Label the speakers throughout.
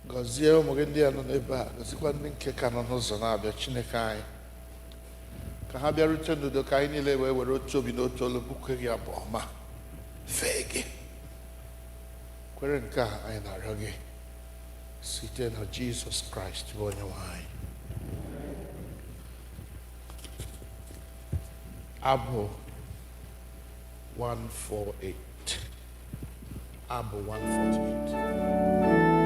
Speaker 1: gọzie ụmụ gị ndị a nọ n'ebe a, gọzikwa ndị nke ka nọ n'ụzọ na-abịa. Chineke anyị, ka ha bịarute n'udo, ka anyị niile wee were otu obi na otu olu bụkwe gị abụ ọma, fee gị. Kwere nke a anyị na-arịọ gị site na Jizọs Kraịst bụ onye nwe anyị. Abụ 148. Abụ 148.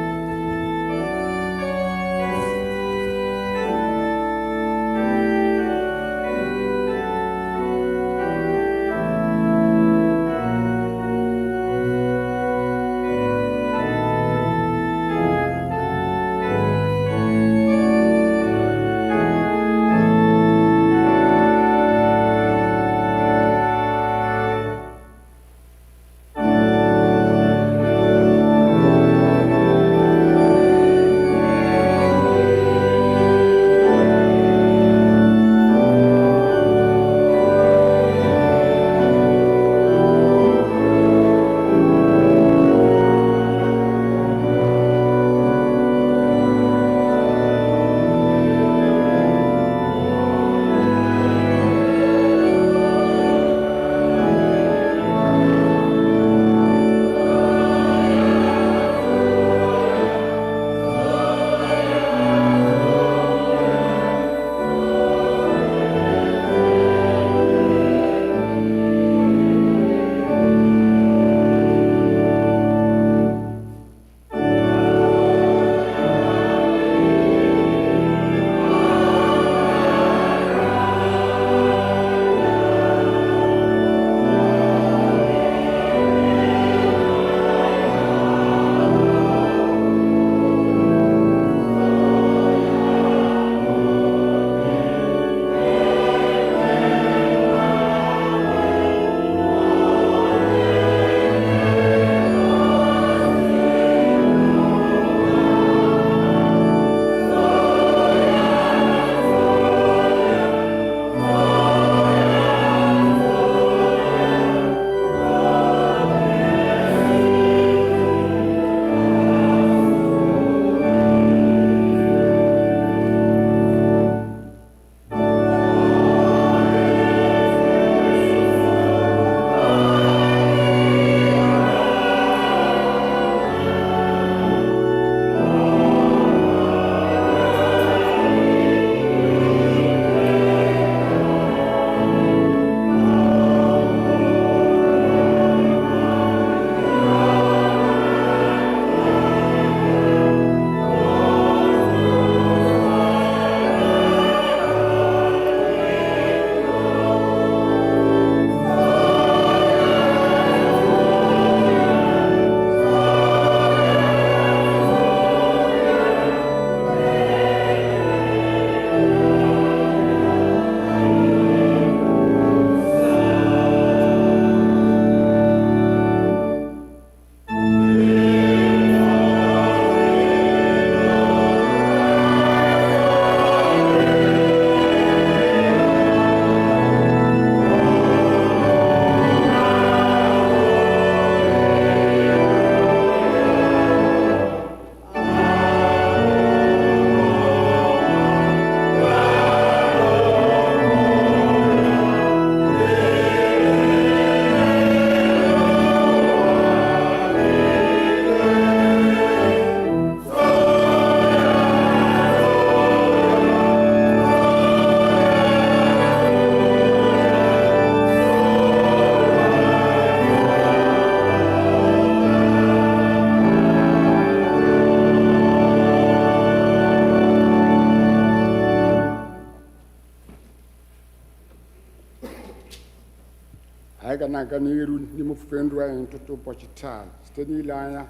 Speaker 2: ga na-aga n'iru n'ime ofufe ndụ anyị ntụtụ ụbọchị taa site n'ile anya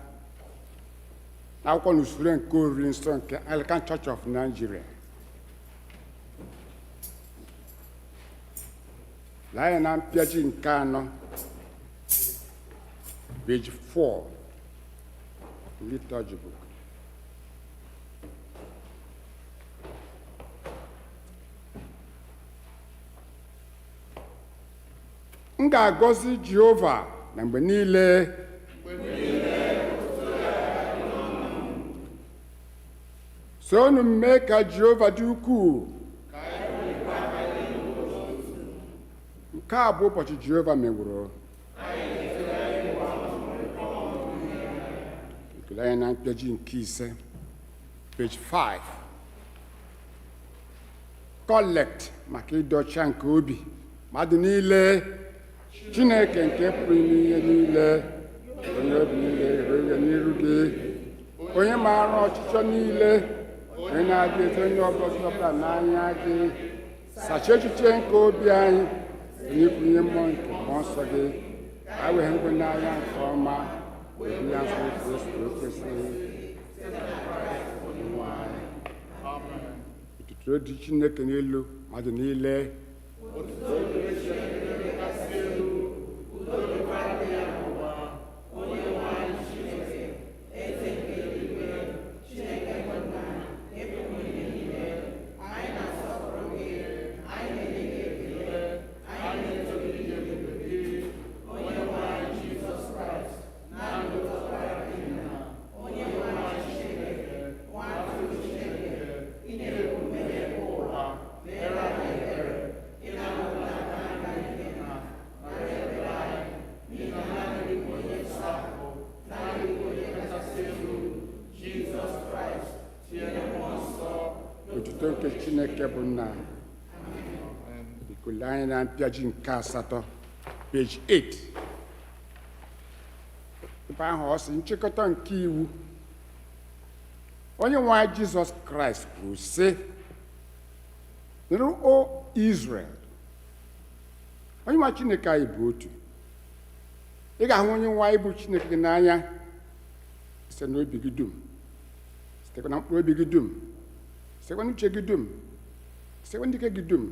Speaker 2: n'akwụkwọ na usoro nke oriri nsọ nke Anglican Church of Nigeria. Lee anya na mpịaji nke 4, page 4, liturgy book. M ga-agọzi Jehova na mgbe niile, so unu mee ka Jehova dị ukwuu. Nke a bụ ụbọchị Jehova meworo. Ekele anyị na mpịaji nke ise, page 5. Kolekt maka ịdị ọcha nke obi mmadụ niile. Chineke nke pụrụ ime ihe niile, onye obi niile ghere n'iru gị, onye maara ọchịchọ niile, onye na-adị ezi onye ọbụla n'anya gị, sachaa echiche nke obi anyị, onye pụrụ ihe mmụọ nke mmụọ nsọ gị, ka anyị wee hụ n'anya nke ọma, wee ya nsọ kwesịrị. Otuto dị Chineke n'elu mmadụ niile. Otuto nke Chineke bụ nna. Biko lee anyị na mpịaji nke 8, page 8. Ebe ahụ ọ sị nchịkọta nke iwu. Onye nwe anyị Jizọs Kraịst kwuru sị, nụrụ o Izrel, onye nwe Chineke anyị bụ otu. Ị ga-ahụ onye nwe anyị bụ Chineke gị n'anya site n'obi gị dum, sitekwa na mkpụrụ obi gị dum, sitekwa n'uche gị dum, sitekwa n'ike gị dum.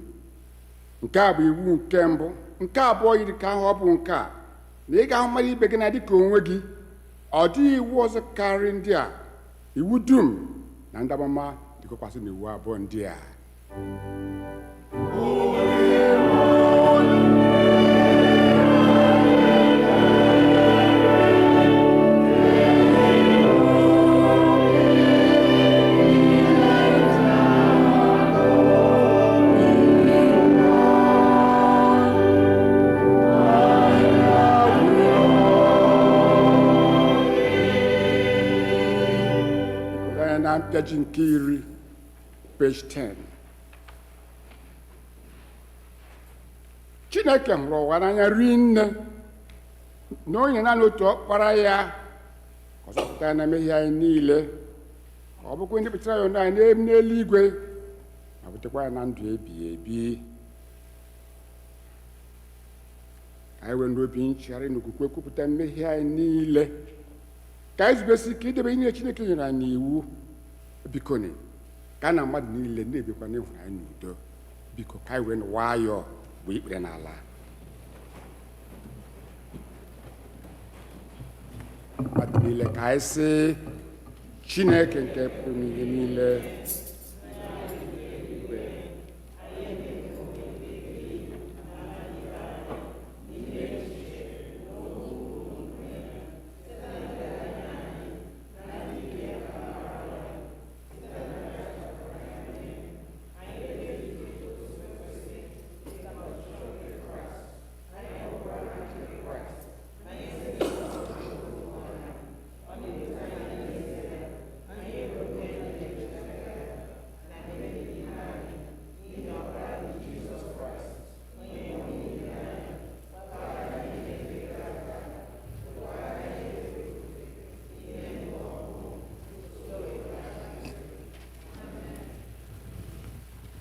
Speaker 2: Nke a bụ iwu nke mbụ. Nke abụọ yiri ka ahụ ọ bụ nke a, na ị ga-ahụ mmadụ ibe gị na dịka onwe gị. Ọ dịghị iwu ọzọ karịa ndị a. Iwu dum na ndabama dịkọkwasị n'iwu abụọ ndị a. Mpịaji nke 10, page 10. Chineke hụrụ ụwa n'anya rinne na onye naanị otu ọkpara ya ka ọ zọpụta ya na mmehie anyị niile, ka ọ bụkwa ndị pụtara ya anyị n'eluigwe ma butekwa ya na ndụ ebighị ebi. Anyị wee n'obi nchegharị n'okwukwe kwupụta mmehie anyị niile, ka anyị zubesi ike idebe ihe Chineke nyere anyị n'iwu. Biko ni ka na mmadụ niile na-ebikwa n'ịhụnanya n'udo. Biko ka anyị wee nwayọọ bụ ikpere n'ala. Mmadụ niile ka anyị sị, Chineke nke pụrụ ihe niile,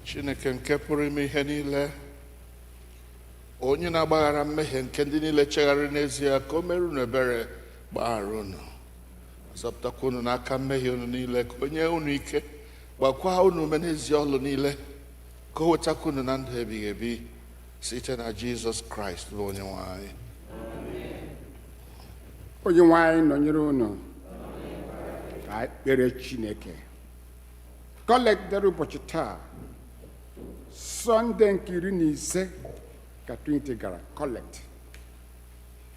Speaker 1: Chineke nke pụrụ ime ihe niile, onye na-agbaghara mmehie nke ndị niile chegharịrị n'ezie, ka o mere unu ebere, gbaghara unu, zọpụtakwa unu n'aka mmehie unu niile, ka o nye unu ike, gbakwa unu ume n'ezi ọlụ niile, ka o wetakwa unu na ndụ ebighị ebi site na Jizọs Kraịst bụ onye nwe anyị.
Speaker 2: onye nwe anyị nọnyere unu. Ka ekpere Chineke. Kolekt Diiri Ubọchi taa, Sọnde nke 15 ka Trinity gara. Kolekt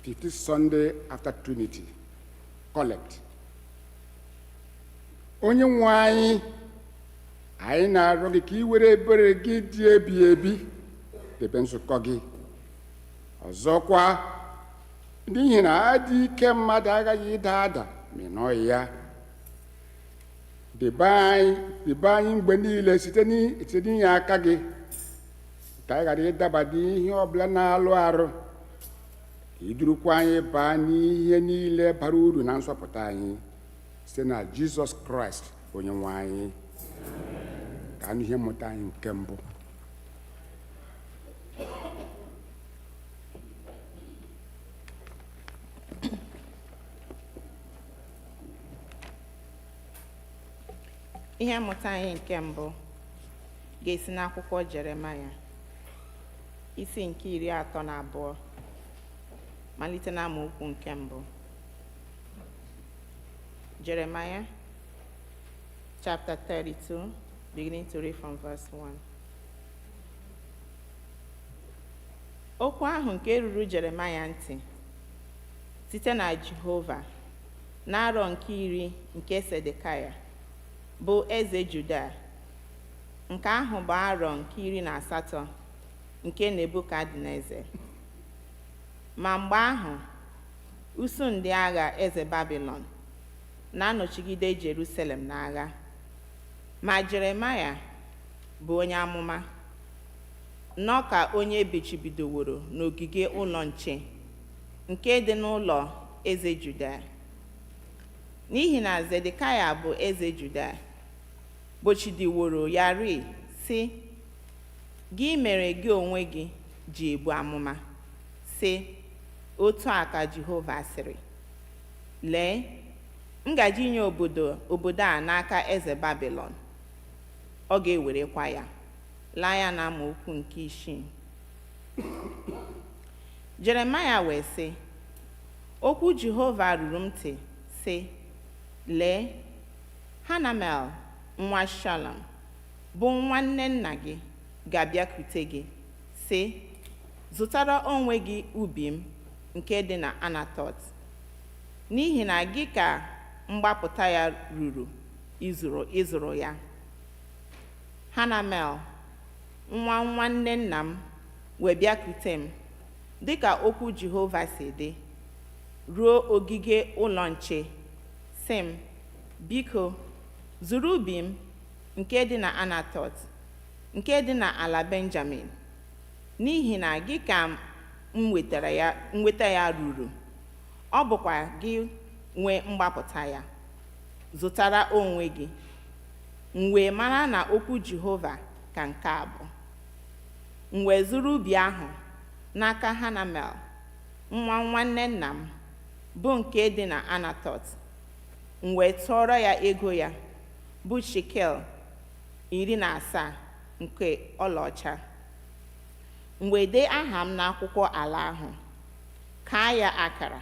Speaker 2: 15th Sunday after Trinity. Kolekt. Onye nwe anyị anyị na-arịọ gị ka ị were ebere gị dị ebi ebi debe nzukọ gị. Ọzọkwa, n'ihi na adị ike mmadụ agaghị ịda ada ma ị nọghị ya, debe anyị mgbe niile site n'inye aka gị, ka anyị ghara ịdaba n'ihe ọbụla na-alụ arụ, ka idurukwa anyị baa n'ihe niile bara uru na nsọpụta anyị, site na Jizọs Kraịst onye nwe anyị. Ka anụ ihe mmụta anyị nke mbụ.
Speaker 3: Ihe mmụta anyị nke mbụ ga-esi n'akwụkwọ Jeremaya isi nke 32 malite na amaokwu nke mbụ. Jeremiah chapter 32, beginning to read from verse 1. Okwu ahụ nke ruru Jeremaya ntị site na Jehova n'arọ nke 10 nke Sedekaya bụ eze Juda, nke ahụ bụ arọ nke 18 nke Nebukadneza. Ma mgbe ahụ, usu ndị agha eze Babilọn na-anọchigide Jerusalem n'agha. Ma Jeremaya bụ onye amụma nọ ka onye bechibidoworo n'ogige ụlọ nche nke dị n'ụlọ eze Juda. N'ihi na Zedekaya bụ eze Juda gbochidiworo ya ri, sị, gị mere gị onwe gị ji ebu amụma, sị, otu a ka Jehova sịrị, lee, m gaji inye obodo a n'aka eze Babilọn, ọ ga-ewerekwa ya laa ya na amaokwu nke 6. Jeremaya wee sị, okwu Jehova ruru m ntị, sị, lee, Hanamel nwa Shalom bụ nwanne nna gị ga-abịakwute gị, sị, zụtara onwe gị ubi m nke dị na Anatot, n'ihi na gị ka mgbapụta ya ruru ịzụrụ ya. Hanamel nwa nwanne nna m wee bịakwute m dịka okwu Jehova si dị, ruo ogige ụlọ nche, sị m, biko zụrụ ubi m nke dị na Anatot, nke dị na ala Benjamin, n'ihi na gị ka mweta ya ruru, ọ bụkwa gị nwe mgbapụta ya. Zụtara onwe gị. M wee mara na okwu Jehova ka nke a bụ. M wee zụrụ ubi ahụ n'aka Hanamel nwa nwanne nna m bụ nke dị na Anatot. M wee tụọrọ ya ego ya bụ shekel 17 nke ọlaọcha. M wee dee aha m n'akwụkwọ ala ahụ, kaa ya akara,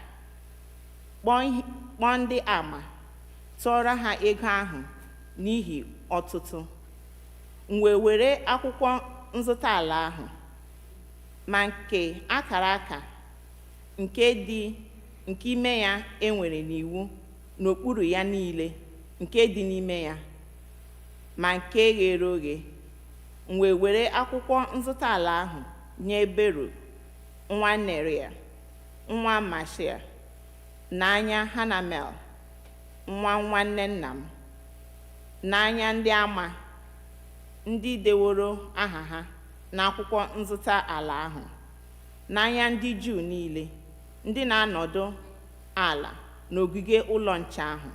Speaker 3: kpọọ ndị ama, tụọrọ ha ego ahụ n'ihi ọtụtụ. M wee were akwụkwọ nzụta ala ahụ, ma nke akara aka, nke ime ya enwere n'iwu n'okpuru ya niile nke dị n'ime ya, ma nke ghere oghe. M wee were akwụkwọ nzụta ala ahụ nye Beruk nwa Neria nwa Mashia n'anya Hanamel nwa nwanne nna m, n'anya ndị ama ndị deworo aha ha n'akwụkwọ nzụta ala ahụ, n'anya ndị Juu niile ndị na-anọdụ ala n'ogige ụlọ nche ahụ.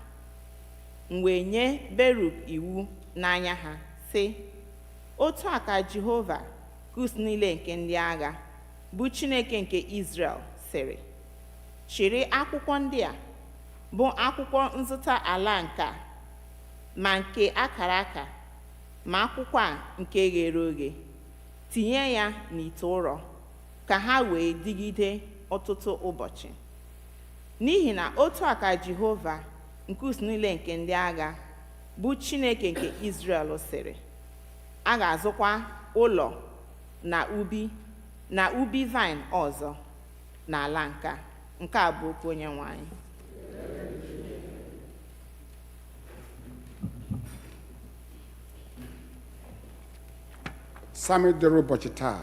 Speaker 3: M wee nye Beruk iwu n'anya ha, sị, otu a ka Jehova kus niile nke ndị agha bụ Chineke nke Izrel sịrị, chịrị akwụkwọ ndị a bụ akwụkwọ nzụta ala nke ma nke akara aka, ma akwụkwọ a nke ghere oghe, tinye ya n'ite ụrọ ka ha wee dịgide ọtụtụ ụbọchị. N'ihi na otu a ka Jehova kus niile nke ndị agha bụ Chineke nke Izrel sịrị, a ga-azụkwa ụlọ na ubi vaịn ọzọ n'ala nke a bụ okwu Onyenwe anyị.
Speaker 2: Psalm dịrị ụbọchị taa,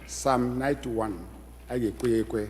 Speaker 2: Psalm 91, a ga-ekwe ya ekwe.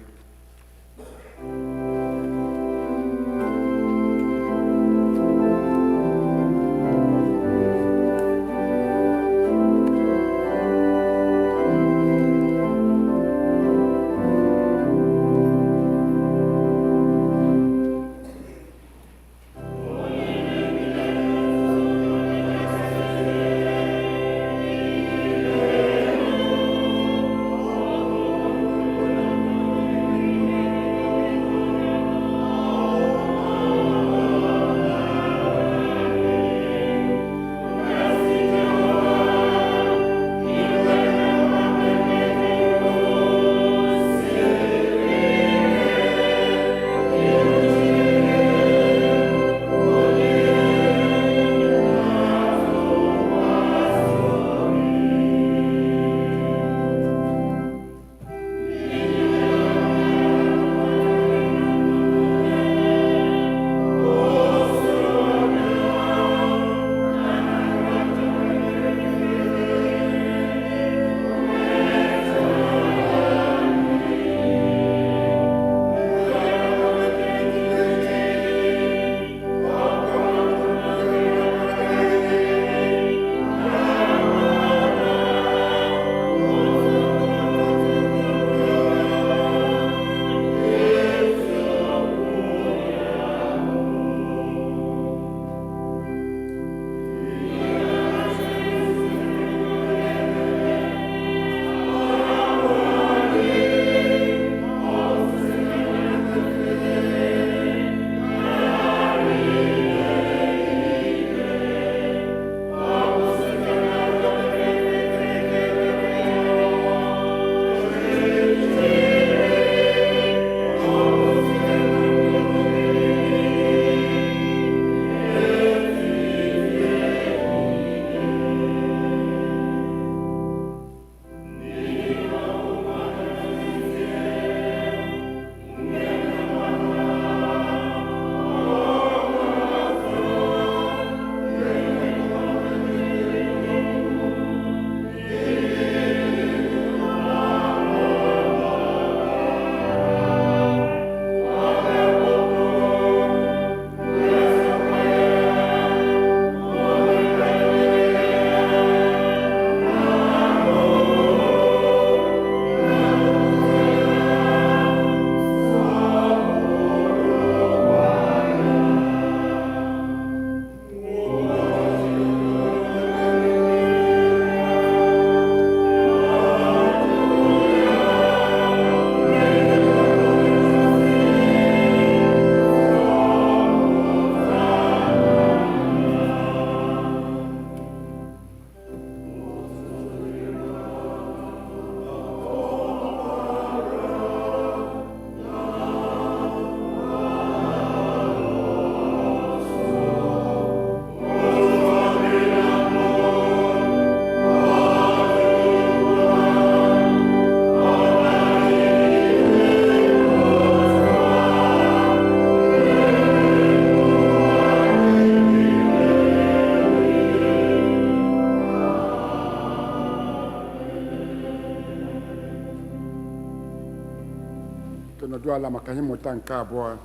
Speaker 2: nọdụ ala maka ihe mmụta nke abụọ.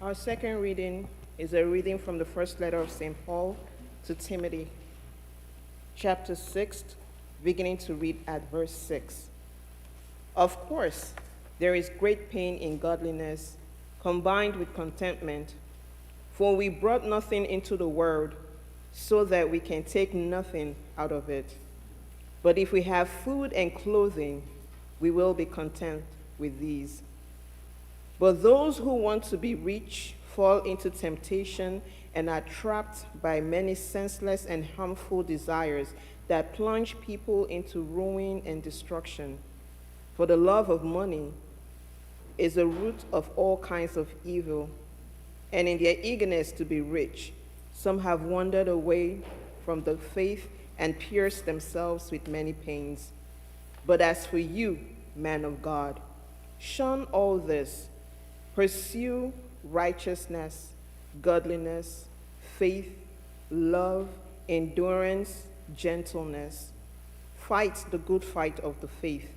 Speaker 3: Our second reading is a reading from the first letter of St. Paul to Timothy, chapter 6, beginning to read at verse 6. Of course, there is great pain in godliness, combined with contentment, for we brought nothing into the world, so that we can take nothing out of it. But if we have food and clothing, we will be content with these. But those who want to be rich fall into temptation and are trapped by many senseless and harmful desires that plunge people into ruin and destruction. For the love of money is the root of all kinds of evil, and in their eagerness to be rich, some have wandered away
Speaker 4: from the faith and pierced themselves with many pains. But as for you, man of God, shun all this. Pursue righteousness, godliness, faith, love, endurance, gentleness. Fight the good fight of the faith.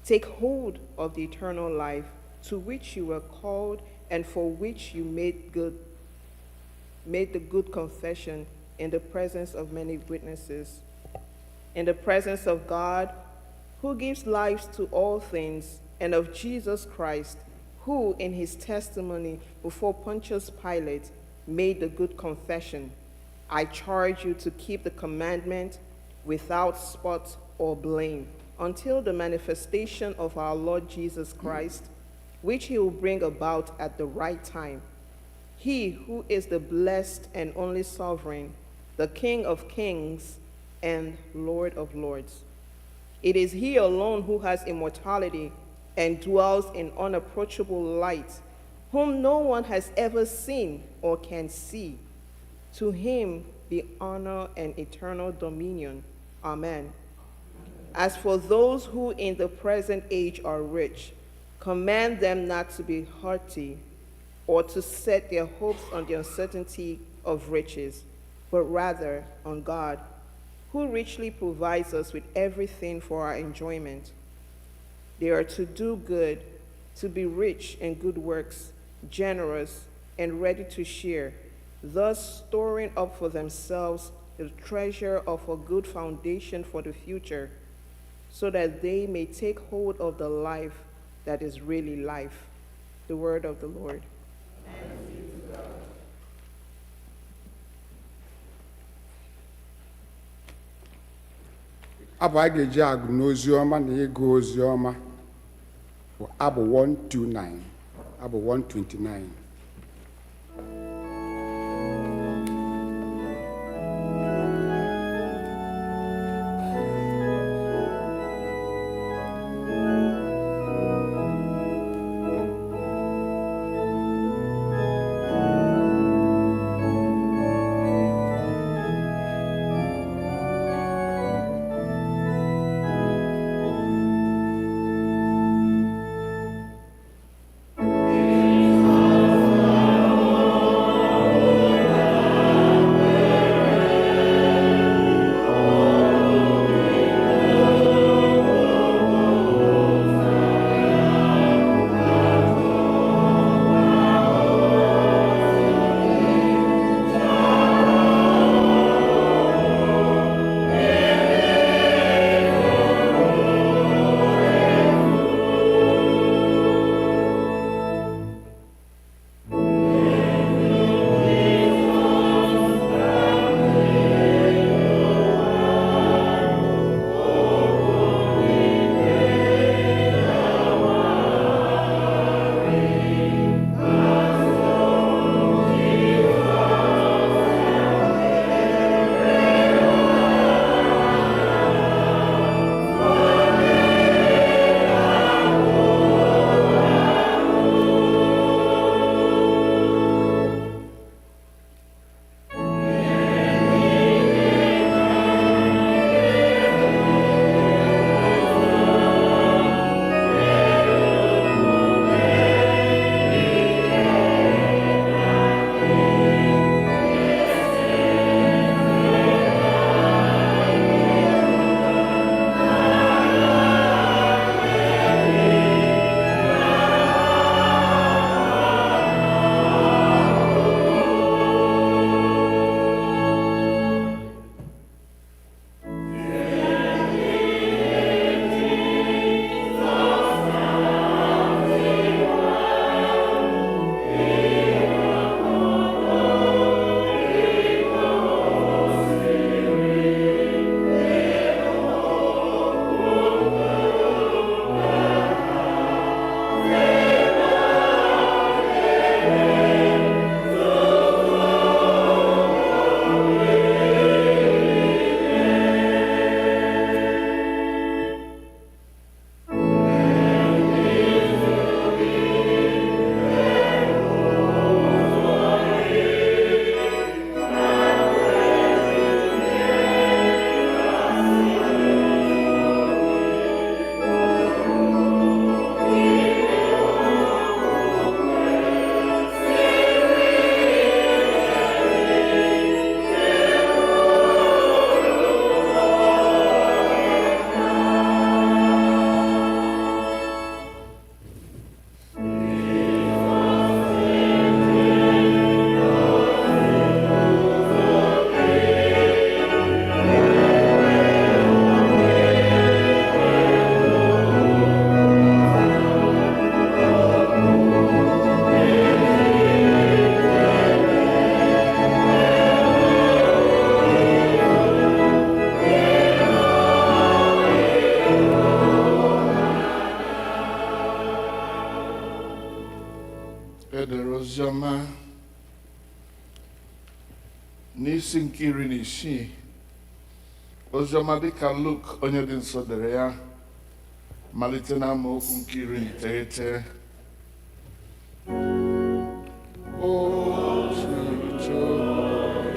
Speaker 4: Take hold of the eternal life to which you were called and for which you made the good confession in the presence of many witnesses. In the presence of God, who gives life to all things, and of Jesus Christ, who in his testimony before Pontius Pilate made the good confession, I charge you to keep the commandment without spot or blame until the manifestation of our Lord Jesus Christ, which he will bring about at the right time. He who is the blessed and only sovereign, the King of kings and Lord of lords. It is he alone who has immortality and dwells in unapproachable light, whom no one has ever seen or can see. To him be honor and eternal dominion. Amen. As for those who in the present age are rich, command them not to be haughty or to set their hopes on the uncertainty of riches, but rather on God, who richly provides us with everything for our enjoyment. They are to do good, to be rich in good works, generous, and ready to share, thus storing up for themselves the treasure of a good foundation for the future, so that they may take hold of the life that is really life. The word of the Lord.
Speaker 2: Abụ a ga-eji agụ n'ozi ọma na ịgụ ozi ọma bụ abụ 129, abụ 129.
Speaker 1: Oziọma n'isi nke 16 Oziọma dịka Luk onye dị nsọ dere ya malite na amaokwu nke 19. Otuto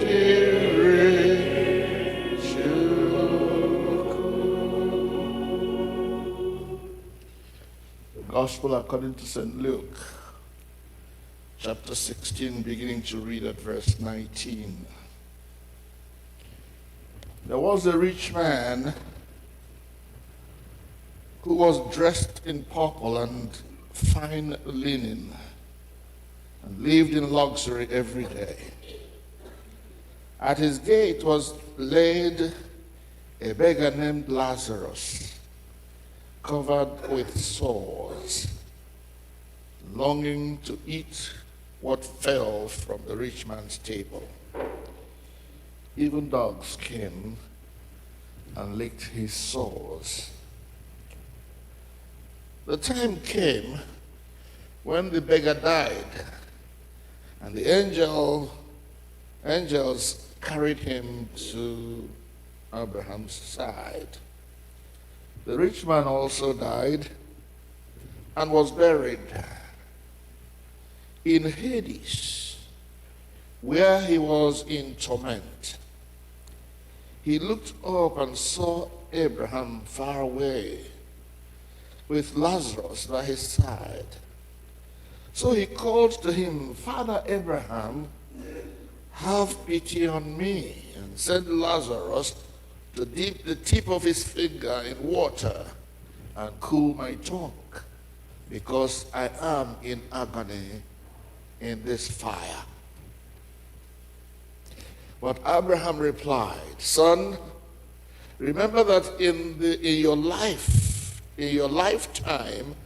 Speaker 1: dịrị The Gospel according to St. Luke, chapter 16, beginning to read at verse 19. There was a rich man who was dressed in purple and fine linen and lived in luxury every day. At his gate was laid a beggar named Lazarus, covered with sores, longing to eat what fell from the rich man's table. Even dogs came and licked his sores. The time came when the beggar died, and the angels carried him to Abraham's side. The rich man also died and was buried in Hades, where he was in torment. He looked up and saw Abraham far away, with Lazarus by his side. So he called to him, "Father Abraham, have pity on me, and send Lazarus to dip the tip of his finger in water and cool my tongue, because I am in agony in this fire." But Abraham replied, "Son, remember that in your lifetime,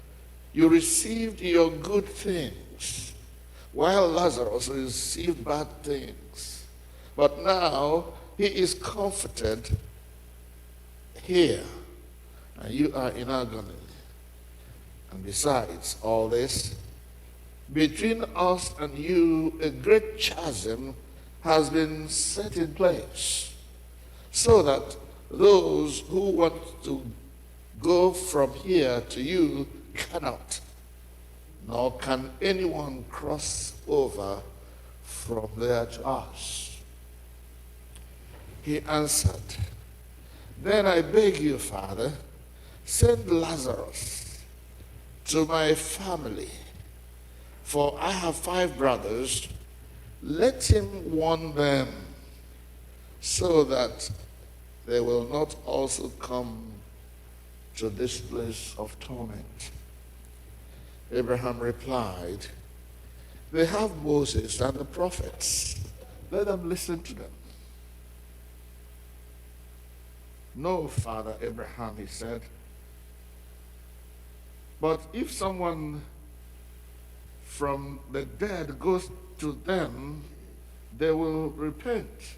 Speaker 1: you received your good things, while Lazarus received bad things. But now he is comforted here, and you are in agony. And besides all this, between us and you, a great chasm has been set in place, so that those who want to go from here to you cannot, nor can anyone cross over from there to us." He answered, "Then I beg you, Father, send Lazarus to my family, for I have 5 brothers. Let him warn them, so that they will not also come to this place of torment." Abraham replied, "They have Moses and the prophets. Let them listen to them." "No, Father Abraham," he said, "but if someone from the dead goes to them, they will repent."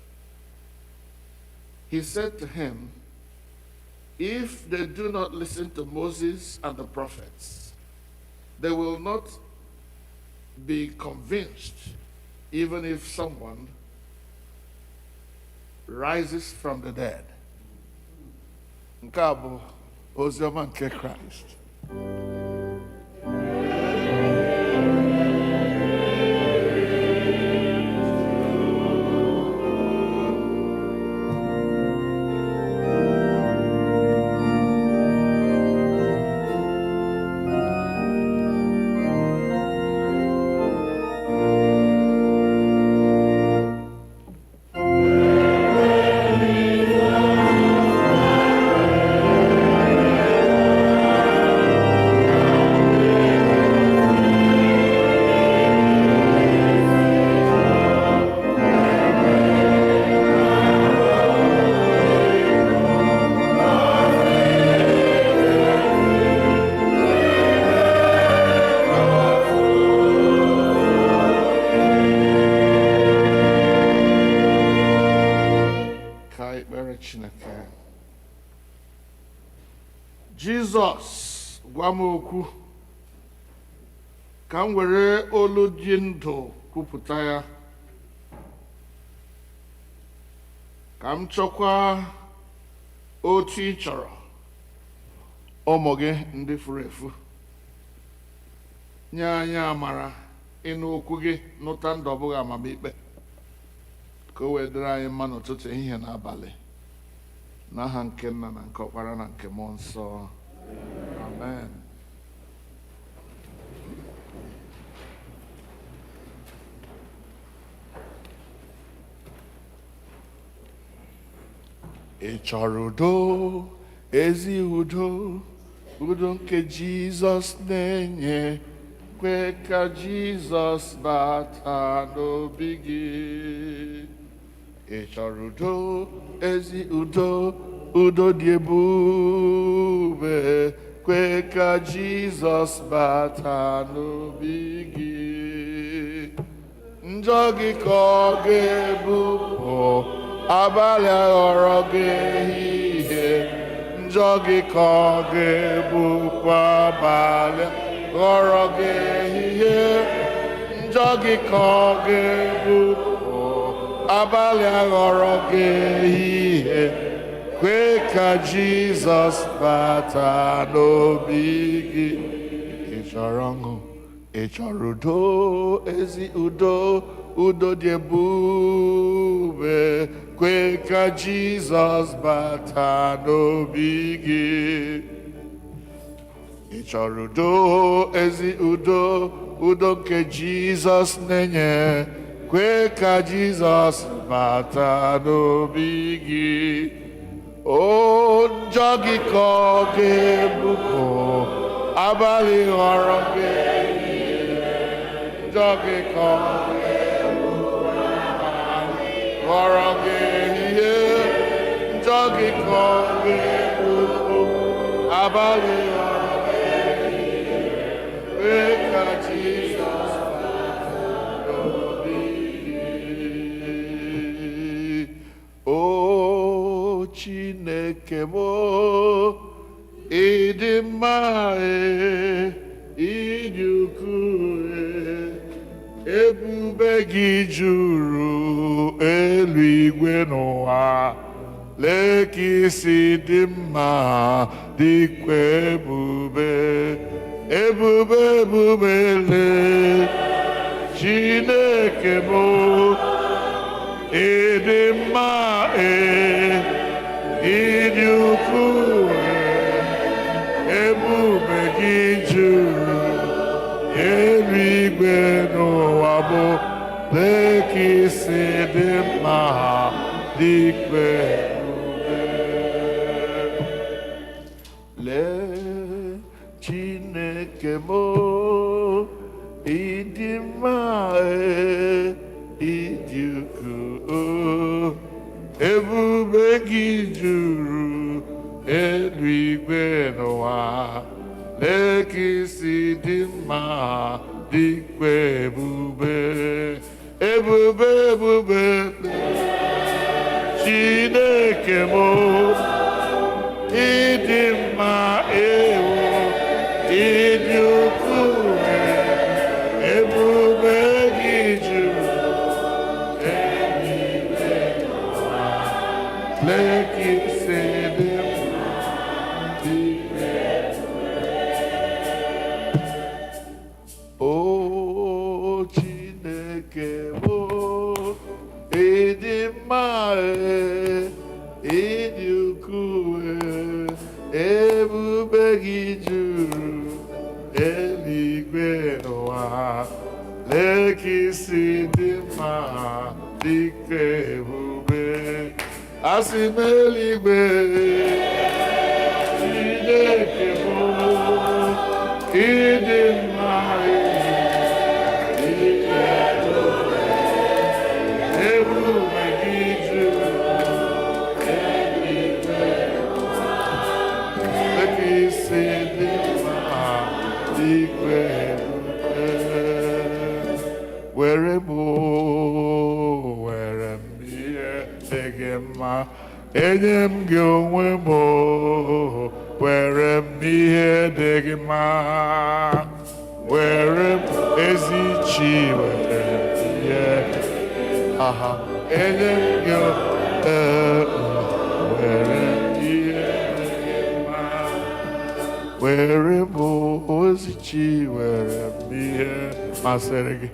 Speaker 1: He said to him, "If they do not listen to Moses and the prophets, they will not be convinced, even if someone rises from the dead." Nke a bụ oziọma nke Kraịst. Chineke. Jizọs gwa m okwu ka m were olu dị ndụ kwupụta ya, ka m chọkwa otu ị chọrọ ụmụ gị ndị furu efu, nye anyị amara ịnụ okwu gị, nụta ndụ ọ bụghị amamikpe, ka o wee dịrị anyị mma n'ụtụtụ, ehihie na abalị, n'aha nke Nna na nke Ọkpara na nke Mmụọ Nsọ. Amen. Ị chọrọ udo, ezi udo, udo nke Jizọs na-enye, kwe ka Jizọs bata n'obi gị. Ị chọrọ udo, ezi udo, udo dị ebube, kwe ka Jizọs bata n'obi gị. Njọ gị ka ọ ga-ebupụ, abalị aghọrọ gị ehihie. Njọ gị ka ọ ga-ebupụ, abalị ghọrọ gị ehihie. Njọ gị ka ọ ga-ebupụ, abalị aghọrọ gị ehihie. Kwe ka Jizọs bata n'obi gị. Ị chọrọ ọṅụ, ị chọrọ udo, ezi udo, udo dị ebube, kwe ka Jizọs bata n'obi gị. Ị chọrọ udo, ezi udo, udo nke Jizọs na-enye, kwe ka Jizọs bata n'obi gị. O njọ gị ka ọ ga-ebupụ, abalị ghọrọ gị ehihie. Njọ gị ka ọ ga-ebupụ, abalị ghọrọ gị ehihie. Njọ gị ka ọ ga-ebupụ, abalị ghọrọ gị ehihie. Kwe ka Jizọs bata n'obi gị. O Chineke m, ịdị mma, ịdị ukwuu, ebube gị juru eluigwe n'ụwa. Lee ka isi dị mma, dịkwa ebube, ebube ebube. Lee Chineke m, ịdị mma, ịdị ukwuu, ebube gị juru eluigwe n'ụwa. Bụ lee ka isi dị mma, dịkwa ebube. Lee Chineke m, ịdị mma, ịdị ukwuu, ebube gị juru eluigwe n'ụwa. Lee ka isi dị mma, dịkwa ebube, ebube ebube. Chineke m, ịdị mma, ịdị ukwuu, ebube gị juru eluigwe n'ụwa. Lee ka isi dị mma, dịkwa ebube. O Chineke m, ịdị mma, ịdị ukwuu, ebube gị juru eluigwe n'ụwa. Lee ka isi dị mma, dịkwa ebube. Asị m eluigwe, Chineke m, ịdị mma, ịdị ebube, ebube gị juru eluigwe n'ụwa. Lee ka isi dị mma, dịkwa ebube. Were m, were m ihe dị gị mma, enye m gị onwe m, were m ihe dị gị mma. were m ezi chi were ihe aha enye m gị were ihe mma were m ozi chi were m ihe masịrị gị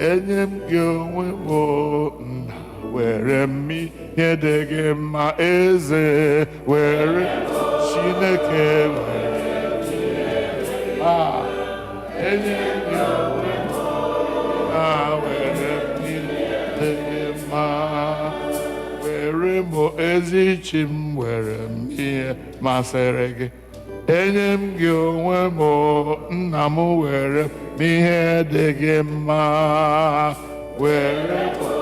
Speaker 1: enye m gị onwe m nna were m ihe dị gị mma eze were Chineke were enye m gị onwe m na were m ihe dị gị mma were m ezi chi m were m ihe masịrị gị enye m gị onwe m nna m were m ihe dị gị mma were m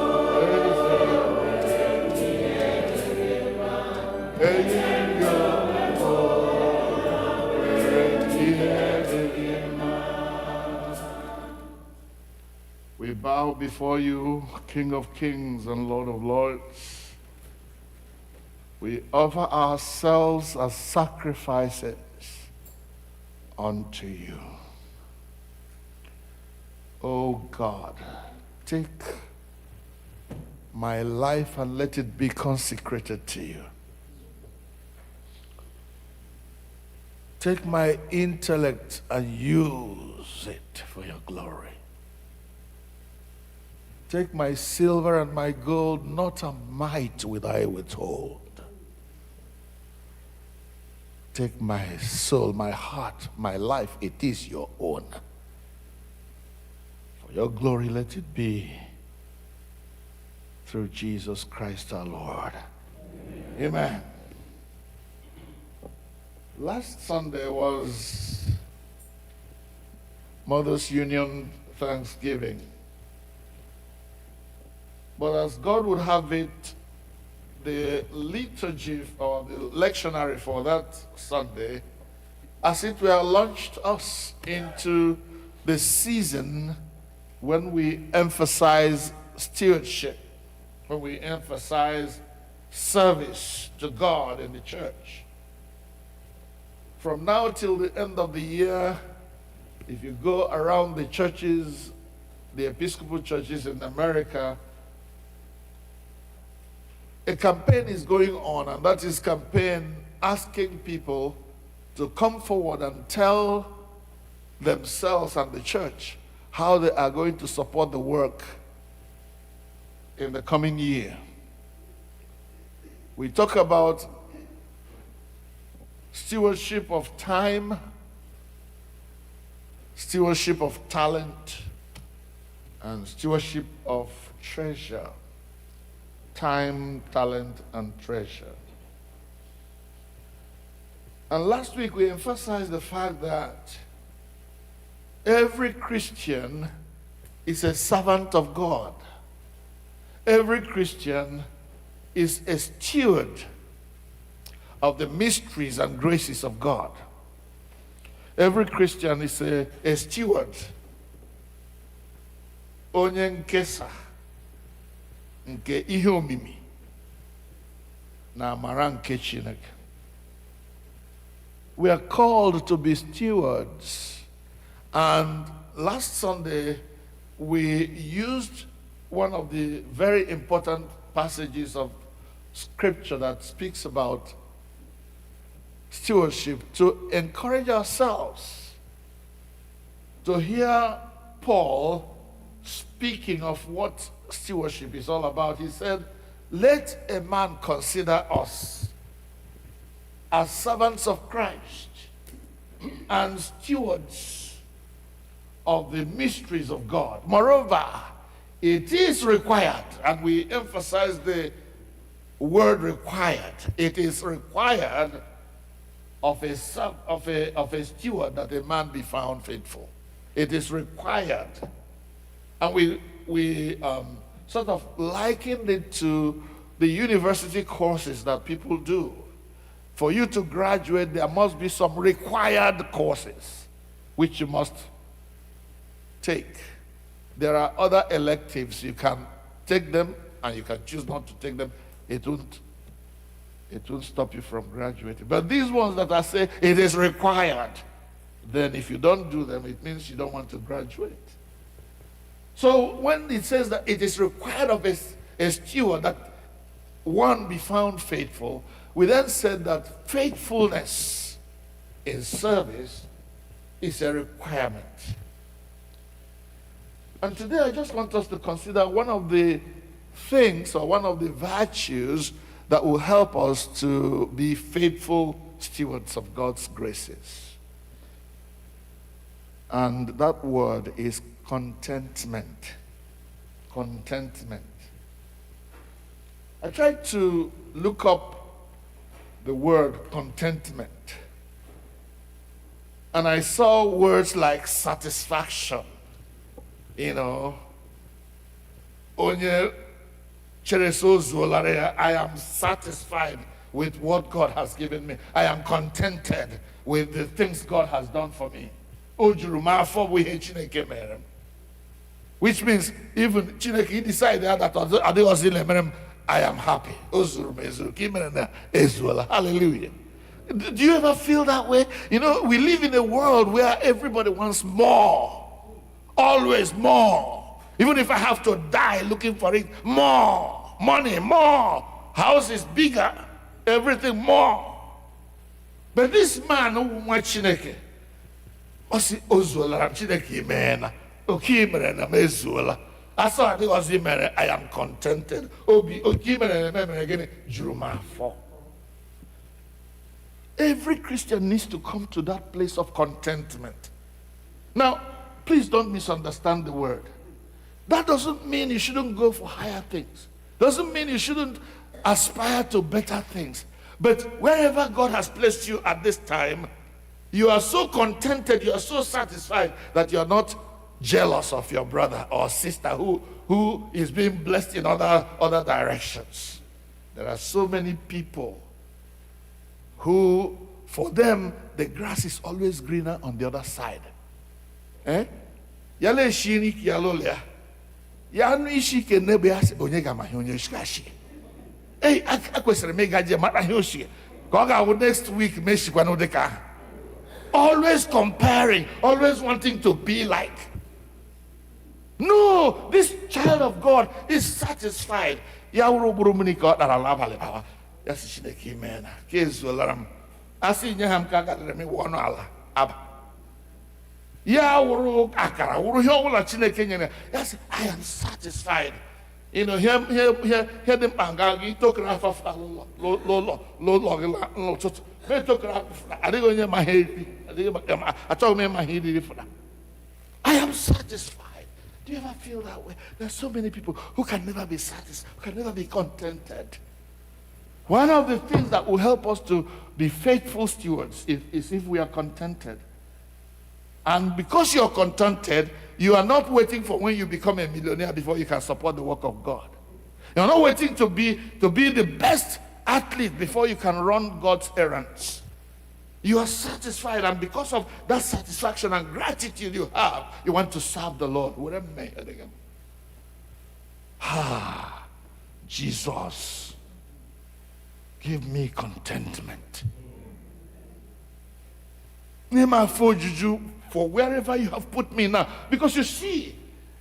Speaker 1: we bow before you, King of Kings and Lord of Lords. We offer ourselves as sacrifices unto you. Oh God, take my life and let it be consecrated to you. Take my intellect and use it for your glory. Take my silver and my gold, not a mite will I withhold. Take my soul, my heart, my life, it is your own. For your glory let it be, through Jesus Christ our Lord. Amen. Last Sunday was Mothers Union Thanksgiving. But as God would have it, the liturgy or the lectionary for that Sunday, as it were, launched us into the season when we emphasize stewardship, when we emphasize service to God in the church. From now till the end of the year, if you go around the churches, the Episcopal churches in America, a campaign is going on, and that is campaign asking people to come forward and tell themselves and the church how they are going to support the work in the coming year. We talk about stewardship of time, stewardship of talent, and stewardship of treasure. Time, talent, and treasure. And last week we emphasized the fact that every Christian is a servant of God. Every Christian is a steward of the mysteries and graces of God. Every Christian is a steward. Onye nkesa nke ihe omimi na amara nke Chineke. We are called to be stewards. And last Sunday, we used one of the very important passages of Scripture that speaks about stewardship to encourage ourselves to hear Paul speaking of what stewardship is all about. He said, let a man consider us as servants of Christ and stewards of the mysteries of God. Moreover, it is required, and we emphasize the word required. It is required of a steward that a man be found faithful. It is required. And we sort of likened it to the university courses that people do. For you to graduate, there must be some required courses which you must take. There are other electives. You can take them and you can choose not to take them. It won't stop you from graduating. But these ones that I say, it is required. then if you don't do them, it means you don't want to graduate. So when it says that it is required of a steward that one be found faithful, we then said that faithfulness in service is a requirement. And today I just want us to consider one of the things or one of the virtues that will help us to be faithful stewards of God's graces. And that word is contentment. Contentment. I tried to look up the word contentment, and I saw words like satisfaction. You know, onye chereso zuolare ya, I am satisfied with what God has given me. I am contented with the things God has done for me. O juru m afọ bụ ihe Chineke mere m. Which means even Chineke, he decided that adịghọzi na-emere m, I am happy. O zuru m ezuru, ka i mere na ezuola. Hallelujah. Do you ever feel that way? You know, we live in a world where everybody wants more. Always more. Even if I have to die looking for it, more. Money, more. House is bigger. Everything more. But this man, Chineke, osi ozuola Chineke imena. Oki mere na mezuola. Asa adi ozi mere, I am contented. Obi oki mere na mere gini juru m afọ. Every Christian needs to come to that place of contentment. Now, please don't misunderstand the word. That doesn't mean you shouldn't go for higher things. Doesn't mean you shouldn't aspire to better things. But wherever God has placed you at this time, you are so contented, you are so satisfied that you are not jealous of your brother or sister who is being blessed in other directions. There are so many people who, for them, the grass is always greener on the other side. Eh? Yale shini ki yalolia. Yanu ishi ke nebe yase onyega ma onye shikashi. Hey, akwesere me gaje mata hioshi. Koga wo next week me shikwa no deka. Always comparing, always wanting to be like. No, this child of God is satisfied. Ya uru buru muni ko dara lava le bawa. Ya si Chineke imena. Ke zularam. Asi nye ham ka ga me wono ala. Aba. Ya wuru akara wuru hio wula Chineke nyene. Yes, I am satisfied. You know, here them panga gi tokra fa lo tot. Me tokra adigo nye mahiri. Adigo acho me mahiri funa. I am satisfied. Do you ever feel that way? There are so many people who can never be satisfied, who can never be contented. One of the things that will help us to be faithful stewards is if we are contented. And because you're contented, you are not waiting for when you become a millionaire before you can support the work of God. You're not waiting to be the best athlete before you can run God's errands. You are satisfied, and because of that satisfaction and gratitude you have, you want to serve the Lord. Jesus, give me contentment. For wherever you have put me now. Because you see,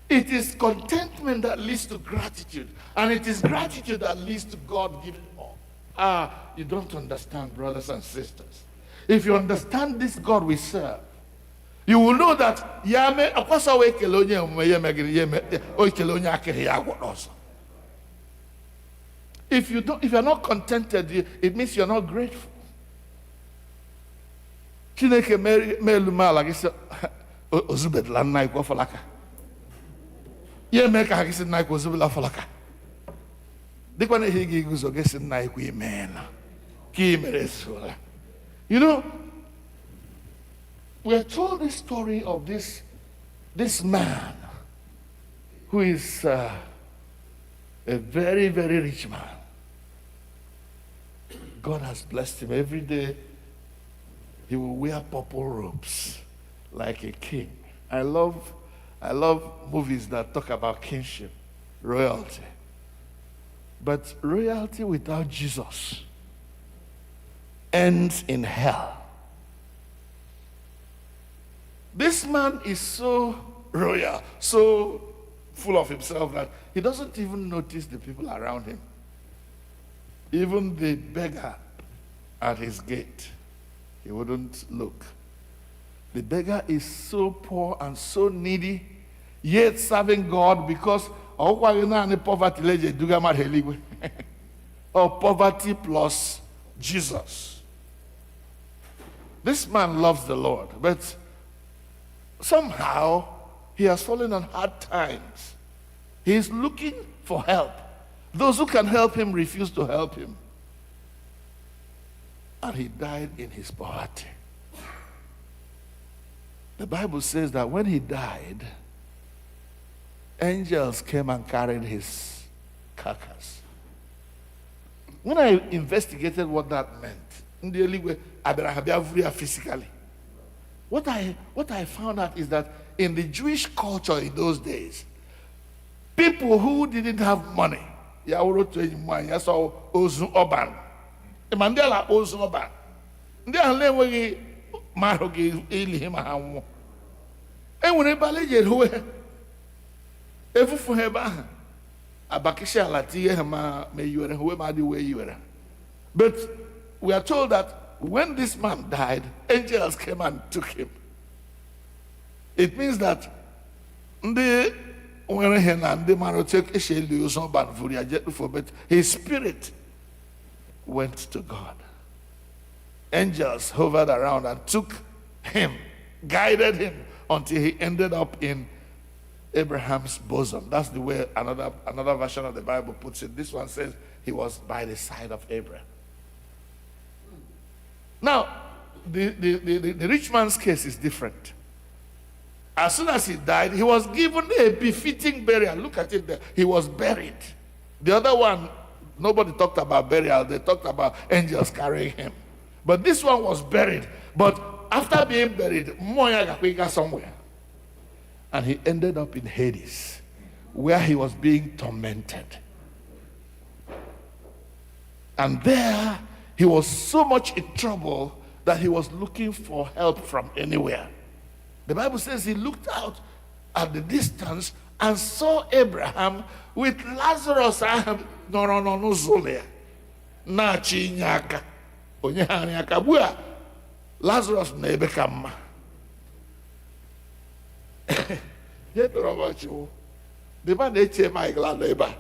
Speaker 1: it is contentment that leads to gratitude. And it is gratitude that leads to God giving more. You don't understand, brothers and sisters. If you understand this God we serve, you will know that if you're not contented, it means you're not grateful. Chineke melu mala gisi ozubedla nna ikwo falaka. Ye me ka gisi nna ikwo ozubela falaka. Dikwa na ihe gi guzo gisi nna ikwo imena. Ki mere sola. You know, we are told this story of this man who is a very, very rich man. God has blessed him. Every day he will wear purple robes like a king. I love movies that talk about kingship, royalty. But royalty without Jesus ends in hell. This man is so royal, so full of himself that he doesn't even notice the people around him. Even the beggar at his gate, he wouldn't look. The beggar is so poor and so needy, yet serving God because poverty or poverty plus Jesus. This man loves the Lord, but somehow he has fallen on hard times. He is looking for help. Those who can help him refuse to help him. And he died in his poverty. The Bible says that when he died, angels came and carried his carcass. When I investigated what that meant, physically, what I found out is that in the Jewish culture in those days, people who didn't have money, Mandela Ozoban. Ndị ahụ na-enweghị mmadụ ga-eli ha ma ha nwụọ. Enwere ebe ala eji eruwe efufu ha ebe ahụ abakịsị ala tinye ha ma yiwere ha ma adịghị wee yiwere. But we are told that when this man died, angels came and took him. It means that ndị nwere ihe na ndị mmadụ take esi eli Ozoban vụrụ ya jetufu, but his spirit went to God. Angels hovered around and took him, guided him until he ended up in Abraham's bosom. That's the way another version of the Bible puts it. This one says he was by the side of Abraham. Now, the rich man's case is different. As soon as he died, he was given a befitting burial. Look at it there. He was buried. The other one, nobody talked about burial. They talked about angels carrying him. But this one was buried. But after being buried, somewhere. And he ended up in Hades, where he was being tormented. And there, he was so much in trouble that he was looking for help from anywhere. The Bible says he looked out at the distance and saw Abraham with Lazarus. Lazarus nebe kama. The man eche my glad neighbor.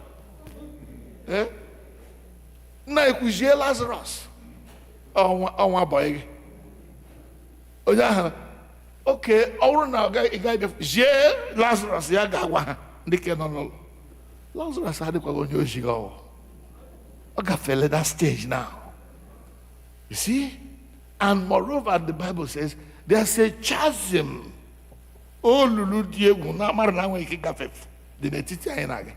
Speaker 1: Na ekuzie Lazarus. Onwa boy. Okay, all now guy je Lazarus ya gawa ndike no. Lazarus had to go on your shigo. I fell at that stage now. You see? And moreover, the Bible says there's a chasm. Oh, Lulu Diego, na marna we kigafef. The netiti ainage.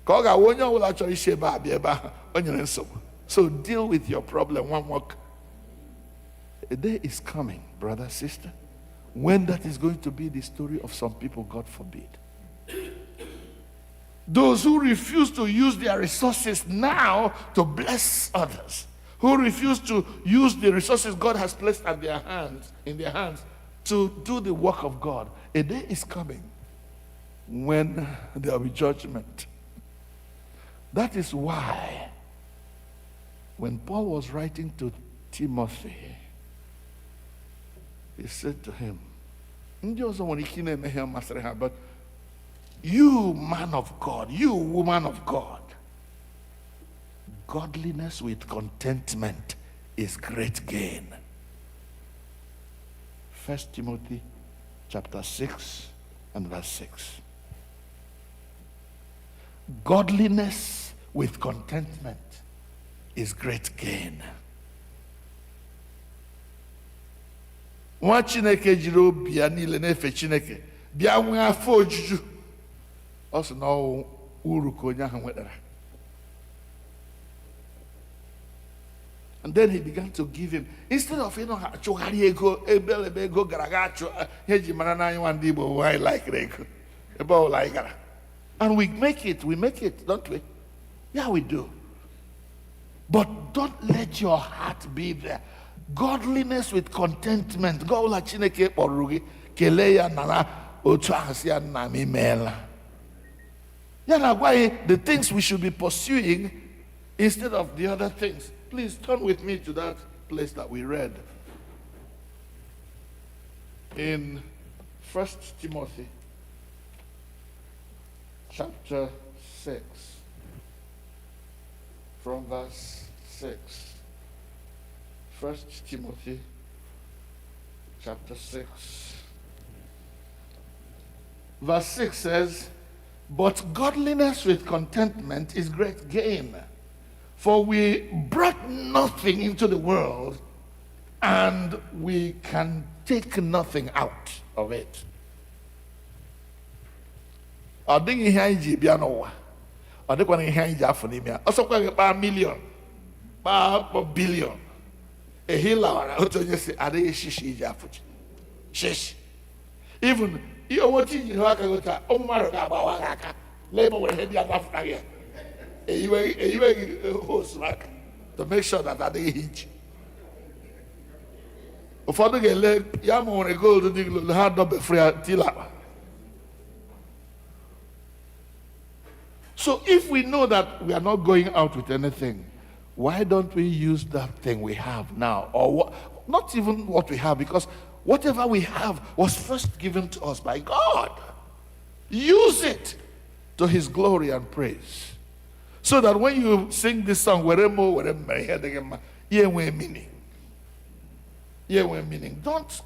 Speaker 1: Koga wonya will actually sheba bieba on your so. So deal with your problem one walk. A day is coming, brother, sister, when that is going to be the story of some people, God forbid. Those who refuse to use their resources now to bless others, who refuse to use the resources God has placed in their hands to do the work of God. A day is coming when there will be judgment. That is why when Paul was writing to Timothy, he said to him, but you man of God, you woman of God, godliness with contentment is great gain. 1 Timothy chapter 6 and verse 6. Godliness with contentment is great gain. Nwa Chineke jiri obi ya niile na-efe Chineke bịa nwee afọ ojuju, ọ sị na uru ka onye ahụ nwetara. And then he began to give him, instead of achụgharị ego ebelebe ego gara aga achụ ihe ji mara n'anya nwa ndị Igbo anyị like ego ebe ọbụla anyị gara. And we make it, don't we? Yeah, we do. But don't let your heart be there. godliness with contentment. God la Chineke kpọrọ gị kelee ya na otu ahụ si ya nna m imeela. Ya na why the things we should be pursuing instead of the other things. Please turn with me to that place that we read in 1 Timothy chapter 6 from verse 6. 1 Timothy chapter 6 verse 6 says, "But godliness with contentment is great gain. For we brought nothing into the world, and we can take nothing out of it." Ọ dịghị ihe anyị ji bịa n'ụwa. Ọ dịkwana ihe anyị ji afọ n'ime ya. Ọsọkwa gị kpaa million, kpaa billion. Ehi lawara otu onye si adịghị shishi iji afọ ji. Shishi. Even ihe owochi jiri aka gị taa, ụmụ mmadụ ga-agbawa gị aka. Lee ma nwere ihe dị afọ gị. Eyiwe hose aka to make sure that adịghị hitch. Ụfọdụ ga-ele ya ma nwere gold dị gị ha dọbefere ya tilakpa. So if we know that we are not going out with anything, why don't we use that thing we have now? Or not even what we have, because whatever we have was first given to us by God. Use it to his glory and praise. So that when you sing this song, wherever meaning. Meaning. Don't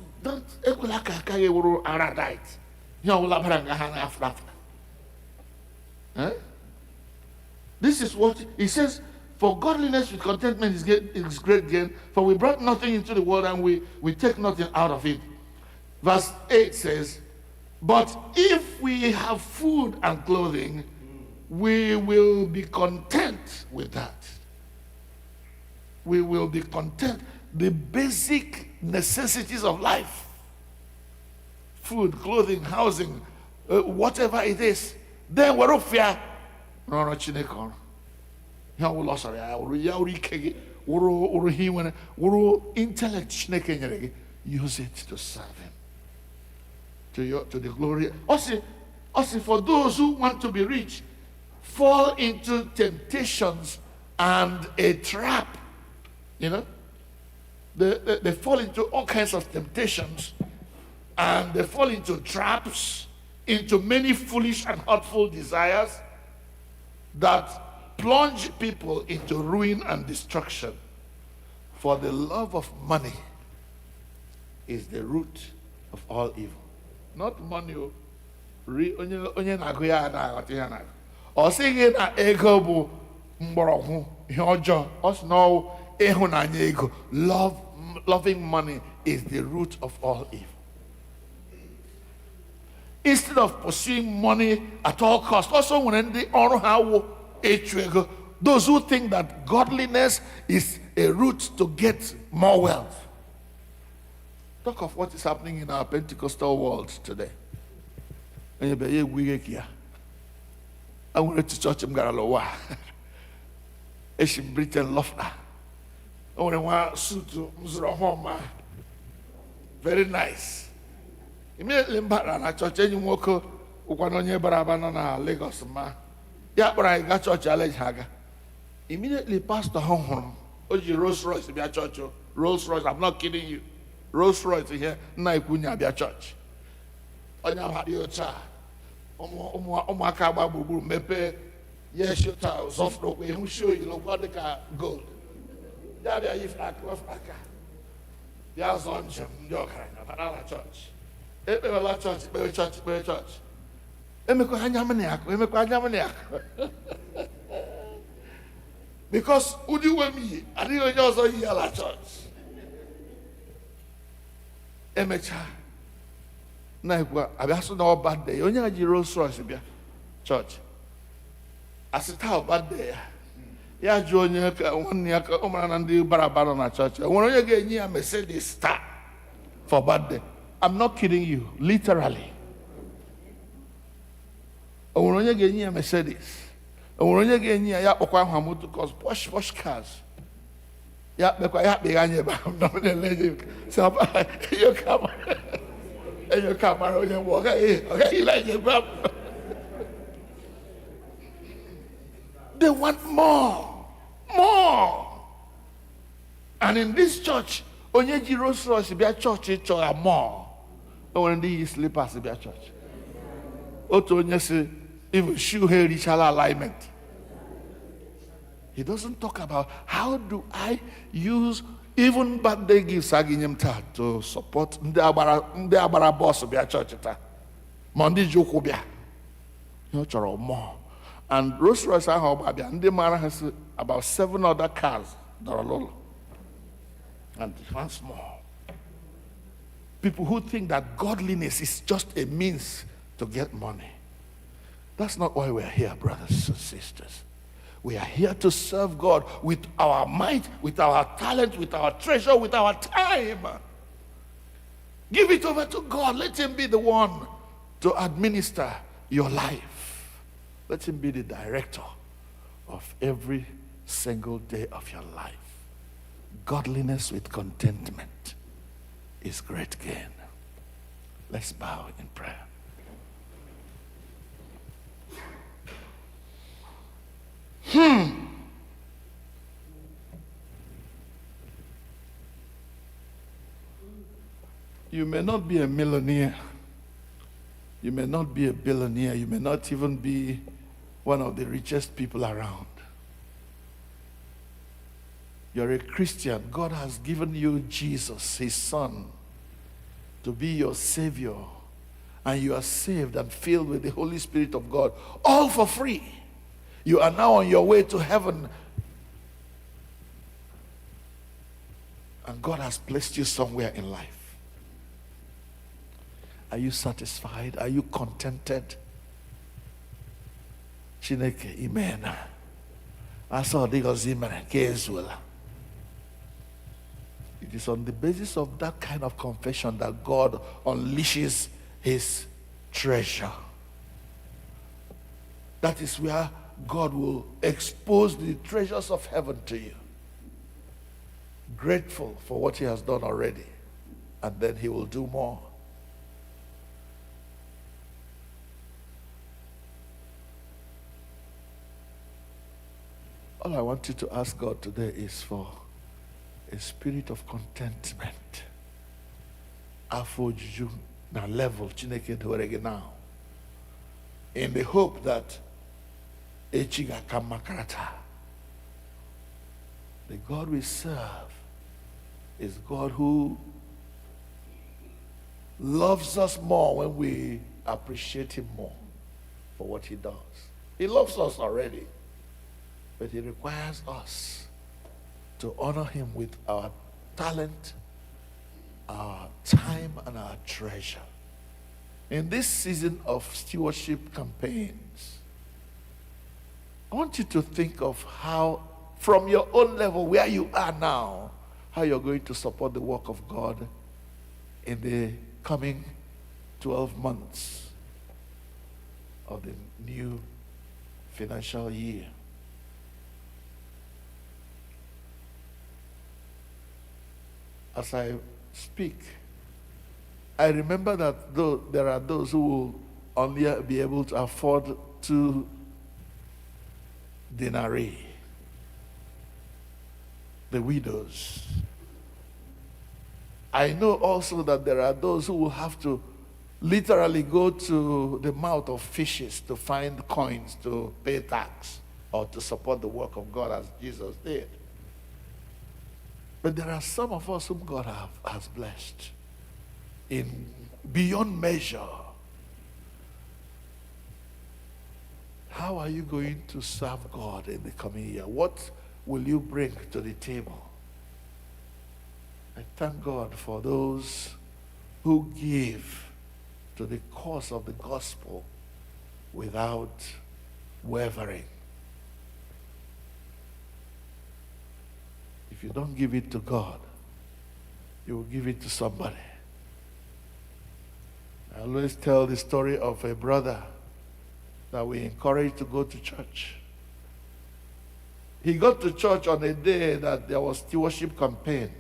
Speaker 1: This is what he says. For godliness with contentment is great gain. For we brought nothing into the world, and we take nothing out of it. Verse 8 says, "But if we have food and clothing, we will be content with that." We will be content. The basic necessities of life: food, clothing, housing, whatever it is. Then we're off here. No, Chineke. Intellect, use it to serve him, to the glory. Also, for those who want to be rich, fall into temptations and a trap. They fall into all kinds of temptations, and they fall into traps, into many foolish and hurtful desires that plunge people into ruin and destruction. For the love of money is the root of all evil. Not money. Onye na-agụ ya na-aghọta ya na ọ sịghị na ego bụ mgbọrọgwụ ihe ọjọọ. Ọ sị na ịhụnanya ego, loving money is the root of all evil. Instead of pursuing money at all costs, also when they ọrụ ha wụ ịchụ ego, those who think that godliness is a route to get more wealth. Talk of what is happening in our Pentecostal world today. I went to church in Mgbaghara. It's in Britain, Lofna. I went to suit to very nice. Immediately, I church any walker who can only barabana Lagos ma. Yeah, but I got church challenge haga. Immediately, Pastor home. Oji Rolls Royce be a church. Rolls Royce, I'm not kidding you. Rolls Royce here, na ikunya be a church. Onya hadi ocha. Omaka babu mepe. Yes, you tell soft rope. Who show you look what the gold. Yeah, they are if like Africa. They are on your kind of another church. Every church. Because who do you want me? I didn't also hear a church. Emecha. Na I also know bad day. Only a Rolls Royce church. I said how bad day. Ya junior one year and the barabara church. When you get near Mercedes star for bad day. I'm not kidding you, literally. When you get near Mercedes, when you get near Yapoka Hamutu, because posh cars. Ya mekwa ya kpeganye ba no na-ele so you come and you come around and walk okay like you grab. They want more. And in this church, onye ji Rolls Royce bịa church chọrọ more. O nwere ndị yi slippers bịa church. Otu onye si even shoe ha erichala alignment. He doesn't talk about how do I use even birthday gifts aginyem taa to support ndị agbara boss bịa church taa. Ma ndị ji ụkwụ bịa. He chọrọ more. And Rolls Royce ahụ ọbịa ndị mara ha si about 7 other cars dọrọ lụlọ. And once more, people who think that godliness is just a means to get money. That's not why we're here, brothers and sisters. We are here to serve God with our might, with our talent, with our treasure, with our time. Give it over to God. Let Him be the one to administer your life. Let Him be the director of every single day of your life. Godliness with contentment is great gain. Let's bow in prayer. You may not be a millionaire. You may not be a billionaire. You may not even be one of the richest people around. You're a Christian. God has given you Jesus, His Son, to be your Savior. And you are saved and filled with the Holy Spirit of God, all for free. You are now on your way to heaven. And God has placed you somewhere in life. Are you satisfied? Are you contented? Chineke, amen. I saw the It is on the basis of that kind of confession that God unleashes His treasure. That is where God will expose the treasures of heaven to you. Grateful for what He has done already. And then He will do more. All I want you to ask God today is for a spirit of contentment. Afọ ojuju na level Chineke dowere gị now. In the hope that echi ga-aka mma karata. The God we serve is God who loves us more when we appreciate Him more for what He does. He loves us already, but He requires us to honor Him with our talent, our time, and our treasure. In this season of stewardship campaigns, I want you to think of how, from your own level, where you are now, how you're going to support the work of God in the coming 12 months of the new financial year. As I speak, I remember that though there are those who will only be able to afford 2 denarii, the widows. I know also that there are those who will have to literally go to the mouth of fishes to find coins to pay tax or to support the work of God as Jesus did. But there are some of us whom God has blessed in beyond measure. How are you going to serve God in the coming year? What will you bring to the table? I thank God for those who give to the cause of the gospel without wavering. If you don't give it to God, you will give it to somebody. I always tell the story of a brother that we encourage to go to church. He got to church on a day that there was stewardship campaign,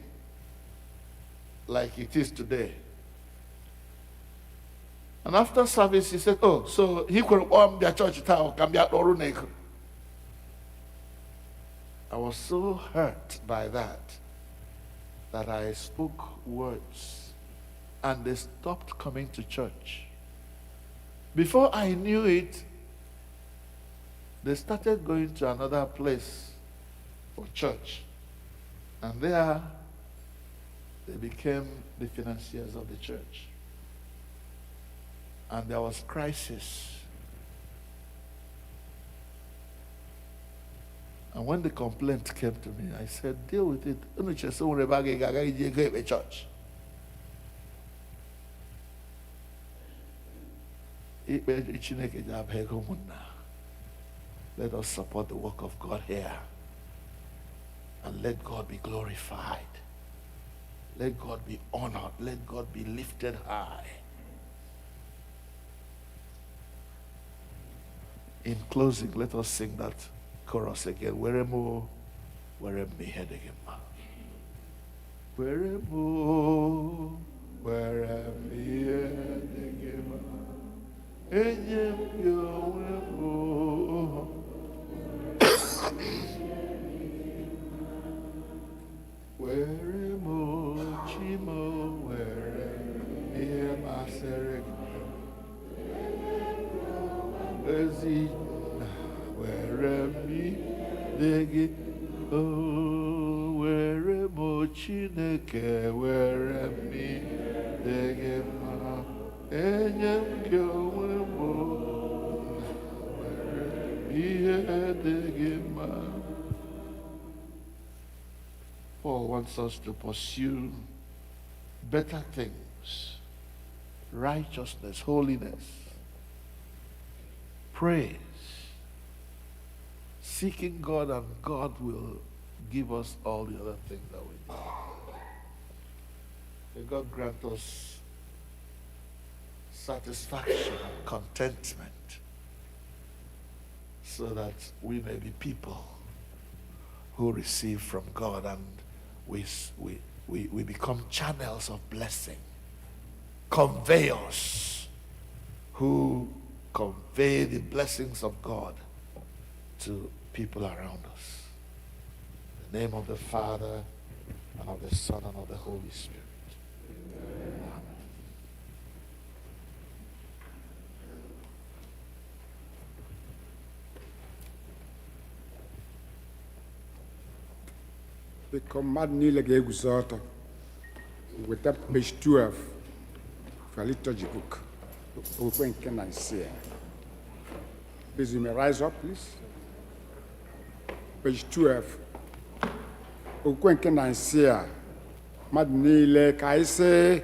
Speaker 1: like it is today. And after service, he said, oh, so he could their church town can be at Oruneko. I was so hurt by that I spoke words, and they stopped coming to church. Before I knew it, they started going to another place for church. And there, they became the financiers of the church. And there was crisis. And when the complaint came to me, I said, deal with it. Church. Let us support the work of God here. And let God be glorified. Let God be honored. Let God be lifted high. In closing, let us sing that chorus again. Weremo, weremi hedegema. Weremo, weremi hedegema. Enyem yo weremo. Weremo, chimo, weremi maserek. Ezi, weremi degi. Oh, weremo Chineke, weremi degi ma. Enyem yo weremo. Weremi degi ma. Paul wants us to pursue better things, righteousness, holiness, praise, seeking God, and God will give us all the other things that we need. May God grant us satisfaction and contentment so that we may be people who receive from God, and we become channels of blessing, conveyors who convey the blessings of God to people around us. In the name of the Father, and of the Son, and of the Holy Spirit. Amen.
Speaker 2: The command niile ga-eguzo ọtọ weta page 12 for liturgy book. Okwu nke-iri-ise. Please, you may rise up, please. Page 12. Okwu nke-iri-ise. Mmadụ niile ka anyị sị.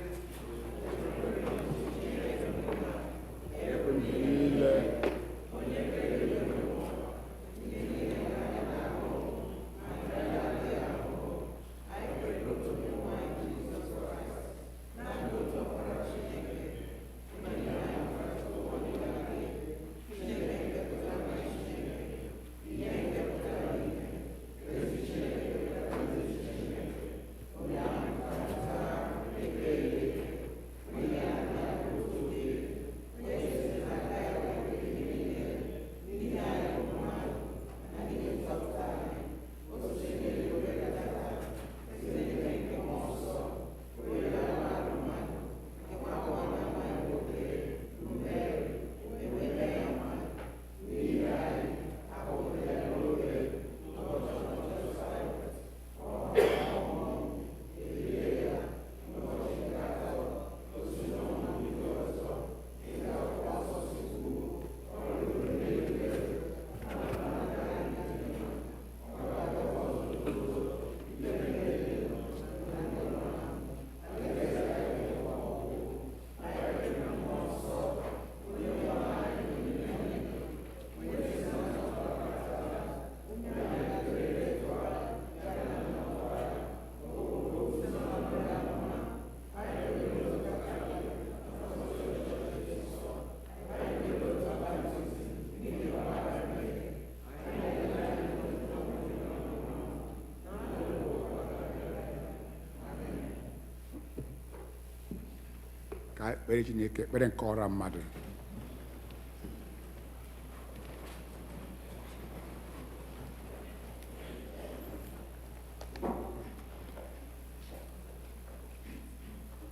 Speaker 2: ka anyị kpere Chineke ekpere nke ọra mmadụ.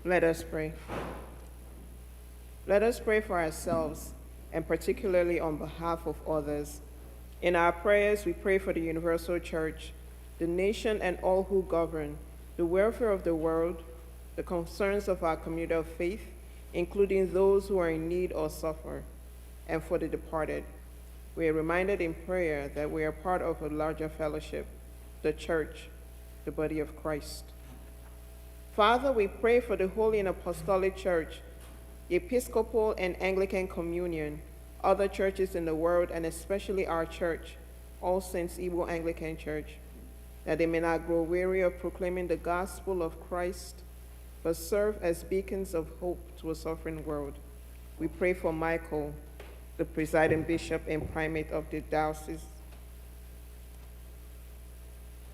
Speaker 4: Let us pray. Let us pray for ourselves, and particularly on behalf of others. In our prayers, we pray for the universal church, the nation and all who govern, the welfare of the world, the concerns of our community of faith, including those who are in need or suffer, and for the departed. We are reminded in prayer that we are part of a larger fellowship, the church, the body of Christ. Father, we pray for the Holy and Apostolic Church, the Episcopal and Anglican Communion, other churches in the world, and especially our church, All Saints Igbo Anglican Church, that they may not grow weary of proclaiming the gospel of Christ, but serve as beacons of hope to a suffering world. We pray for Michael, the presiding bishop and primate of the diocese.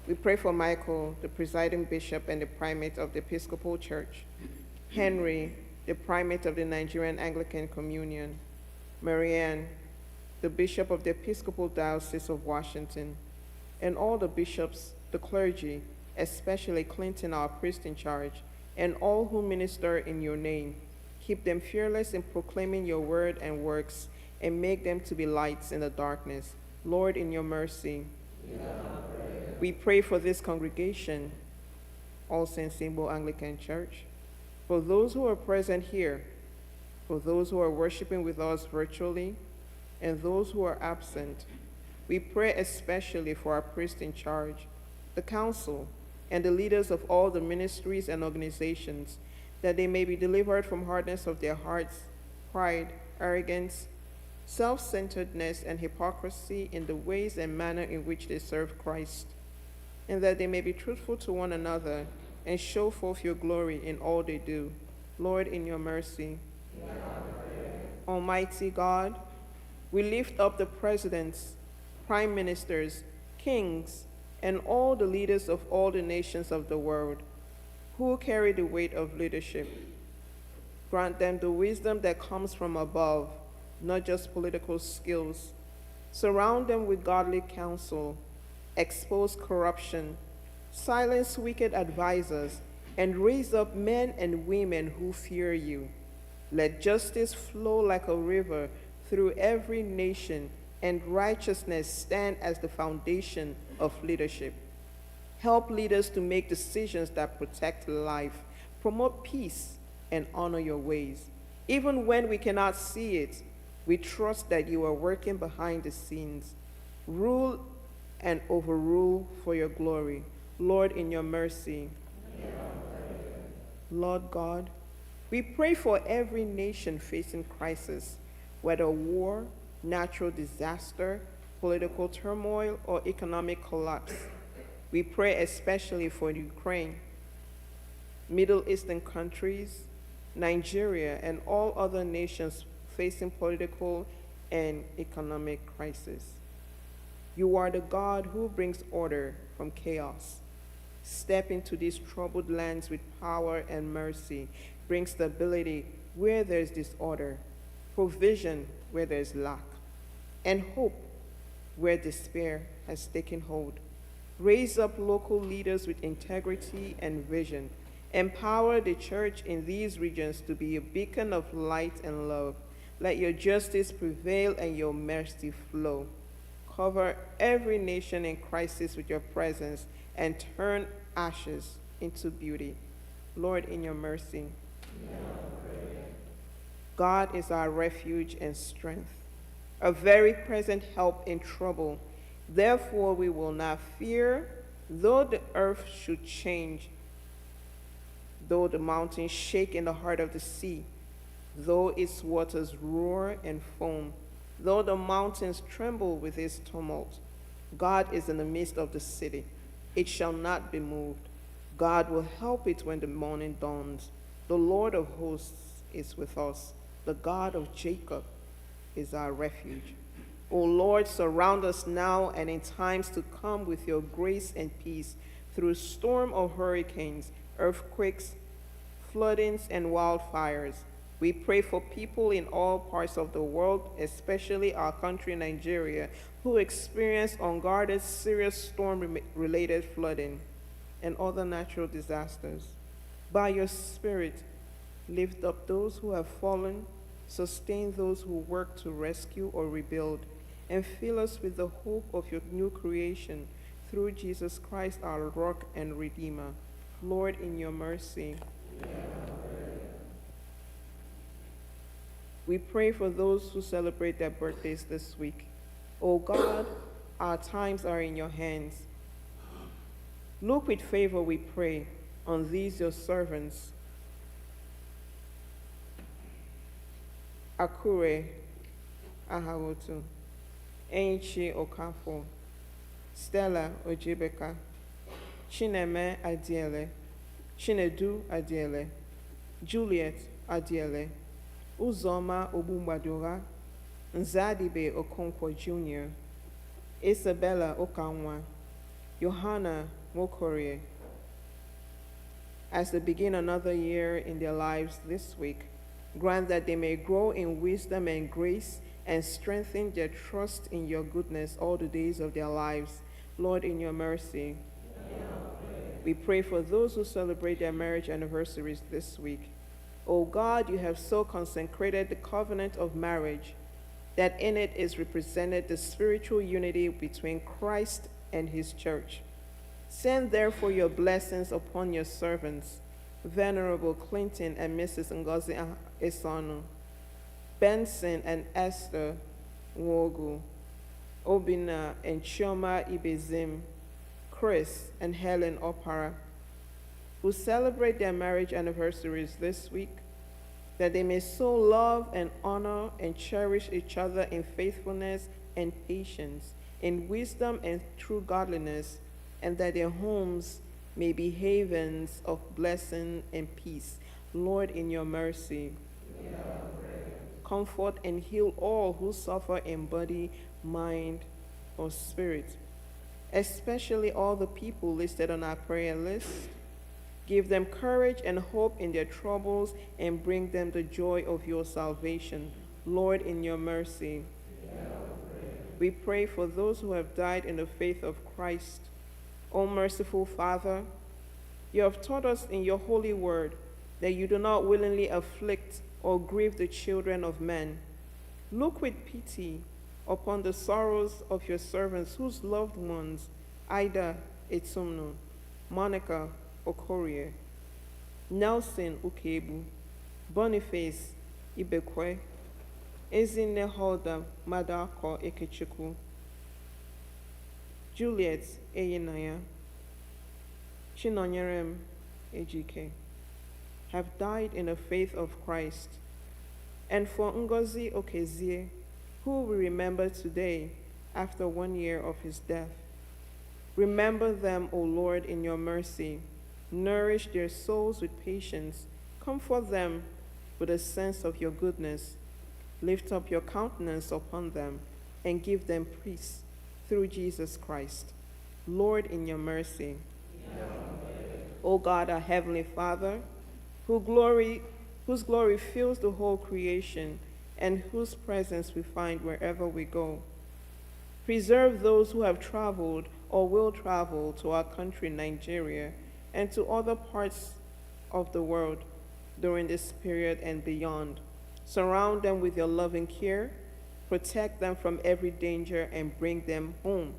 Speaker 4: We pray for Michael, the presiding bishop and the primate of the Episcopal Church, Henry, the primate of the Nigerian Anglican Communion, Marianne, the bishop of the Episcopal Diocese of Washington, and all the bishops, the clergy, especially Clinton, our priest in charge, and all who minister in your name. Keep them fearless in proclaiming your word and works, and make them to be lights in the darkness. Lord, in your mercy, we pray for this congregation, All Saints Igbo Anglican Church, for those who are present here, for those who are worshiping with us virtually, and those who are absent. We pray especially for our priest in charge, the council, and the leaders of all the ministries and organizations, that they may be delivered from hardness of their hearts, pride, arrogance, self-centeredness, and hypocrisy in the ways and manner in which they serve Christ, and that they may be truthful to one another and show forth your glory in all they do. Lord, in your mercy. Almighty God, we lift up the presidents, prime ministers, kings, and all the leaders of all the nations of the world who carry the weight of leadership. Grant them the wisdom that comes from above, not just political skills. Surround them with godly counsel, expose corruption, silence wicked advisors, and raise up men and women who fear you. Let justice flow like a river through every nation, and righteousness stand as the foundation of leadership. Help leaders to make decisions that protect life, promote peace, and honor your ways. Even when we cannot see it, we trust that you are working behind the scenes. Rule and overrule for your glory. Lord, in your mercy. Lord God, we pray for every nation facing crisis, whether war, natural disaster, political turmoil, or economic collapse. We pray especially for Ukraine, Middle Eastern countries, Nigeria, and all other nations facing political and economic crisis. You are the God who brings order from chaos. Step into these troubled lands with power and mercy. Bring stability where there is disorder, provision where there is lack, and hope where despair has taken hold. Raise up local leaders with integrity and vision. Empower the church in these regions to be a beacon of light and love. Let your justice prevail and your mercy flow. Cover every nation in crisis with your presence and turn ashes into beauty. Lord, in your mercy. God is our refuge and strength, a very present help in trouble. Therefore we will not fear, though the earth should change, though the mountains shake in the heart of the sea, though its waters roar and foam, though the mountains tremble with its tumult. God is in the midst of the city. It shall not be moved. God will help it when the morning dawns. The Lord of hosts is with us. The God of Jacob is our refuge. O Lord, surround us now and in times to come with your grace and peace through storm or hurricanes, earthquakes, floodings, and wildfires. We pray for people in all parts of the world, especially our country, Nigeria, who experience unguarded, serious storm-related flooding and other natural disasters. By your Spirit, lift up those who have fallen, sustain those who work to rescue or rebuild, and fill us with the hope of your new creation through Jesus Christ, our rock and redeemer. Lord, in your mercy. We pray for those who celebrate their birthdays this week. O God, our times are in your hands. Look with favor, we pray, on these your servants. Akure Ahawotu, Enchi Okafo, Stella Ojibeka, Chineme Adiele, Chinedu Adiele, Juliet Adiele, Uzoma Obumbadura, Nzadibe Okonkwo Jr., Isabella Okanwa, Johanna Mokorie. As they begin another year in their lives this week, grant that they may grow in wisdom and grace and strengthen their trust in your goodness all the days of their lives. Lord, in your mercy. We pray for those who celebrate their marriage anniversaries this week. O God, you have so consecrated the covenant of marriage that in it is represented the spiritual unity between Christ and his church. Send therefore your blessings upon your servants, Venerable Clinton and Mrs. Ngozi Esonu, Benson and Esther Nwogu, Obina and Chioma Ibezim, Chris and Helen Opara, who celebrate their marriage anniversaries this week, that they may so love and honor and cherish each other in faithfulness and patience, in wisdom and true godliness, and that their homes may be havens of blessing and peace. Lord, in your mercy. Comfort and heal all who suffer in body, mind, or spirit, especially all the people listed on our prayer list. Give them courage and hope in their troubles and bring them the joy of your salvation. Lord, in your mercy. We pray for those who have died in the faith of Christ. O merciful Father, you have taught us in your holy word that you do not willingly afflict or grieve the children of men. Look with pity upon the sorrows of your servants whose loved ones, Ida Etumnu, Monica Okorie, Nelson Ukebu, Boniface Ibekwe, Ezinne Holda Madako Ekechukwu, Juliet Eyinaya, Chinonyerem Ejike, have died in the faith of Christ, and for Ngozi Okezie, who we remember today after 1 year of his death. Remember them, O Lord, in your mercy. Nourish their souls with patience. Comfort them with a sense of your goodness. Lift up your countenance upon them and give them peace through Jesus Christ. Lord, in your mercy. O God, our heavenly Father, whose glory fills the whole creation and whose presence we find wherever we go. Preserve those who have traveled or will travel to our country, Nigeria, and to other parts of the world during this period and beyond. Surround them with your loving care, protect them from every danger, and bring them home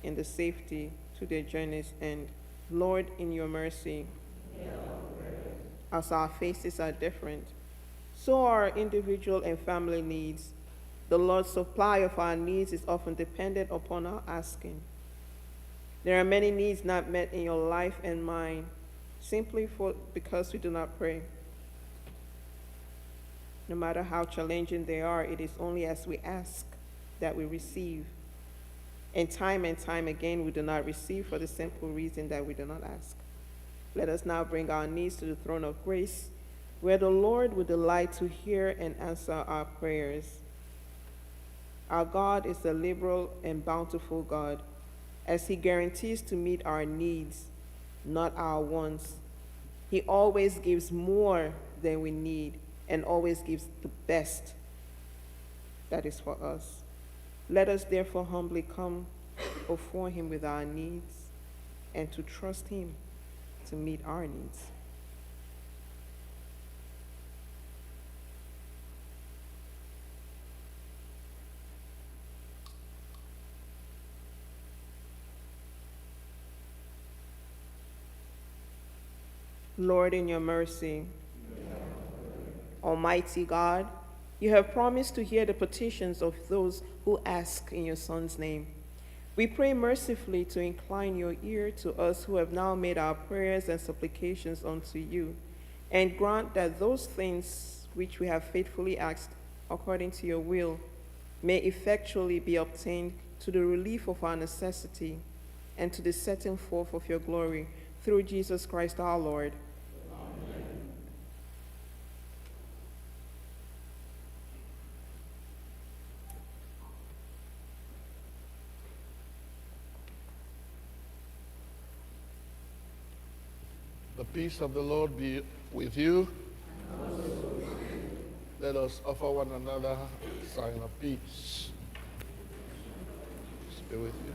Speaker 4: in the safety to their journey's end. Lord, in your mercy. As our faces are different, so are our individual and family needs. The Lord's supply of our needs is often dependent upon our asking. There are many needs not met in your life and mine, simply because we do not pray. No matter how challenging they are, it is only as we ask that we receive. And time again, we do not receive for the simple reason that we do not ask. Let us now bring our needs to the throne of grace, where the Lord would delight to hear and answer our prayers. Our God is a liberal and bountiful God, as he guarantees to meet our needs, not our wants. He always gives more than we need, and always gives the best that is for us. Let us therefore humbly come before him with our needs and to trust him to meet our needs. Lord, in your mercy, Almighty God, you have promised to hear the petitions of those who ask in your Son's name. We pray mercifully to incline your ear to us who have now made our prayers and supplications unto you, and grant that those things which we have faithfully asked according to your will may effectually be obtained to the relief of our necessity and to the setting forth of your glory through Jesus Christ our Lord.
Speaker 1: The peace of the Lord be with you. Let us offer one another a sign of peace. Peace be with you.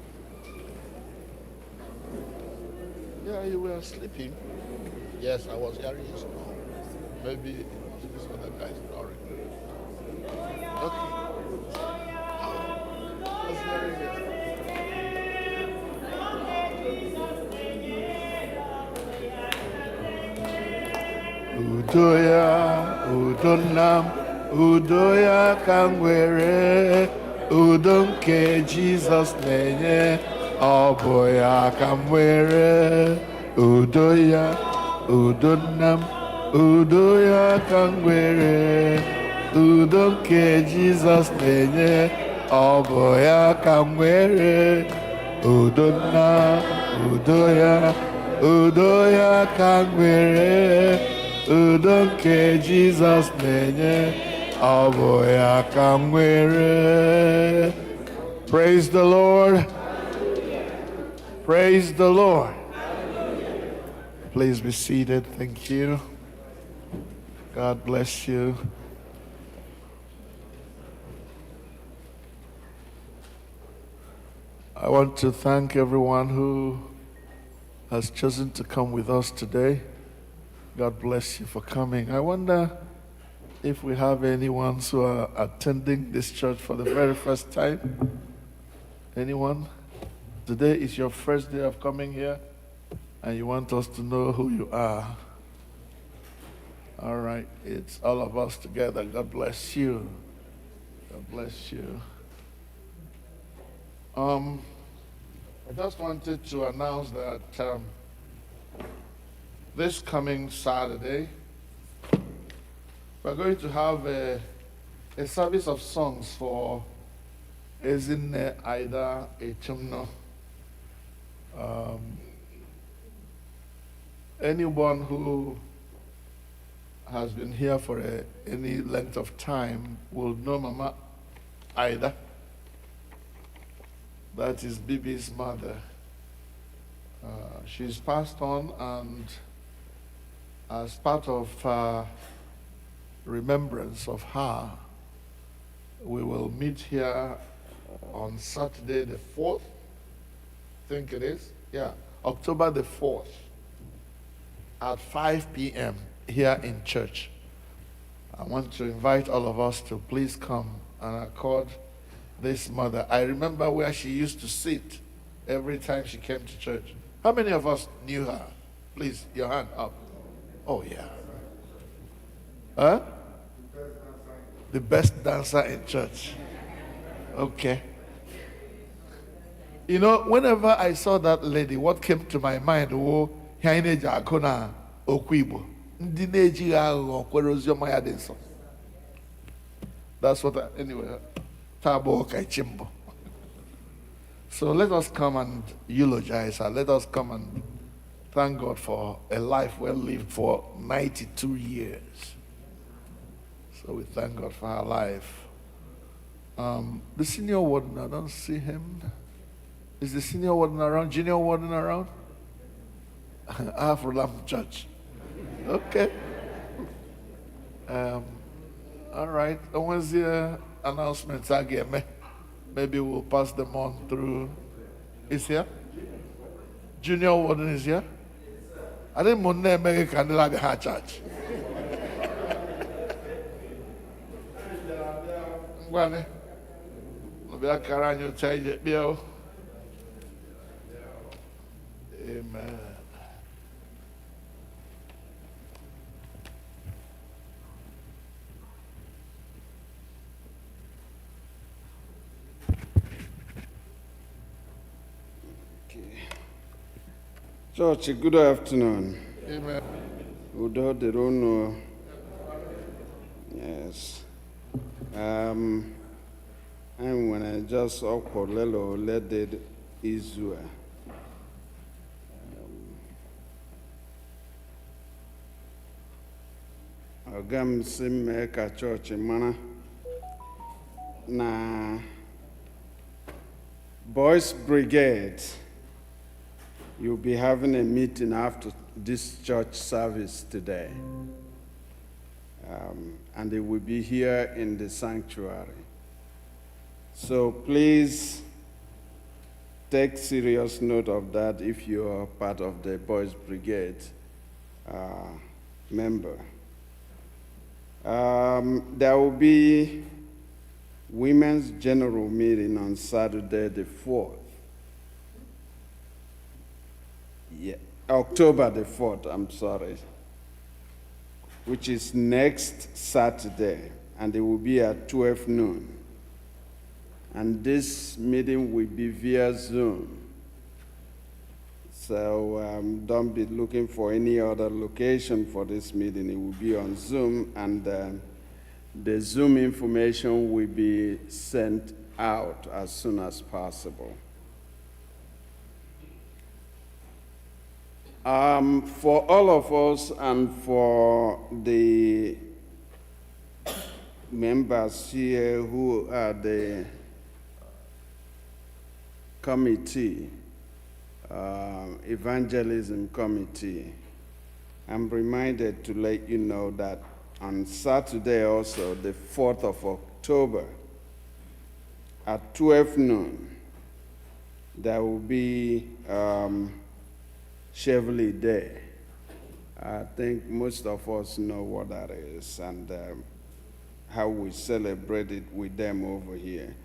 Speaker 1: Yeah, you were sleeping. Yes, I was hearing you snore. Maybe this other guy snoring. Okay. I was hearing it. Udoya, udonam, udoya kangwere, udonke Jesus nenye, oboya kangwere, udoya, udonam, udoya kangwere, udonke Jesus nenye, oboya kangwere, udona, udoya, udoya kangwere. Udonke Jesus nenye aboya kamwere. Praise the Lord. Praise the Lord. Please be seated. Thank you. God bless you. I want to thank everyone who has chosen to come with us today. God bless you for coming. I wonder if we have anyone who are attending this church for the very first time. Anyone? Today is your first day of coming here, and you want us to know who you are. All right, it's all of us together. God bless you. God bless you. I just wanted to announce that this coming Saturday, we're going to have a service of songs for Ezinne Aida Echumno. Anyone who has been here for any length of time will know Mama Aida. That is Bibi's mother. She's passed on, and as part of remembrance of her, we will meet here on Saturday the 4th, I think it is, October the 4th at 5 p.m. here in church. I want to invite all of us to please come and accord this mother. I remember where she used to sit every time she came to church. How many of us knew her? Please, your hand up. Oh, yeah. Huh? The best dancer in church. Okay. You know, whenever I saw that lady, what came to my mind, Okwu. That's what anyway. So let us come and eulogize her. Let us come and thank God for a life well lived for 92 years. So we thank God for her life. The senior warden, I don't see him. Is the senior warden around? Junior warden around? Afro-Lam Church. Okay. All right. And when's the announcements again? Maybe we'll pass them on through. Is here? Junior Warden is here? I didn't want to make a candle at the church. Amen.
Speaker 5: Church, good afternoon.
Speaker 1: Amen.
Speaker 5: Udo Diri Unu. Yes. And when I just saw Kolelo led Israel. Agam simme ka church mana na Boys Brigade. You'll be having a meeting after this church service today. And they will be here in the sanctuary. So please take serious note of that if you are part of the Boys Brigade member. There will be Women's General Meeting on Saturday the 4th. Yeah, October the 4th, I'm sorry, which is next Saturday, and it will be at 12 noon. And this meeting will be via Zoom. So don't be looking for any other location for this meeting. It will be on Zoom, and the Zoom information will be sent out as soon as possible. For all of us and for the members here who are the committee, evangelism committee, I'm reminded to let you know that on Saturday also, the 4th of October, at 12 noon, there will be Chevrolet Day. I think most of us know what that is and how we celebrate it with them over here.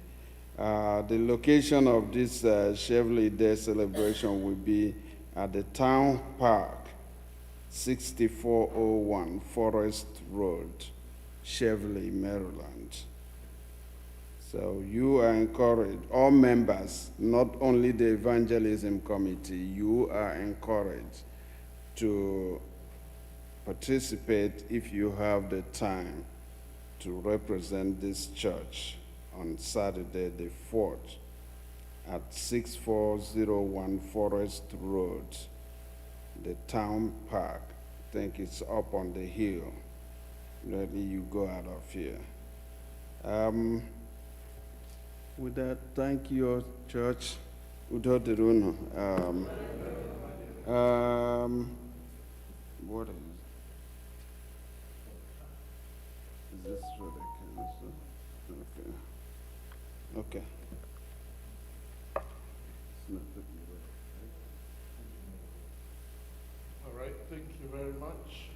Speaker 5: The location of this Chevrolet Day celebration will be at the Town Park, 6401 Forest Road, Chevrolet, Maryland. So you are encouraged, all members, not only the evangelism committee, you are encouraged to participate if you have the time to represent this church on Saturday the 4th at 6401 Forest Road, the Town Park. I think it's up on the hill. Ready, you go out of here. With that, thank you, church. Udo Diri Unu. What is this for the council? Okay. Okay. It's not looking good.
Speaker 1: All right, thank you very much.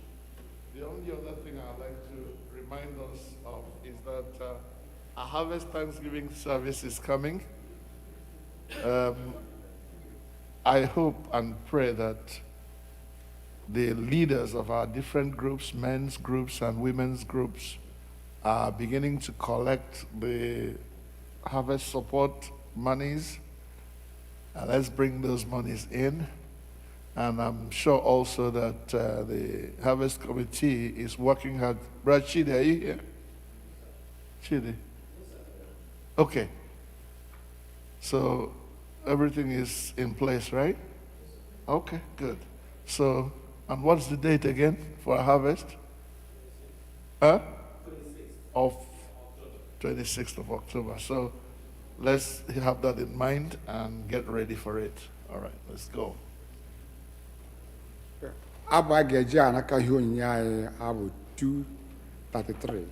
Speaker 1: The only other thing I'd like to remind us of is that a Harvest Thanksgiving service is coming. I hope and pray that the leaders of our different groups, men's groups and women's groups, are beginning to collect the harvest support monies. Let's bring those monies in. And I'm sure also that the Harvest Committee is working hard. Brother Chidi, are you here? Chidi? Okay. So everything is in place, right? Okay, good. So, and what's the date again for a harvest? 26th of October. So let's have that in mind and get ready for it. All right, let's go.
Speaker 2: Abba Geja Anaka Hunya Abu 233.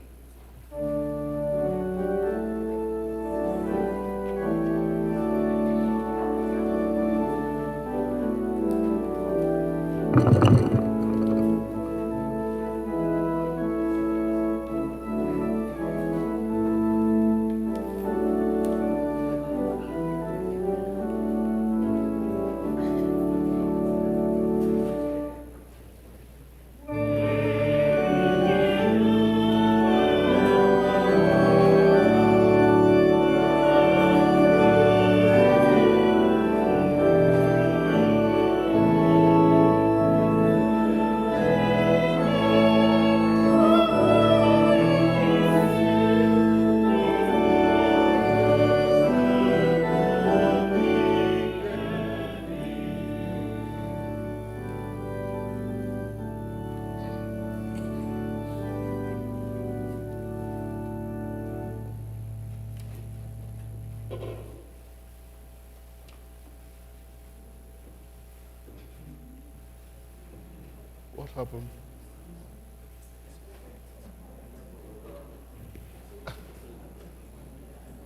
Speaker 1: What happened?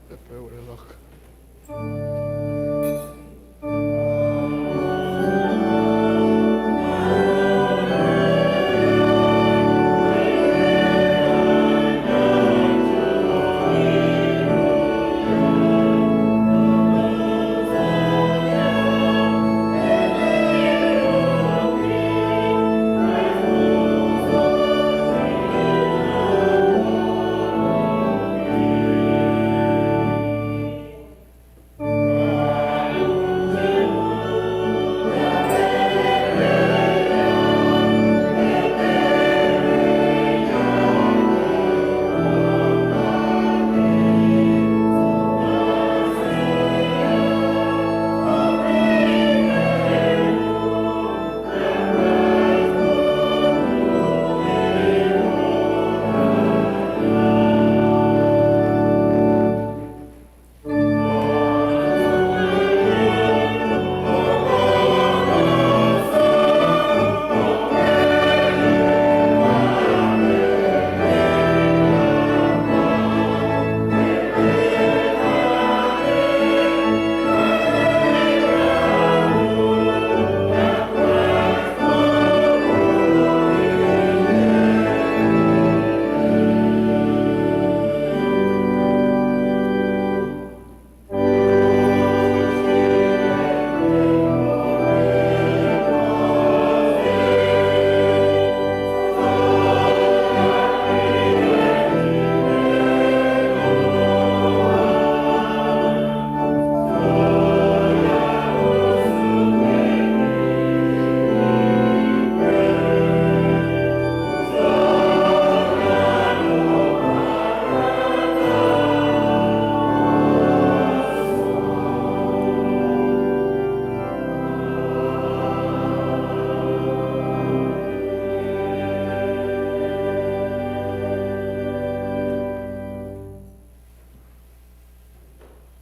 Speaker 1: Pepper with a lock.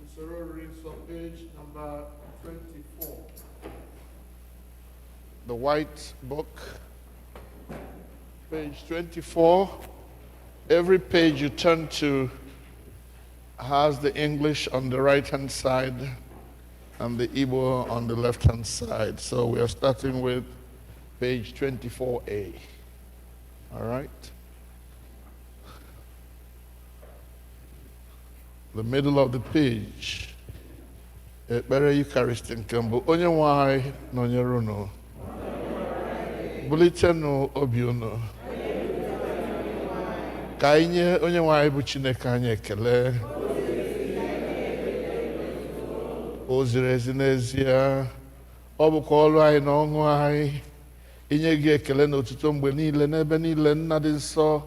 Speaker 1: Usoro reads on page number 24. The white book, page 24. Every page you turn to has the English on the right-hand side and the Igbo on the left-hand side. So we are starting with page 24A. All right? The middle of the page. Ekpere Eucharistic nke mbụ. Onye nwe anyị nọnyere unu. Bulitenụ obi unu. Ka anyị nye onye nwe anyị bụ Chineke anyị ekele. O ziri ezi n'ezie. Ọ bụkwa ọrụ anyị na ọṅụ anyị. Inye gị ekele na otuto mgbe niile n'ebe niile Nna dị nsọ.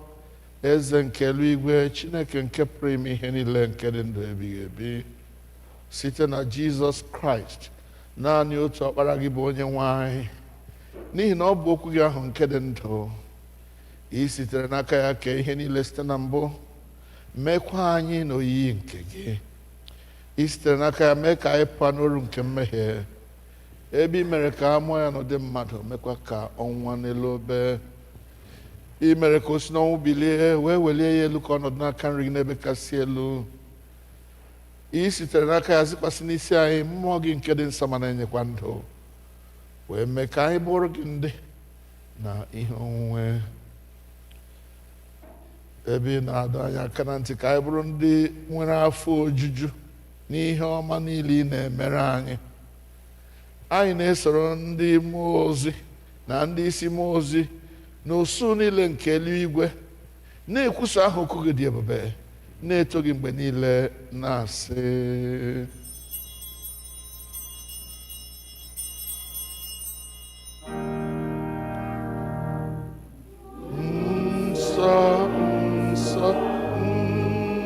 Speaker 1: Eze nke eluigwe, Chineke nke pụrụ ime ihe niile nke dị ndụ ebighị ebi. Site na Jizọs Kraịst, naanị otu ọkpara gị bụ onye nwe anyị. N'ihi na ọ bụ okwu gị ahụ nke dị ndụ. Ị sitere n'aka ya kee ihe niile site na mbụ. Mekwa anyị n'oyiyi nke gị. Ị sitere n'aka ya mee ka anyị pụọ n'oru nke mmehie. Ebe i mere ka a mụọ ya n'ụdị mmadụ, mekwa ka ọnwa n'elu obe. i mere ka o si n'ọnwụ bilie wee welie ya elu ka ọnọdụ n'aka nri gị n'ebe kasị elu. I sitere n'aka ya zikwasị n'isi anyị mmụọ gị nke dị nsọ ma na-enyekwa ndụ, wee mee ka anyị bụrụ gị ndị na ihe onwunwe. Ebe ị na-adọ anyị aka na ntị ka anyị bụrụ ndị nwere afọ ojuju n'ihe ọma niile ị na-emere anyị. Anyị na-esoro ndị mmụọ ozi na ndị isi mmụọ ozi na usuu niile nke eluigwe na-ekwusa aha okwu gị dị ebube, na-eto gị mgbe niile, na-asị nsọ nsọ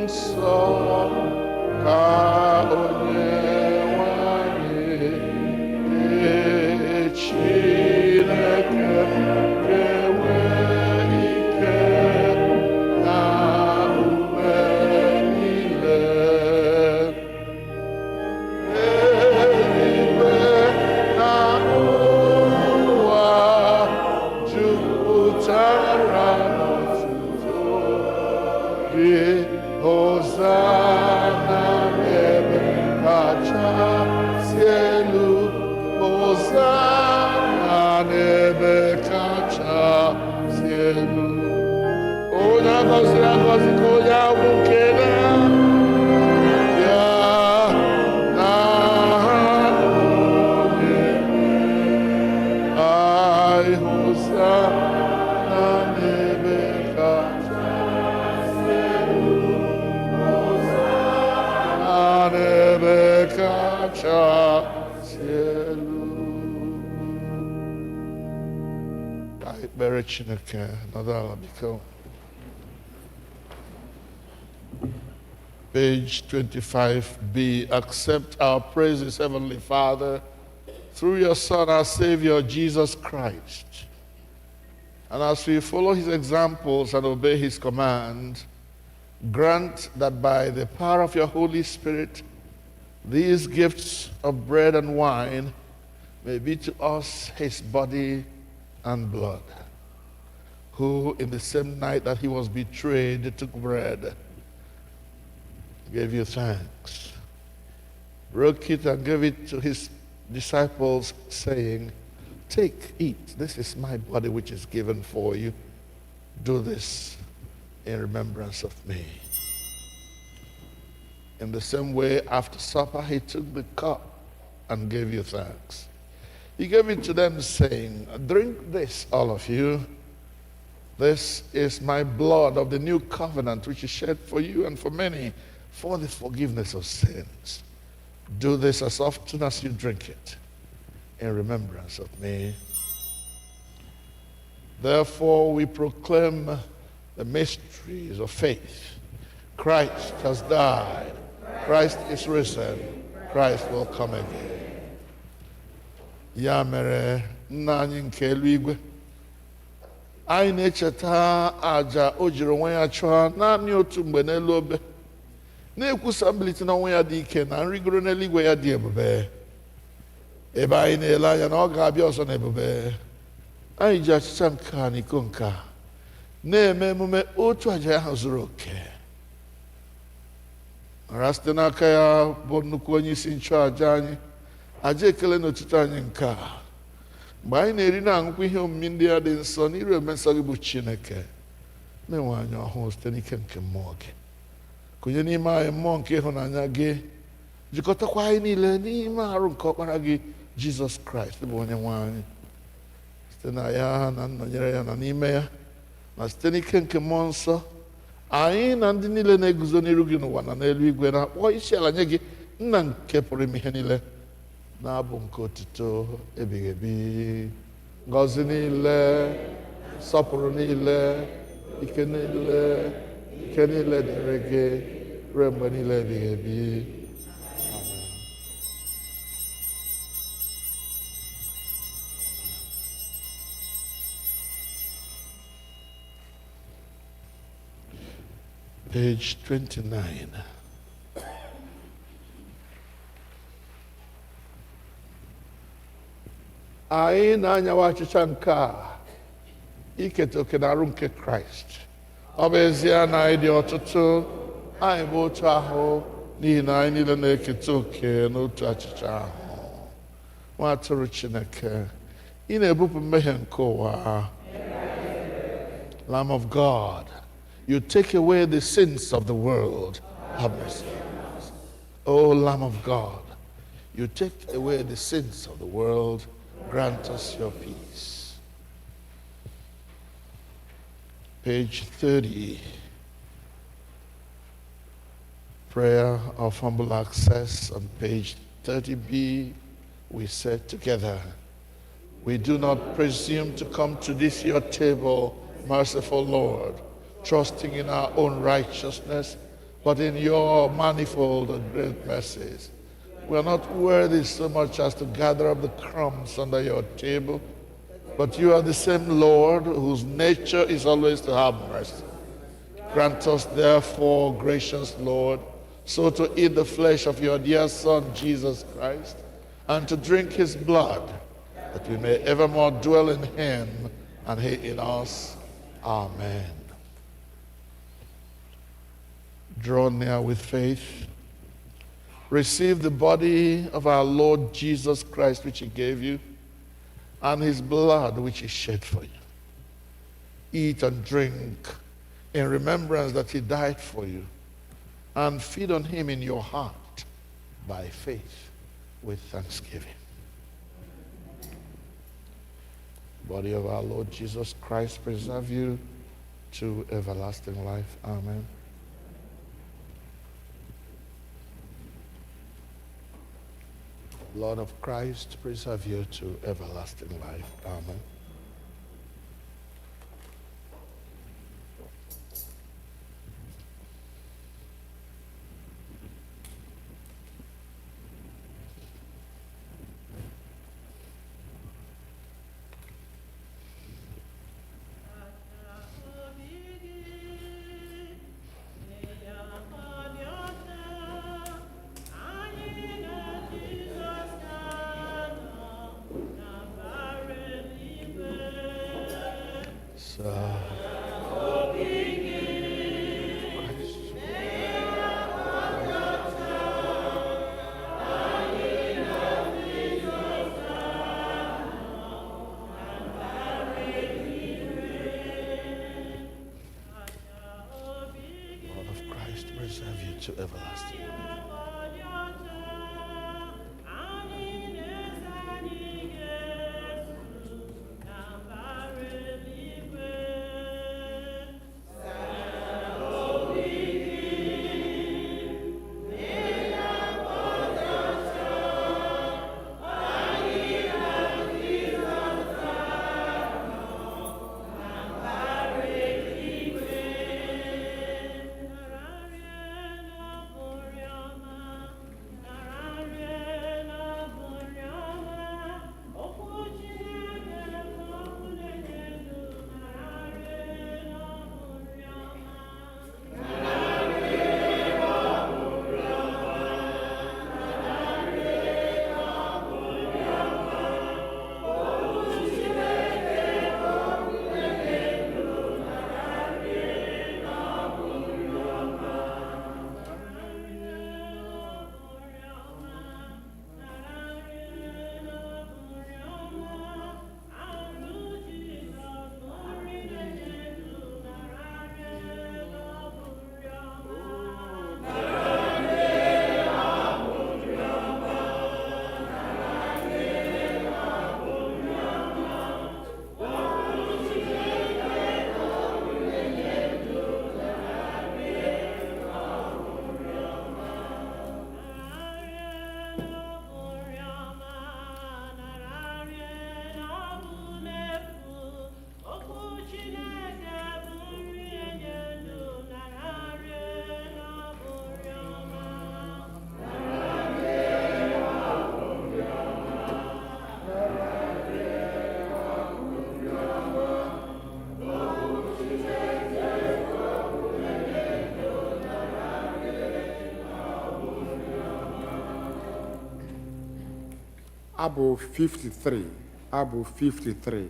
Speaker 1: nsọ ka Onyenwe anyị Chineke ga-enwe ike na ume niile. Eluigwe na ụwa jupụtara n'otuto gị. Hosanna n'ebe kachasị elu, Hosanna n'ebe kachasị elu. Onye a gọziri agọzi ka onye ahụ nke ya n'aha Onye anyị. Hosanna n'ebe kachasị elu, Hosanna n'ebe kachasị elu. Ka ekpere Chineke nọdụ ala biko. Page 25b. Accept our praises, Heavenly Father, through your Son, our Savior, Jesus Christ. And as we follow his examples and obey his command, grant that by the power of your Holy Spirit, these gifts of bread and wine may be to us his body and blood, who in the same night that he was betrayed took bread, gave you thanks, broke it and gave it to his disciples, saying, "Take, eat, this is my body which is given for you. Do this in remembrance of me." In the same way, after supper, he took the cup and gave you thanks. He gave it to them, saying, "Drink this, all of you. This is my blood of the new covenant, which is shed for you and for many for the forgiveness of sins. Do this as often as you drink it in remembrance of me." Therefore, we proclaim the mysteries of faith. Christ has died. Christ is risen. Christ will come again. Ya mere, nna anyị nke eluigwe, anyị na-echeta àjà o jiri onwe ya chụọ naanị otu mgbe n'elu obe, na-ekwusa mbilite n'ọnwụ ya dị ike na nrigoro n'eluigwe ya dị ebube. Ebe anyị na-ele anya na ọ ga-abịa ọzọ n'ebube, anyị ji achịcha nke a na iko nke a na-eme emume otu àjà ya zuru oke. Mara site n'aka ya bụ nnukwu onye isi nchụàjà anyị, àjà ekele na otuto anyị nke a, mgbe anyị na-eri na-aṅụkwa ihe omimi ndị ya dị nsọ n'iru eme nsọ gị bụ Chineke, na-enwe anyị ọhụụ site n'ike nke mmụọ gị. Kụnye n'ime anyị mmụọ nke ịhụnanya gị, jikọtakwa anyị niile n'ime arụ nke ọkpara gị Jizọs Kraịst bụ onye nwe anyị. Site na ya na nnọnyere ya na n'ime ya, na site n'ike nke mmụọ nsọ, anyị na ndị niile na-eguzo n'iru gị n'ụwa na n'eluigwe na-akpọ isi ala nye gị, nna nke pụrụ ime ihe niile, na-abụ nke otuto ebighị ebi. Ngọzi niile, nsọpụrụ niile, ike niile dịrị gị ruo mgbe niile ebighị ebi. Page 29. Anyị na-anyawa achịcha nke a iketa oke na arụ nke Kraịst. Ọ bụ ezie na anyị dị ọtụtụ, anyị bụ otu ahụ n'ihi na anyị niile na-eketa oke n'otu achịcha ahụ. Nwa atụrụ Chineke, ị na-ebupụ mmehie nke ụwa. Lamb of God, you take away the sins of the world. Have mercy on us. O Lamb of God, you take away the sins of the world. Grant us your peace. Page 30. Prayer of humble access on page 30b. We said together, we do not presume to come to this your table, merciful Lord, trusting in our own righteousness, but in your manifold and great mercies. We are not worthy so much as to gather up the crumbs under your table, but you are the same Lord whose nature is always to have mercy. Grant us therefore, gracious Lord, so to eat the flesh of your dear Son, Jesus Christ, and to drink his blood, that we may evermore dwell in him and he in us. Amen. Draw near with faith. Receive the body of our Lord Jesus Christ, which he gave you, and his blood, which he shed for you. Eat and drink in remembrance that he died for you, and feed on him in your heart by faith with thanksgiving. Body of our Lord Jesus Christ preserve you to everlasting life. Amen. Blood of Christ preserve you to everlasting life. Amen. To everlasting.
Speaker 2: Abụ 53. Abụ 53.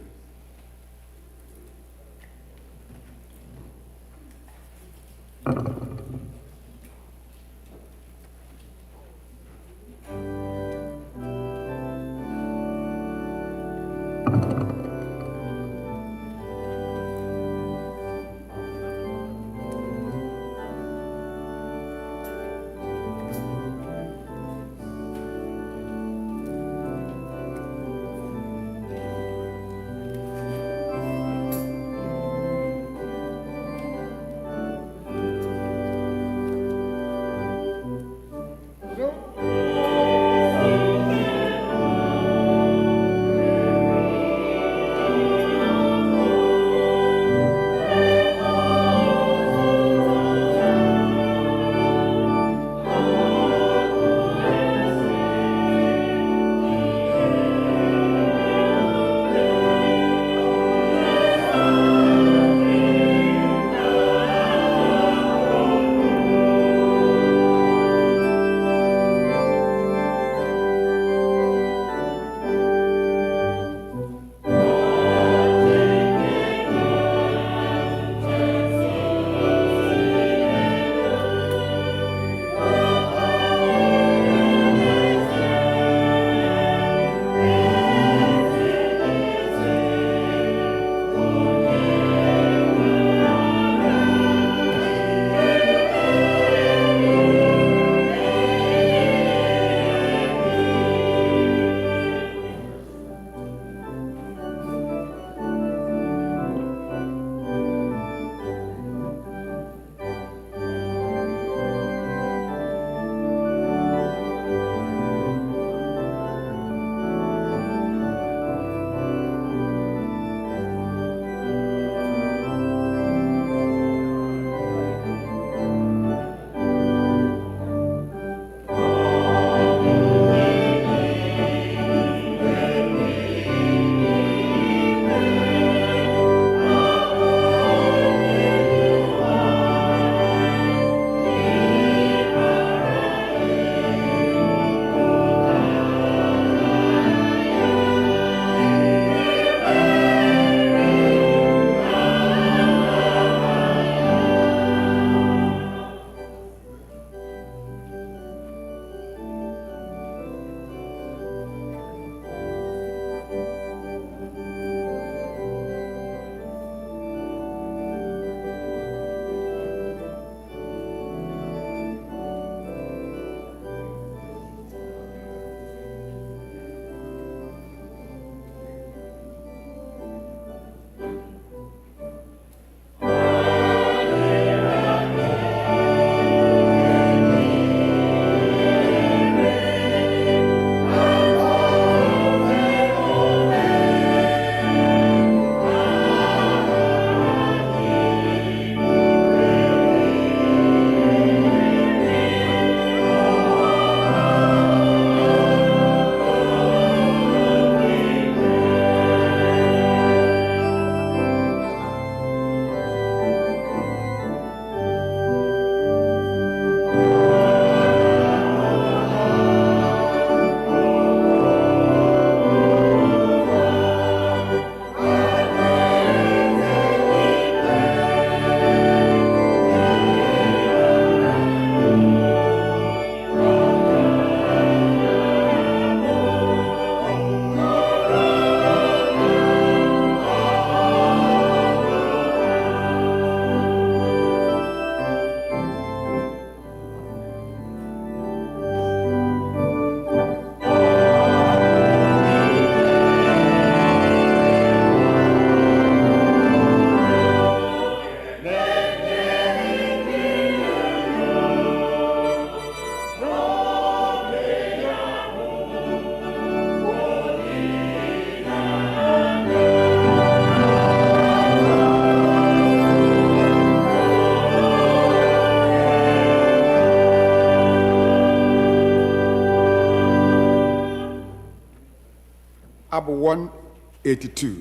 Speaker 2: abụ 182.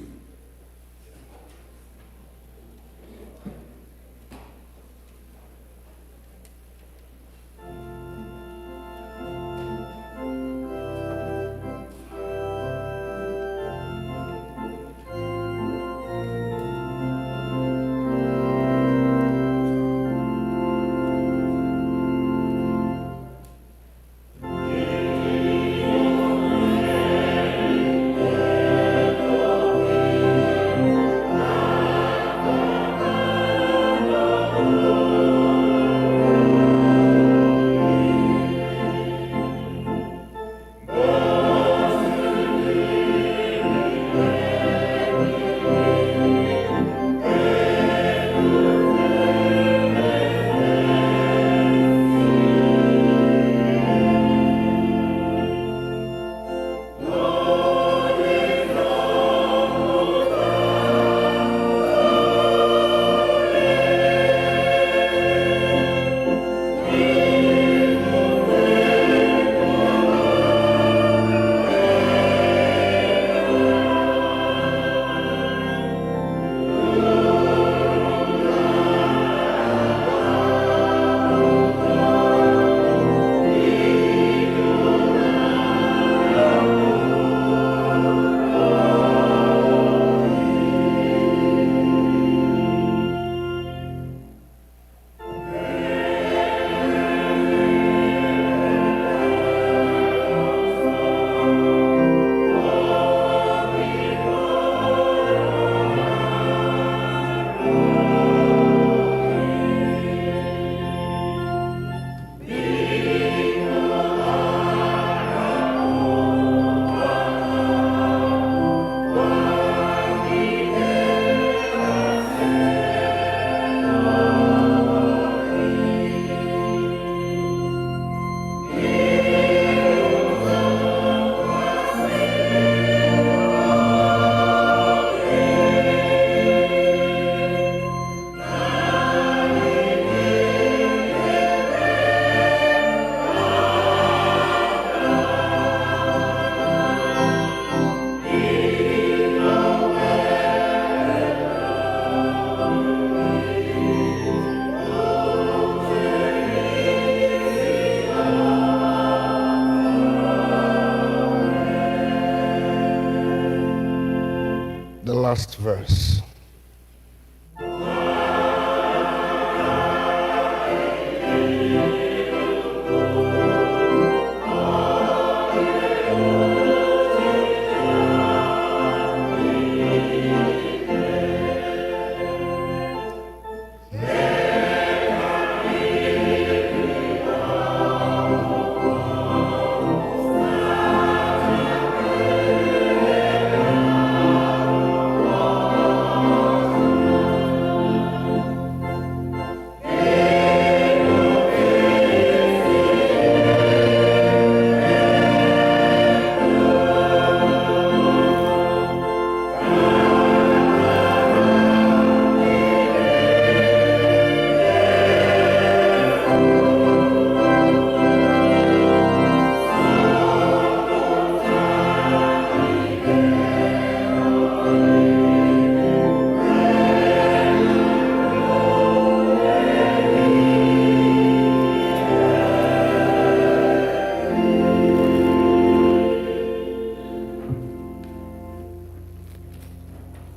Speaker 1: Last verse.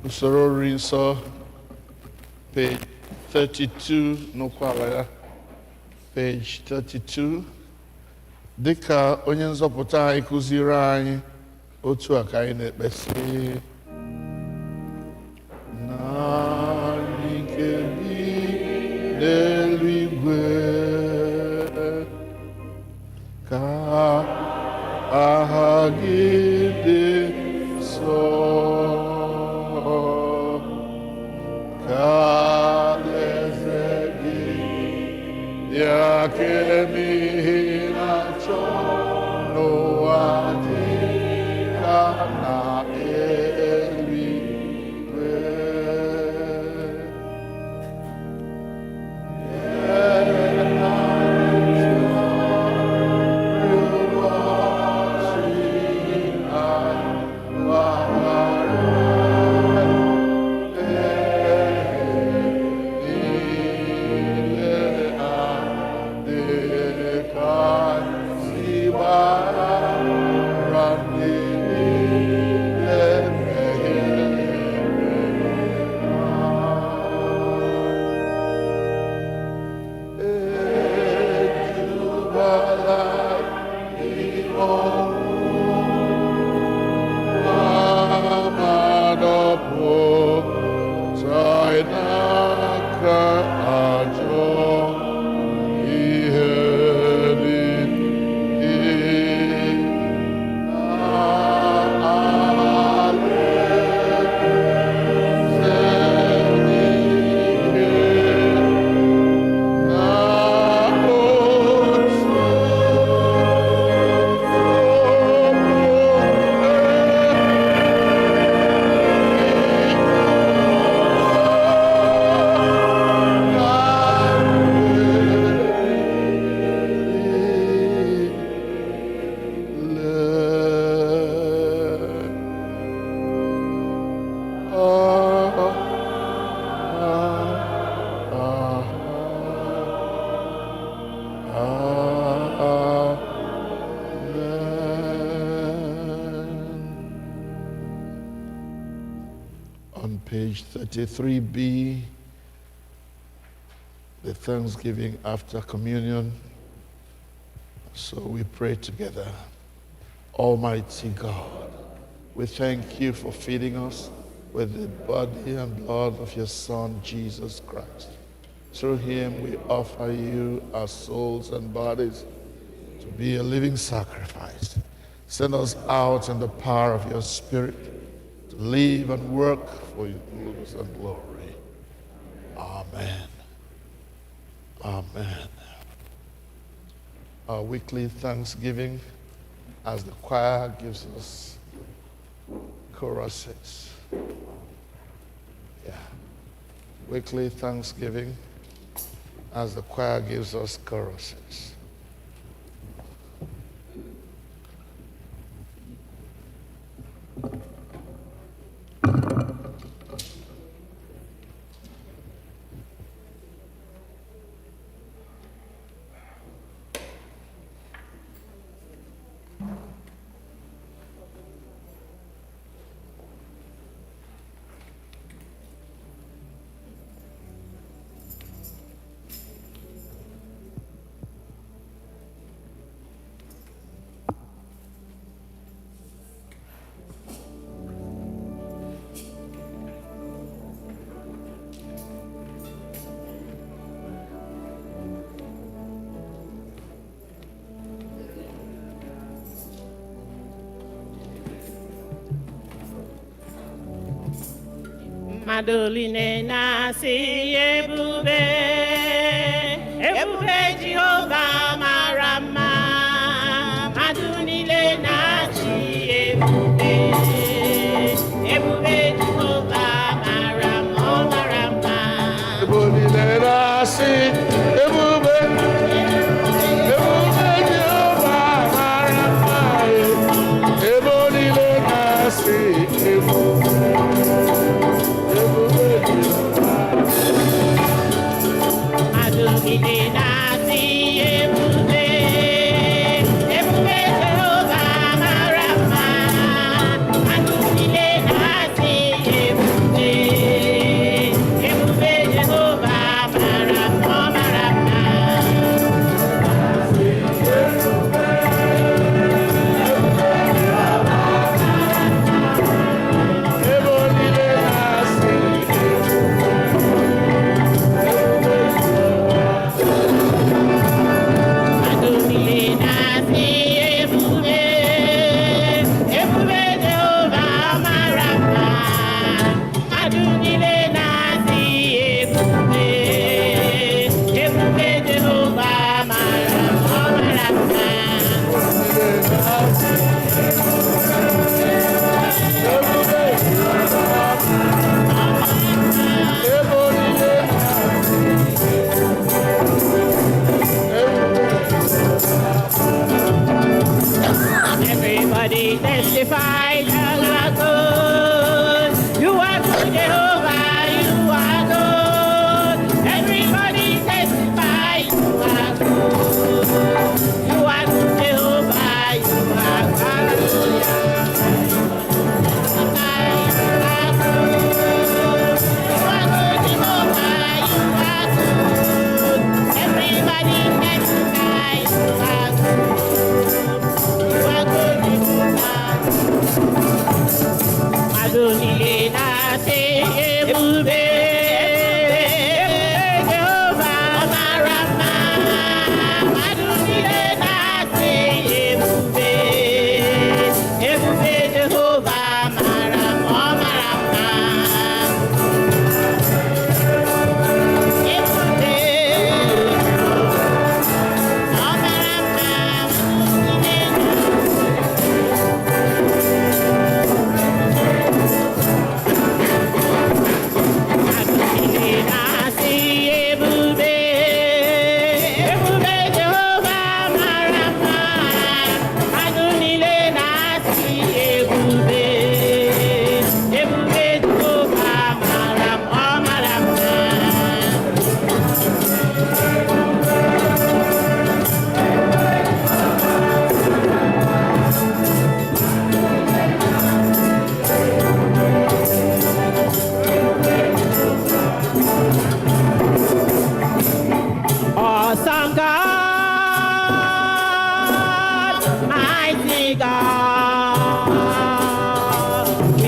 Speaker 1: Usoro nri nsọ, page 32 n'ụkwala ya, page 32. Dịka onye nzọpụta anyị kụziri anyị, otu a ka anyị na-ekpesi: Nna anyị nke bi n'eluigwe, ka aha gị dị nsọ, ka alaeze gị bịa, ka ihe na-achọ n'ụwa dị ka n'eluigwe. Nyere anyị nri ụbọchị on page 33B, the Thanksgiving after communion. So we pray together. Almighty God, we thank you for feeding us with the body and blood of your Son, Jesus Christ. Through him we offer you our souls and bodies to be a living sacrifice. Send us out in the power of your Spirit to live and work for your goodness and glory. Amen. Amen. Our weekly Thanksgiving, as the choir gives us choruses. Yeah. Weekly Thanksgiving, as the choir gives us choruses.
Speaker 3: Madoline na-asị ebube, ebube Jehova mara mma. Mmadụ niile na-achị ebube, ebube Jehova mara mma, ọ mara mma.
Speaker 1: Ebube niile na-asị ebube, ebube Jehova mara mma. Ebube niile na-asị ebube.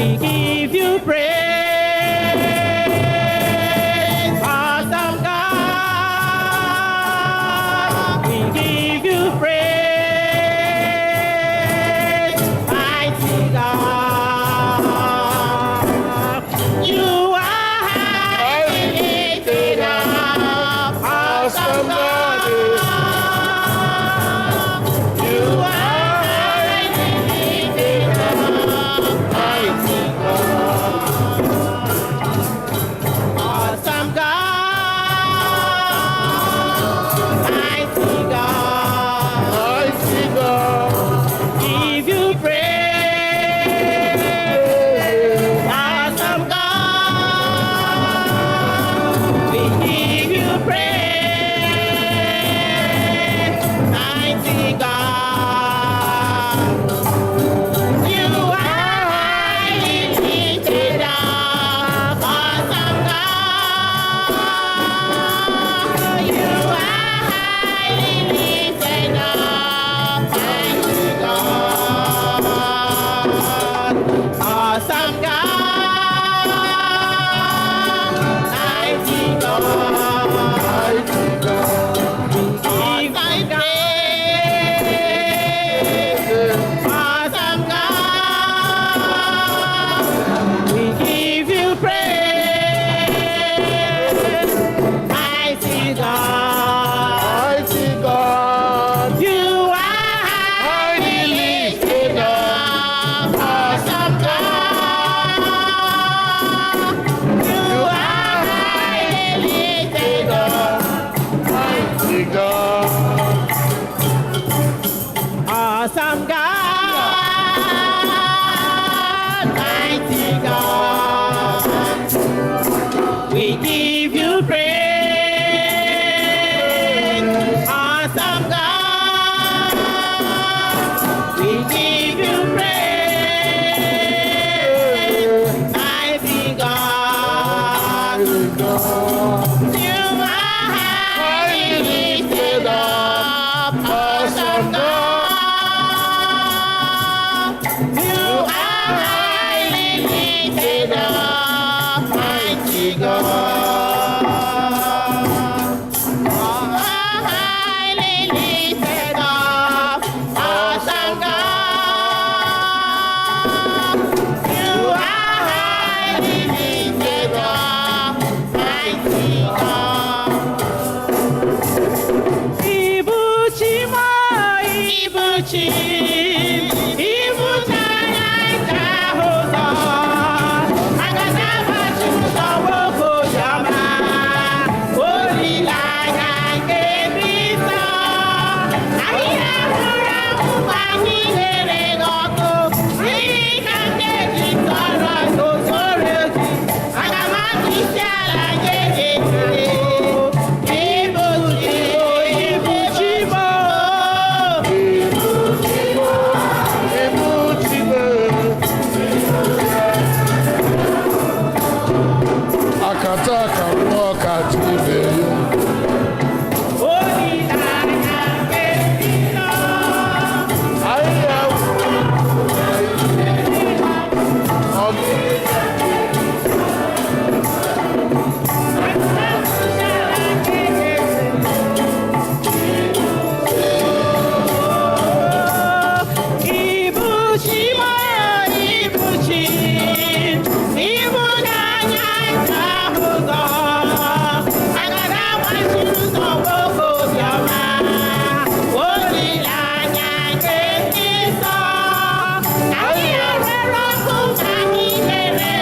Speaker 3: We give you praise. Awesome God. We give you praise. Mighty God. You are highly lifted up. Awesome God. You are highly lifted up. Mighty God. Awesome God. Mighty God.
Speaker 1: Mighty God.
Speaker 3: Give you praise. Awesome God. We give you praise. Mighty God. You are highly lifted up. Awesome God. You are highly lifted up. Mighty God. Awesome God. Mighty God.
Speaker 1: Mighty God.
Speaker 3: Awesome God. Awesome God. We give you praise. Mighty God.
Speaker 1: Mighty God.
Speaker 3: You are highly lifted up. Awesome God. You are highly lifted up.
Speaker 1: Mighty God.
Speaker 3: Awesome God. Mighty God. We give you praise. Awesome God. We give you praise. Mighty God.
Speaker 1: Mighty God.
Speaker 3: You are highly lifted up. Awesome God. You are highly lifted up. Mighty God. You are highly lifted up. Awesome God. You are highly lifted up. Mighty God. Ibuchi mo, Ibuchi, Ibuchi anya ụzọ, agada gbachi ụzọ nwoke obiọma, olileanya nke Kristo. Ahịhịa hụrụ ahụhụ anyị nyere gị ọkụ, n'ihi ka nke ji tọrọ n'usoro gị. Aga m akpụ isi ala nye gị ekele. Ibuchi mo, Ibuchi mo.
Speaker 1: Ibuchi mo. Akata aka mmụọ ka chi ibe ya.
Speaker 3: Olileanya nke Kristo.
Speaker 1: Ahịhịa ọgụ.
Speaker 3: Ibuchi mo, Ibuchi, ịhụnanya nke ụzọ, agada gbachi ụzọ nwoke obiọma, olileanya nke Kristo. Ahịhịa rere ọkụ ka anyị mere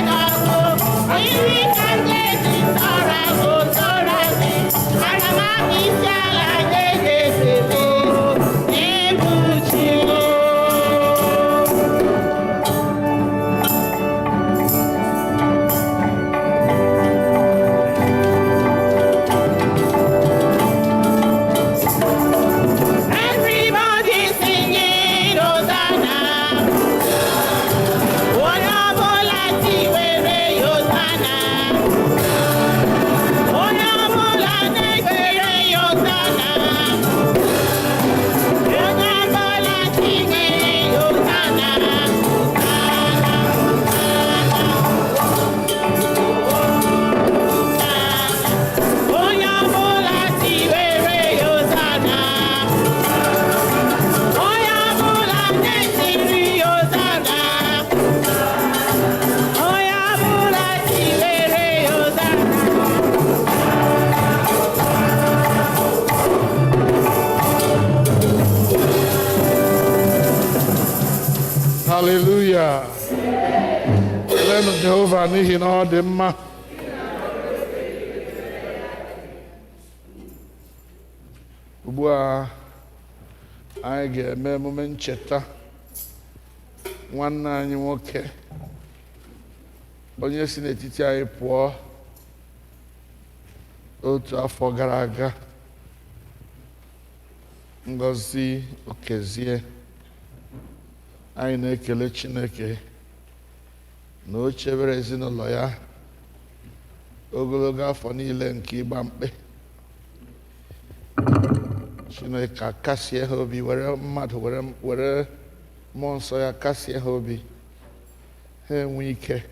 Speaker 1: Jehova n'ihi na ọ dị mma. Ugbu a anyị ga-eme emume ncheta nwanne anyị nwoke onye si n'etiti anyị pụọ otu afọ gara aga, Ngozi Okezie. Anyị na-ekele Chineke na o chebere ezinụlọ ya ogologo afọ niile nke ịgba mkpe. Chineke akasie ha obi, were mmadụ were mmụọ nsọ ya kasie ha obi, ha enwe ike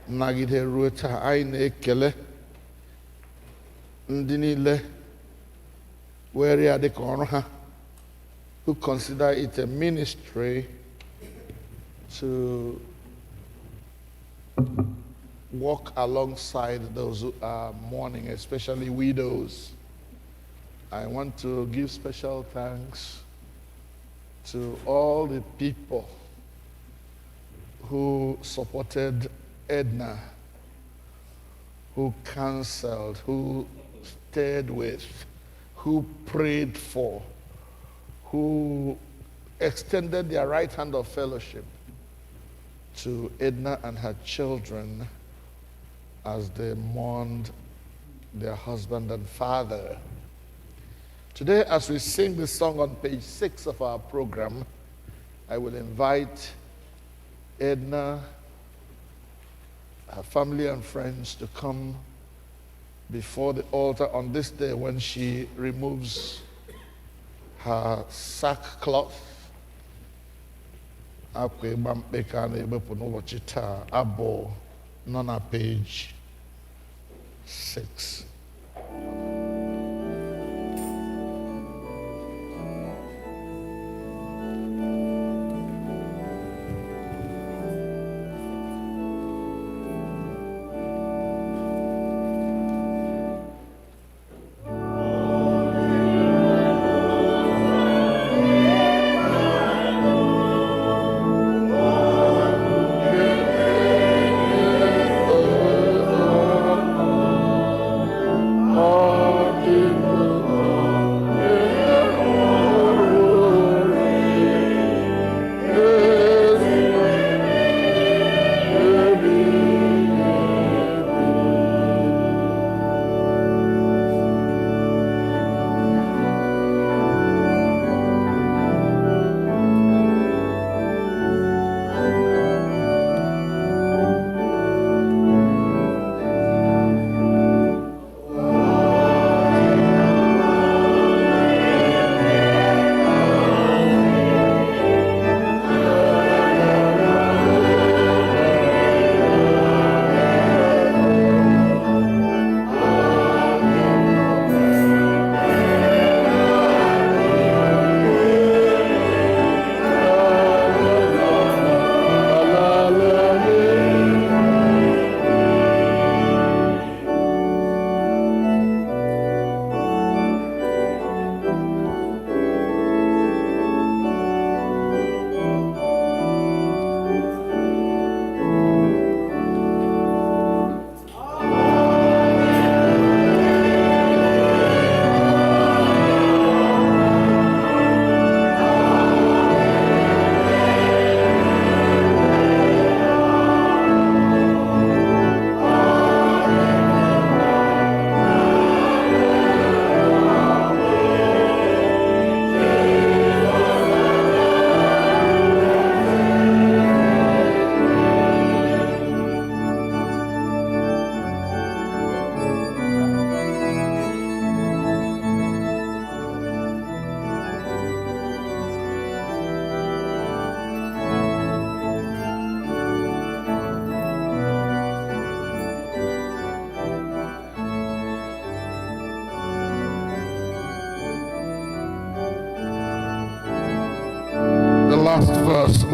Speaker 1: nnagide ruo taa. Anyị na-ekele ndị niile were ya dịka ọrụ ha, who consider it a ministry to walk alongside those who are mourning, especially widows. I want to give special thanks to all the people who supported Edna, who counseled, who stayed with, who prayed for, who extended their right hand of fellowship to Edna and her children as they mourned their husband and father. Today, as we sing this song on page 6 of our program, I will invite Edna, her family and friends to come before the altar on this day when she removes her sackcloth. Akwa ịgba mkpe ka a na-ewepụ n'ụbọchị taa, abụ nọ na page 6.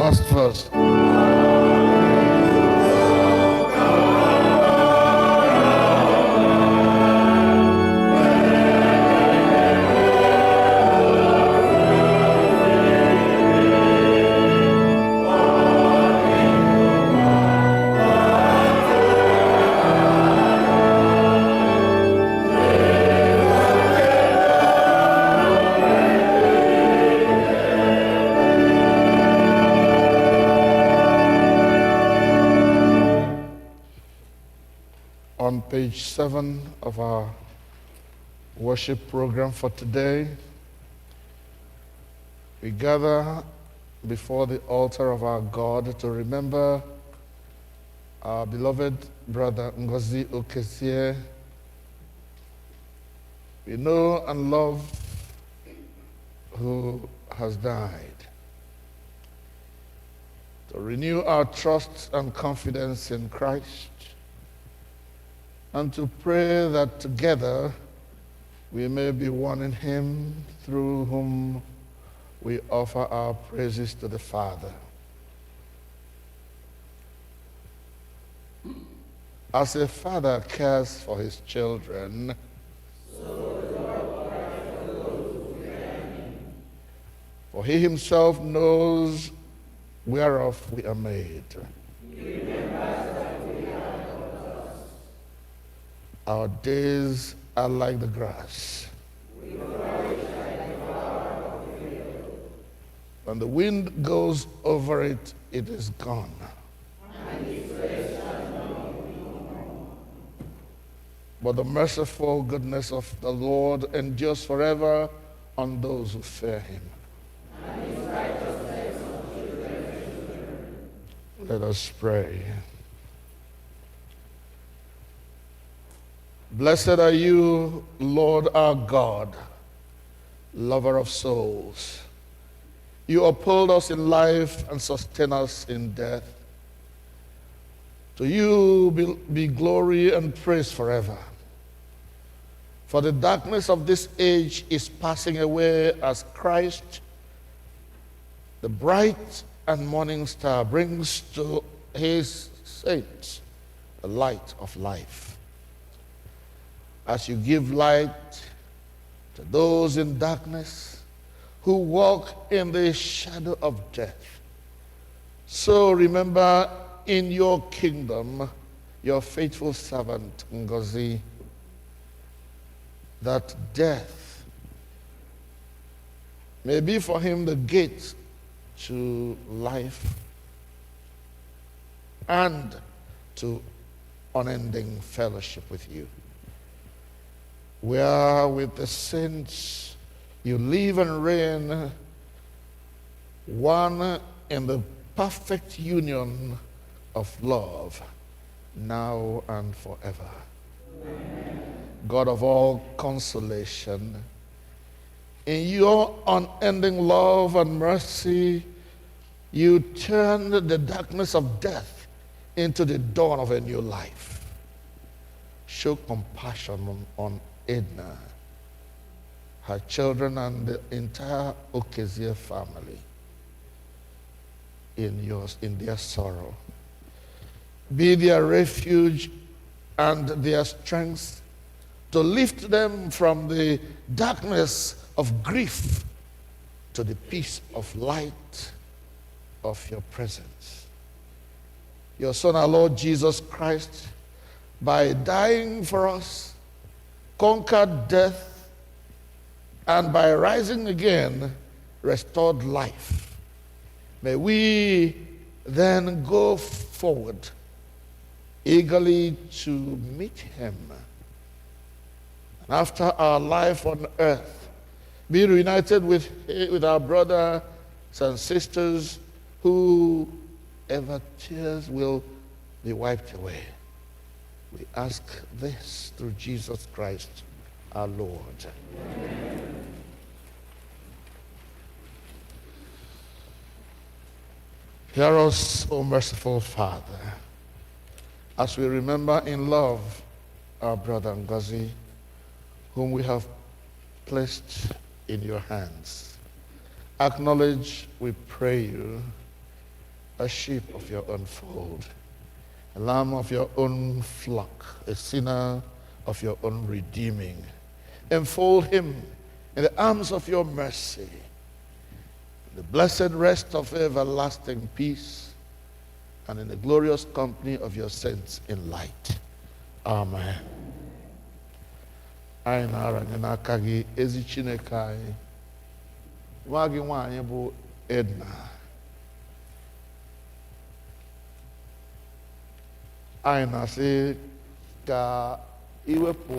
Speaker 1: Last verse. on page 7 of our worship program for today. We gather before the altar of our God to remember our beloved brother Ngozi Okezie. We know and love who has died. To renew our trust and confidence in Christ, and to pray that together we may be one in Him, through whom we offer our praises to the Father. As a father cares for his children, for He Himself knows whereof we are made. Our days are like the grass. When the wind goes over it, it is gone. But the merciful goodness of the Lord endures forever on those who fear Him. Let us pray. Blessed are you, Lord our God, lover of souls. You uphold us in life and sustain us in death. To you be glory and praise forever. For the darkness of this age is passing away as Christ, the bright and morning star, brings to His saints the light of life. As you give light to those in darkness who walk in the shadow of death, so remember in your kingdom your faithful servant Ngozi, that death may be for him the gate to life and to unending fellowship with you, where with the saints you live and reign, one in the perfect union of love, now and forever. Amen. God of all consolation, in your unending love and mercy, you turned the darkness of death into the dawn of a new life. Show compassion on Edna, her children, and the entire Okezie family in their sorrow. Be their refuge and their strength to lift them from the darkness of grief to the peace of light of your presence. Your Son, our Lord Jesus Christ, by dying for us, conquered death, and by rising again, restored life. May we then go forward eagerly to meet Him. And after our life on earth, be reunited with our brothers and sisters who ever tears will be wiped away. We ask this through Jesus Christ our Lord. Amen. Hear us, O merciful Father, as we remember in love our brother Ngozi, whom we have placed in your hands. Acknowledge, we pray you, a sheep of your own fold, a lamb of your own flock, a sinner of your own redeeming. Enfold him in the arms of your mercy, the blessed rest of everlasting peace, and in the glorious company of your saints in light. Amen. Anyị na-aranye n'aka gị ezi Chineke anyị, nwa gị nwaanyị bụ Edna. Anyị na-asị ka iwepụ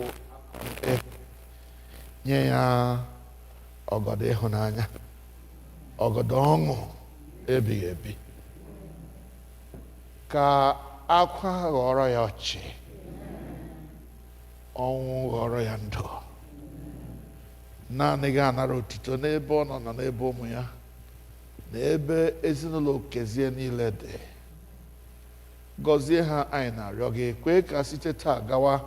Speaker 1: nye ya ọgọdọ ịhụnanya, ọgọdọ ọṅụ ebighị ebi, ka akwa ghọrọ ya ọchị, ọnwụ ghọrọ ya ndụ. Naanị gị anara otito n'ebe ọ nọ na n'ebe ụmụ ya na ebe ezinụlọ Okezie niile dị. Gọzie ha, anyị na-arịọ gị, kwee ka site taa gawa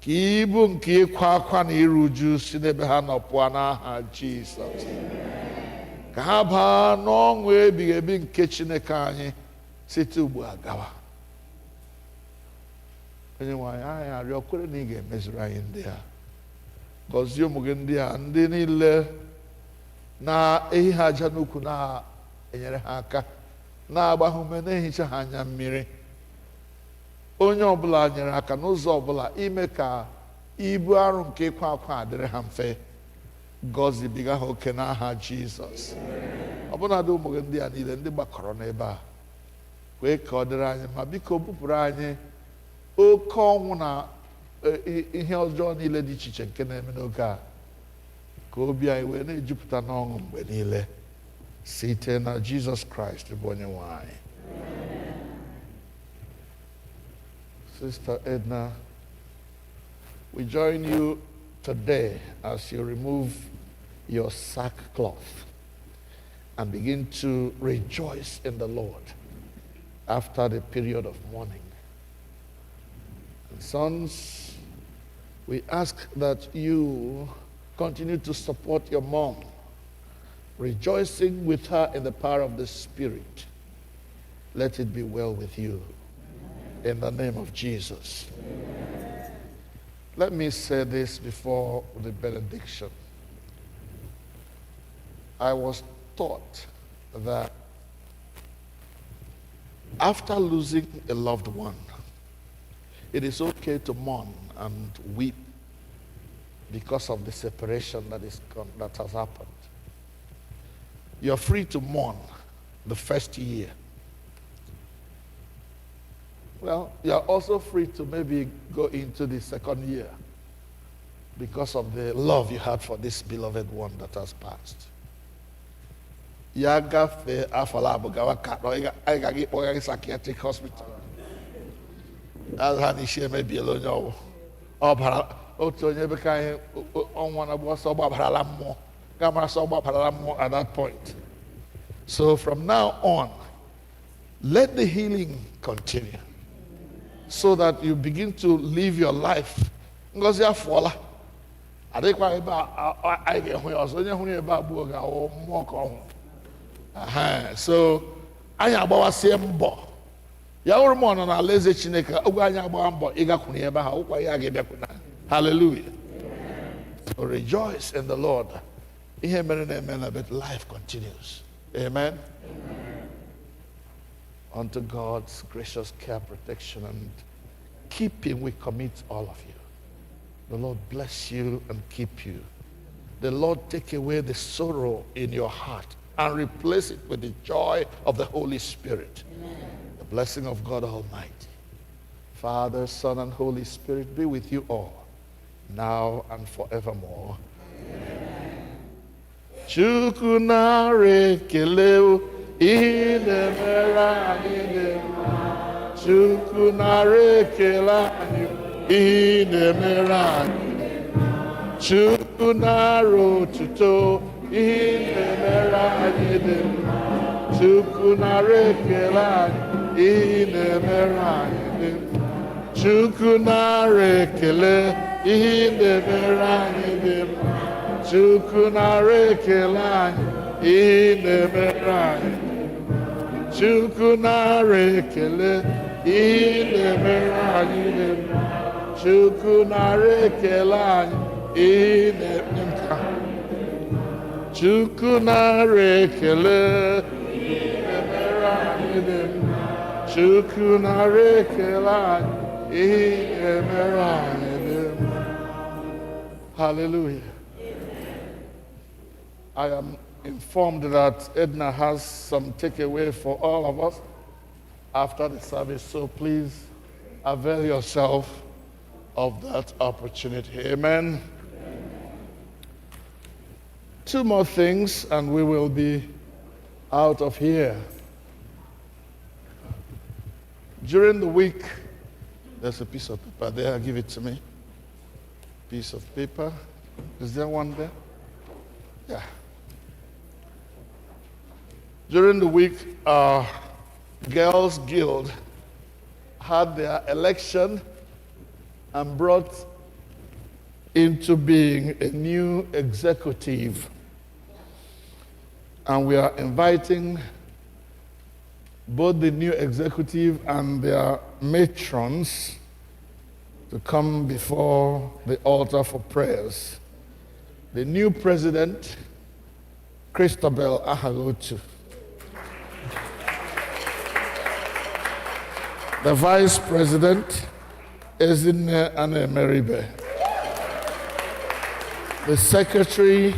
Speaker 1: ka ibu nke ịkwa akwa na iru uju si n'ebe ha nọ pụọ n'aha Jizọs. Ka ha baa n'ọṅụ ebighị ebi nke Chineke anyị site ugbu a gawa. Onye nwe anyị, anyị arịọ, kwere na ị ga-emezuru anyị ndị a. Gọzie ụmụ gị ndị a, ndị niile na-ehi ha aja n'ukwu, na-enyere ha aka, na-agba ha ume, na-ehicha ha anya mmiri. Onye ọbụla nyere aka n'ụzọ ọbụla ime ka ibu arụ nke ịkwa akwa adịrị ha mfe. Gọzibiga ha oke n'aha Jizọs. Ọbụnadị ụmụ gị ndị a niile ndị gbakọrọ n'ebe a, kwee ka ọ dịrị anyị ma biko bupụrụ anyị oke ọnwụ na ihe ọjọọ niile dị iche iche nke na-eme n'oge a, ka obi anyị wee na-ejupụta n'ọṅụ mgbe niile site na Jizọs Kraịst bụ onye nwe anyị. Sister Edna, we join you today as you remove your sackcloth and begin to rejoice in the Lord after the period of mourning. And sons, we ask that you continue to support your mom, rejoicing with her in the power of the Spirit. Let it be well with you. In the name of Jesus. Amen. Let me say this before the benediction. I was taught that after losing a loved one, it is okay to mourn and weep because of the separation that has happened. You're free to mourn the first year. Well, you're also free to maybe go into the second year because of the love you had for this beloved one that has passed. Yagafe afalabu gawakato igagi oyagi psychiatric hospital. As hani she may be alone yo. Obara oto nyebeka onwana bo so babara lammo. Gamara so babara lammo at that point. So from now on, let the healing continue, so that you begin to live your life. Ngozi afola. Adekwa eba I get hu yo so nye hu eba bu ga o moko. So anya agbawa sie mbọ ya wụrụ m ọnọ na alaeze Chineke ogwe anya agbawa mbọ ịgakwuru ebe ha ụkwa ya ga-ebịakwuna. Hallelujah. So rejoice in the Lord. Ihe mere na-eme na, but life continues. Amen. Unto God's gracious care, protection, and keeping we commit all of you. The Lord bless you and keep you. The Lord take away the sorrow in your heart and replace it with the joy of the Holy Spirit. Amen. The blessing of God Almighty, Father, Son, and Holy Spirit be with you all, now and forevermore. Amen. Chukwu nara ekele ihe na-emere anyị dị mma. Chukwu nara ekele anyị ihe na-emere anyị dị mma. Chukwu nara otuto ihe na-emere anyị dị mma. Chukwu nara ekele anyị ihe na-emere anyị dị mma. Chukwu nara ekele ihe na-emere anyị dị mma. Chukwu nara ekele anyị ihe na-emere anyị dị mma. Chukwu nara ekele ihe na-emere anyị dị mma. Chukwu nara ekele anyị ihe na-emere anyị. Chukwu nara ekele ihe na-emere anyị dị mma. Chukwu nara ekele anyị ihe na-emere anyị dị mma. Hallelujah. I am informed that Edna has some takeaway for all of us after the service, so please, avail yourself of that opportunity. Amen. Two more things, and we will be out of here. During the week, there's a piece of paper there. Give it to me. Piece of paper. Is there one there? Yeah. During the week, our Girls Guild had their election and brought into being a new executive. And we are inviting both the new executive and their matrons to come before the altar for prayers. The new president, Christabel Ahagotu. The vice president, Ezinne Anemeribe. The secretary,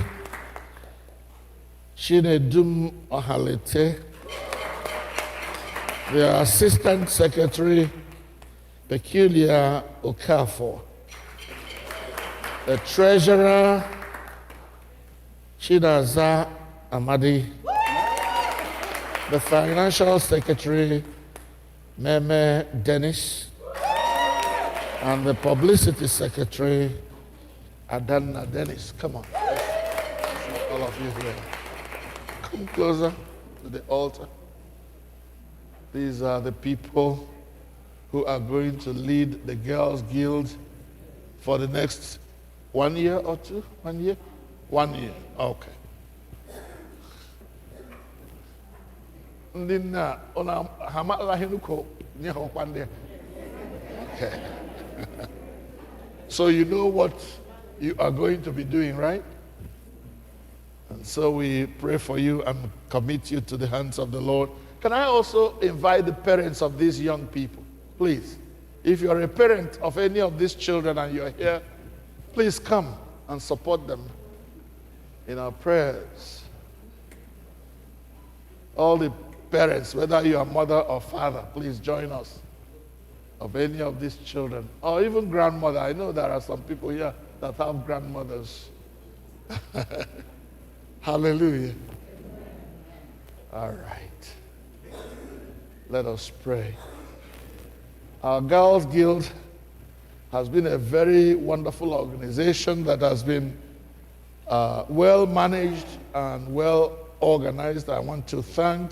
Speaker 1: Chinedum Ohalete. The assistant secretary, Peculiar Okafor. The treasurer, Chinaza Amadi. The financial secretary, Meme Dennis. And the publicity secretary, Adanna Dennis. Come on. All of you here. Come closer to the altar. These are the people who are going to lead the Girls Guild for the next 1 year or two? 1 year? 1 year. Okay. Okay. So you know what you are going to be doing, right? And so we pray for you and commit you to the hands of the Lord. Can I also invite the parents of these young people? Please, if you're a parent of any of these children and you're here, please come and support them in our prayers. All the parents, whether you are mother or father, please join us of any of these children, or even grandmother. I know there are some people here that have grandmothers. Hallelujah. All right. Let us pray. Our Girls Guild has been a very wonderful organization that has been well managed and well organized. I want to thank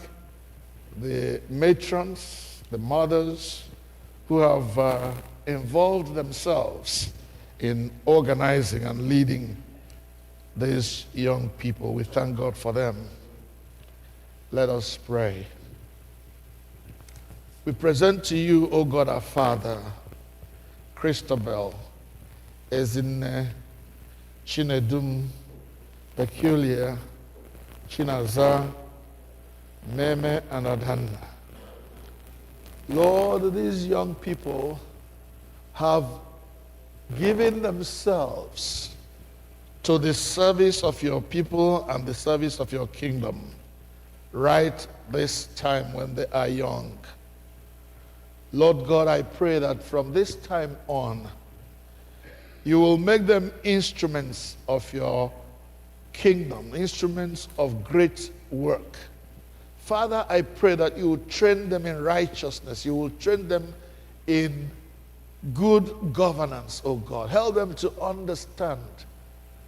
Speaker 1: the matrons, the mothers who have involved themselves in organizing and leading these young people. We thank God for them. Let us pray. We present to you, O God our Father, Christabel, Ezinne, Chinedum, Peculiar, Chinaza, Meme, and Adanna. Lord, these young people have given themselves to the service of your people and the service of your kingdom right this time when they are young. Lord God, I pray that from this time on, you will make them instruments of your kingdom, instruments of great work. Father, I pray that you will train them in righteousness. You will train them in good governance, oh God. Help them to understand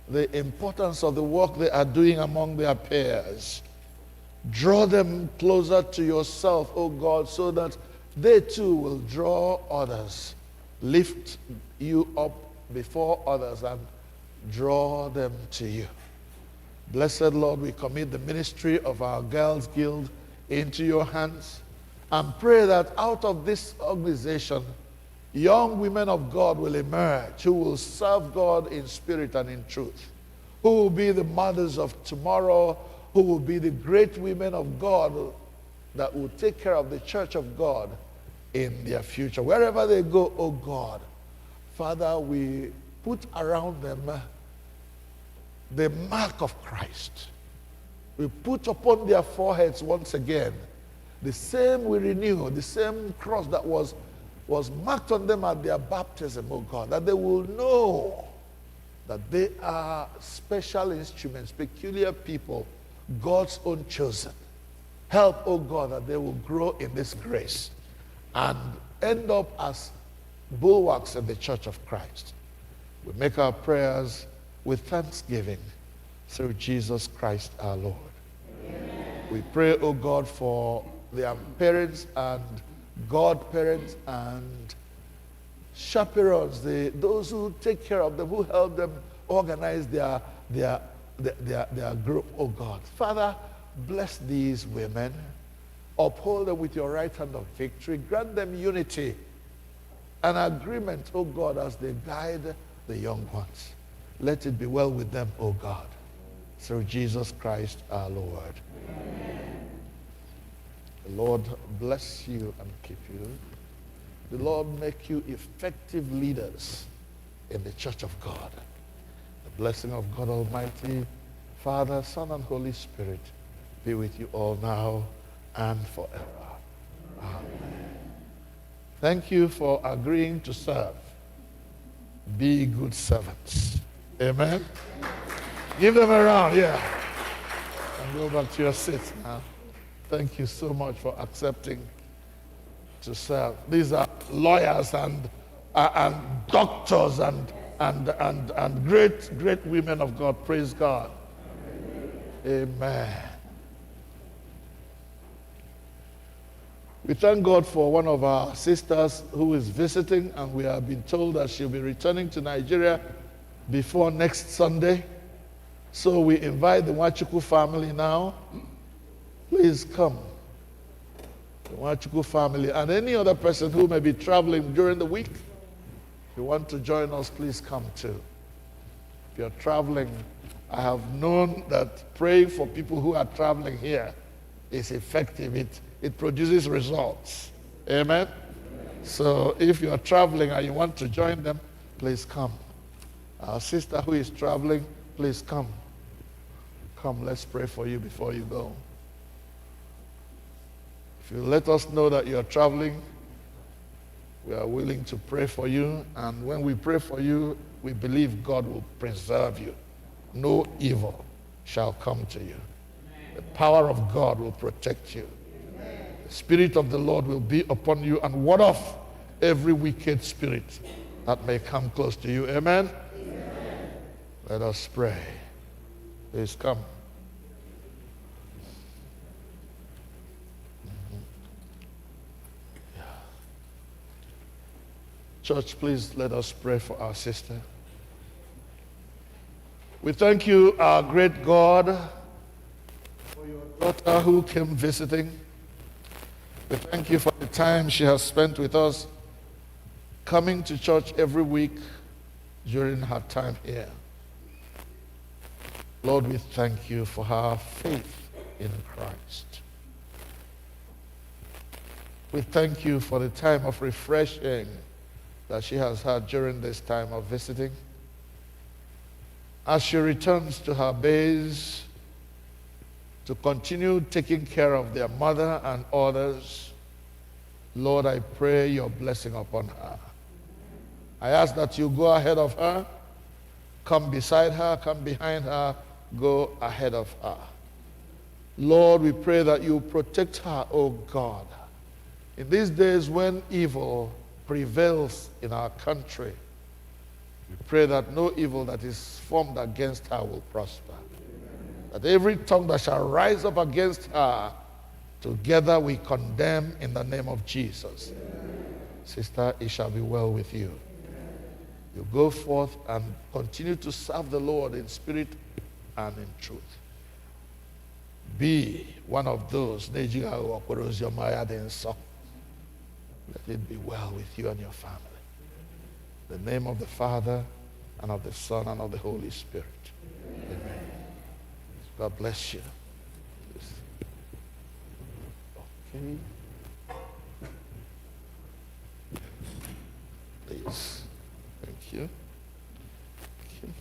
Speaker 1: the importance of the work they are doing among their peers. Draw them closer to yourself, oh God, so that they too will draw others, lift you up before others and draw them to you. Blessed Lord, we commit the ministry of our Girls Guild into your hands and pray that out of this organization, young women of God will emerge who will serve God in spirit and in truth, who will be the mothers of tomorrow, who will be the great women of God that will take care of the church of God in their future. Wherever they go, oh God, Father, we put around them the mark of Christ. We put upon their foreheads once again the same we renew, the same cross that was was marked on them at their baptism, oh God, that they will know that they are special instruments, peculiar people, God's own chosen. Help, oh God, that they will grow in this grace and end up as bulwarks in the church of Christ. We make our prayers with thanksgiving through Jesus Christ our Lord. Amen. We pray, oh God, for their parents and godparents and chaperones, those who take care of them, who help them organize their group, oh God. Father, bless these women. Uphold them with your right hand of victory. Grant them unity and agreement, oh God, as they guide the young ones. Let it be well with them, oh God, through Jesus Christ our Lord. Amen. The Lord bless you and keep you. The Lord make you effective leaders in the church of God. The blessing of God Almighty, Father, Son, and Holy Spirit be with you all now and forever. Amen. Thank you for agreeing to serve. Be good servants. Amen. Give them a round, yeah. And go back to your seat now. Thank you so much for accepting to serve. These are lawyers and doctors and great women of God. Praise God. Amen. We thank God for one of our sisters who is visiting, and we have been told that she'll be returning to Nigeria before next Sunday. So we invite the Nwachukwu family now. Please come. The Nwachukwu family and any other person who may be traveling during the week. If you want to join us, please come too. If you're traveling, I have known that praying for people who are traveling here is effective. It produces results. Amen? So if you are traveling and you want to join them, please come. Our sister who is traveling, please come. Come, let's pray for you before you go. If you let us know that you are traveling, we are willing to pray for you. And when we pray for you, we believe God will preserve you. No evil shall come to you. The power of God will protect you. The Spirit of the Lord will be upon you and ward off every wicked spirit that may come close to you. Amen? Amen. Let us pray. Please come. Church, please let us pray for our sister. We thank you, our great God, for your daughter who came visiting. We thank you for the time she has spent with us, coming to church every week during her time here. Lord, we thank you for her faith in Christ. We thank you for the time of refreshing that she has had during this time of visiting. As she returns to her base to continue taking care of their mother and others, Lord, I pray your blessing upon her. I ask that you go ahead of her, come beside her, come behind her, go ahead of her. Lord, we pray that you protect her, O God. In these days when evil prevails in our country, we pray that no evil that is formed against her will prosper. That every tongue that shall rise up against her, together we condemn in the name of Jesus. Sister, it shall be well with you. You go forth and continue to serve the Lord in spirit and in truth. Be one of those. Let it be well with you and your family. In the name of the Father, and of the Son, and of the Holy Spirit. Amen. God bless you. Okay. Please. Thank you. Okay.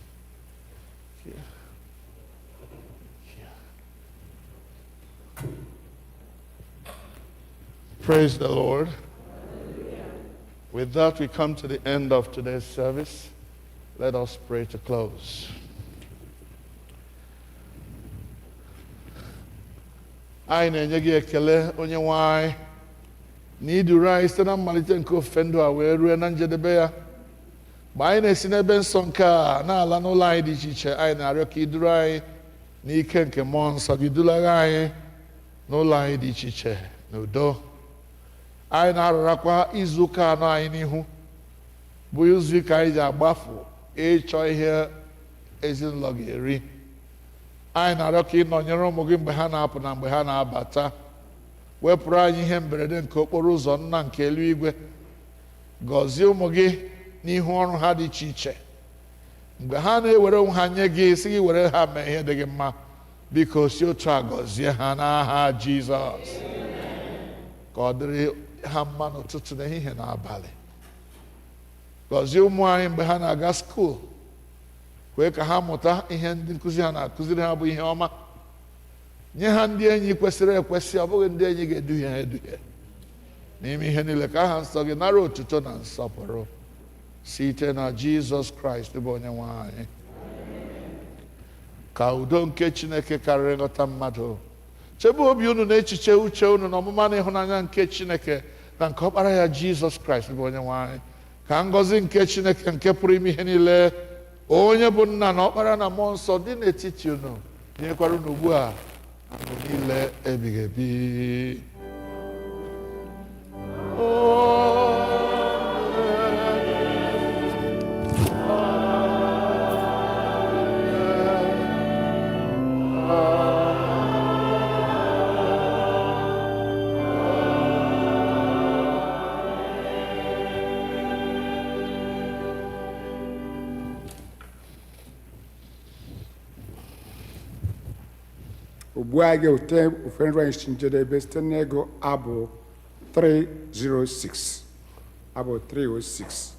Speaker 1: Okay. Okay. Praise the Lord. With that, we come to the end of today's service. Let us pray to close. Anyị na-enye gị ekele onye nwe anyị na iduru anyị site na mmalite nke ofufe ndụ a wee rue na njedebe ya. Mgbe anyị na-esi n'ebe nsọ nke a na-ala n'ụlọ anyị dị iche iche, anyị na-arịọ ka iduru anyị n'ike nke mmụọ nsọ gị dulaga anyị n'ụlọ anyị dị iche iche n'udo. Anyị na-arụrakwa izu ụka anọ anyị n'ihu bụ izu ka anyị ji agbafu ịchọ ihe ezinụlọ ga-eri. Anyị na-arịọ ka ị nọnyere ụmụ gị mgbe ha na-apụ na mgbe ha na-abata. Wepụrụ anyị ihe mberede nke okporo ụzọ nna nke eluigwe. Gọzie ụmụ gị n'ihu ọrụ ha dị iche iche. Mgbe ha na-ewere onwe ha nye gị, sị gị were ha mee ihe dị gị mma, biko si otu a gọzie ha n'aha Jizọs. Ka ọ dịrị ha mma n'ụtụtụ na ehihie na abalị. Gọzie ụmụ anyị mgbe ha na-aga skuul. Kwee ka ha mụta ihe ndị nkụzi ha na-akụziri ha bụ ihe ọma. Nye ha ndị enyi kwesịrị ekwesị, ọ bụghị ndị enyi ga-eduhie ha eduhie. N'ime ihe niile ka aha nsọ gị nara otuto na nsọpụrụ site na Jizọs Kraịst bụ onye nwe anyị. Ka udo nke Chineke karịrị nghọta mmadụ chebe obi unu na echiche uche unu na ọmụma na ịhụnanya nke Chineke na nke ọkpara ya Jizọs Kraịst bụ onye nwe anyị. Ka ngọzi nke Chineke nke pụrụ ime ihe niile, onye bụ nna na ọkpara na mmụọ nsọ dị n'etiti unu, nyekwara unu ugbu a mgbe niile ebighị ebi.
Speaker 2: Ugbu a ga-eweta ofe nri anyị si njedebe site n'ego abụ 306. Abụ 306.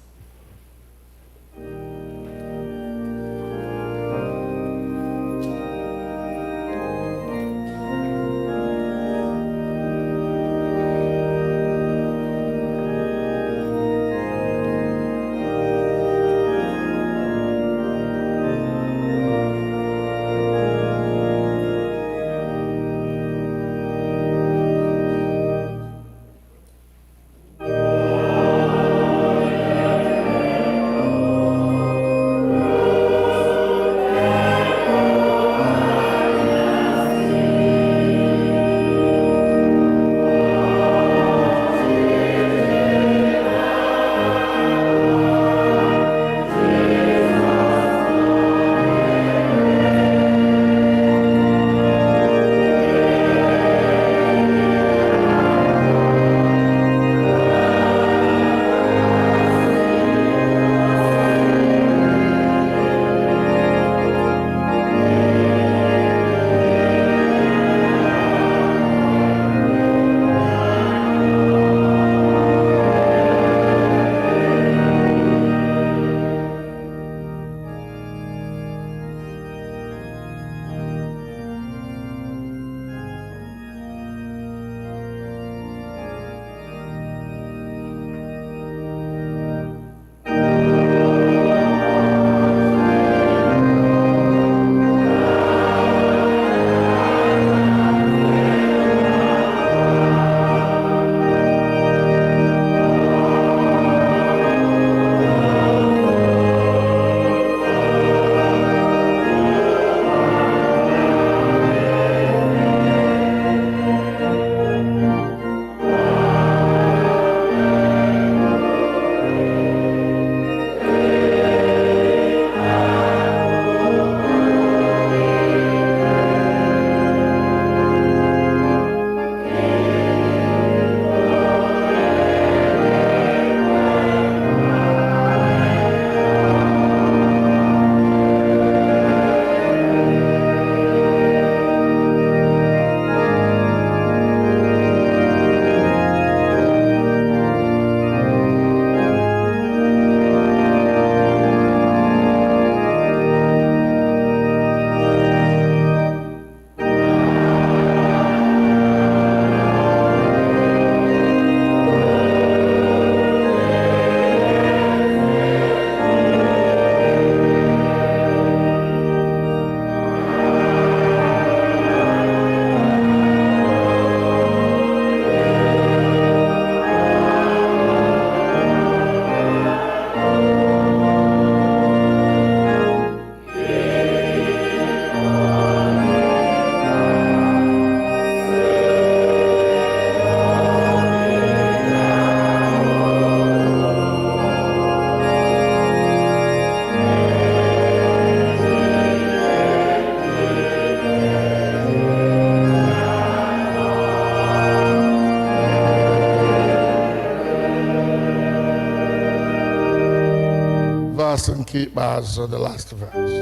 Speaker 1: verse nke ikpeazụ, the last verse.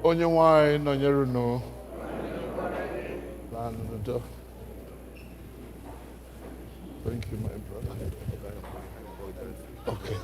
Speaker 1: Onye nwanyị nọnyere unu. Thank you, my brother. Okay.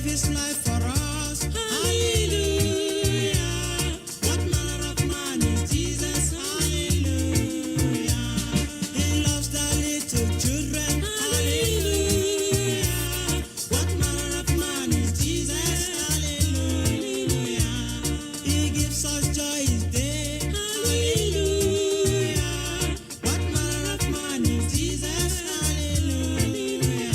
Speaker 6: his life for us. Hallelujah. What manner of man is Jesus? Hallelujah. He loves the little children. Hallelujah. What manner of man is Jesus? Hallelujah. He gives us joy each day. Hallelujah. What manner of man is Jesus? Hallelujah.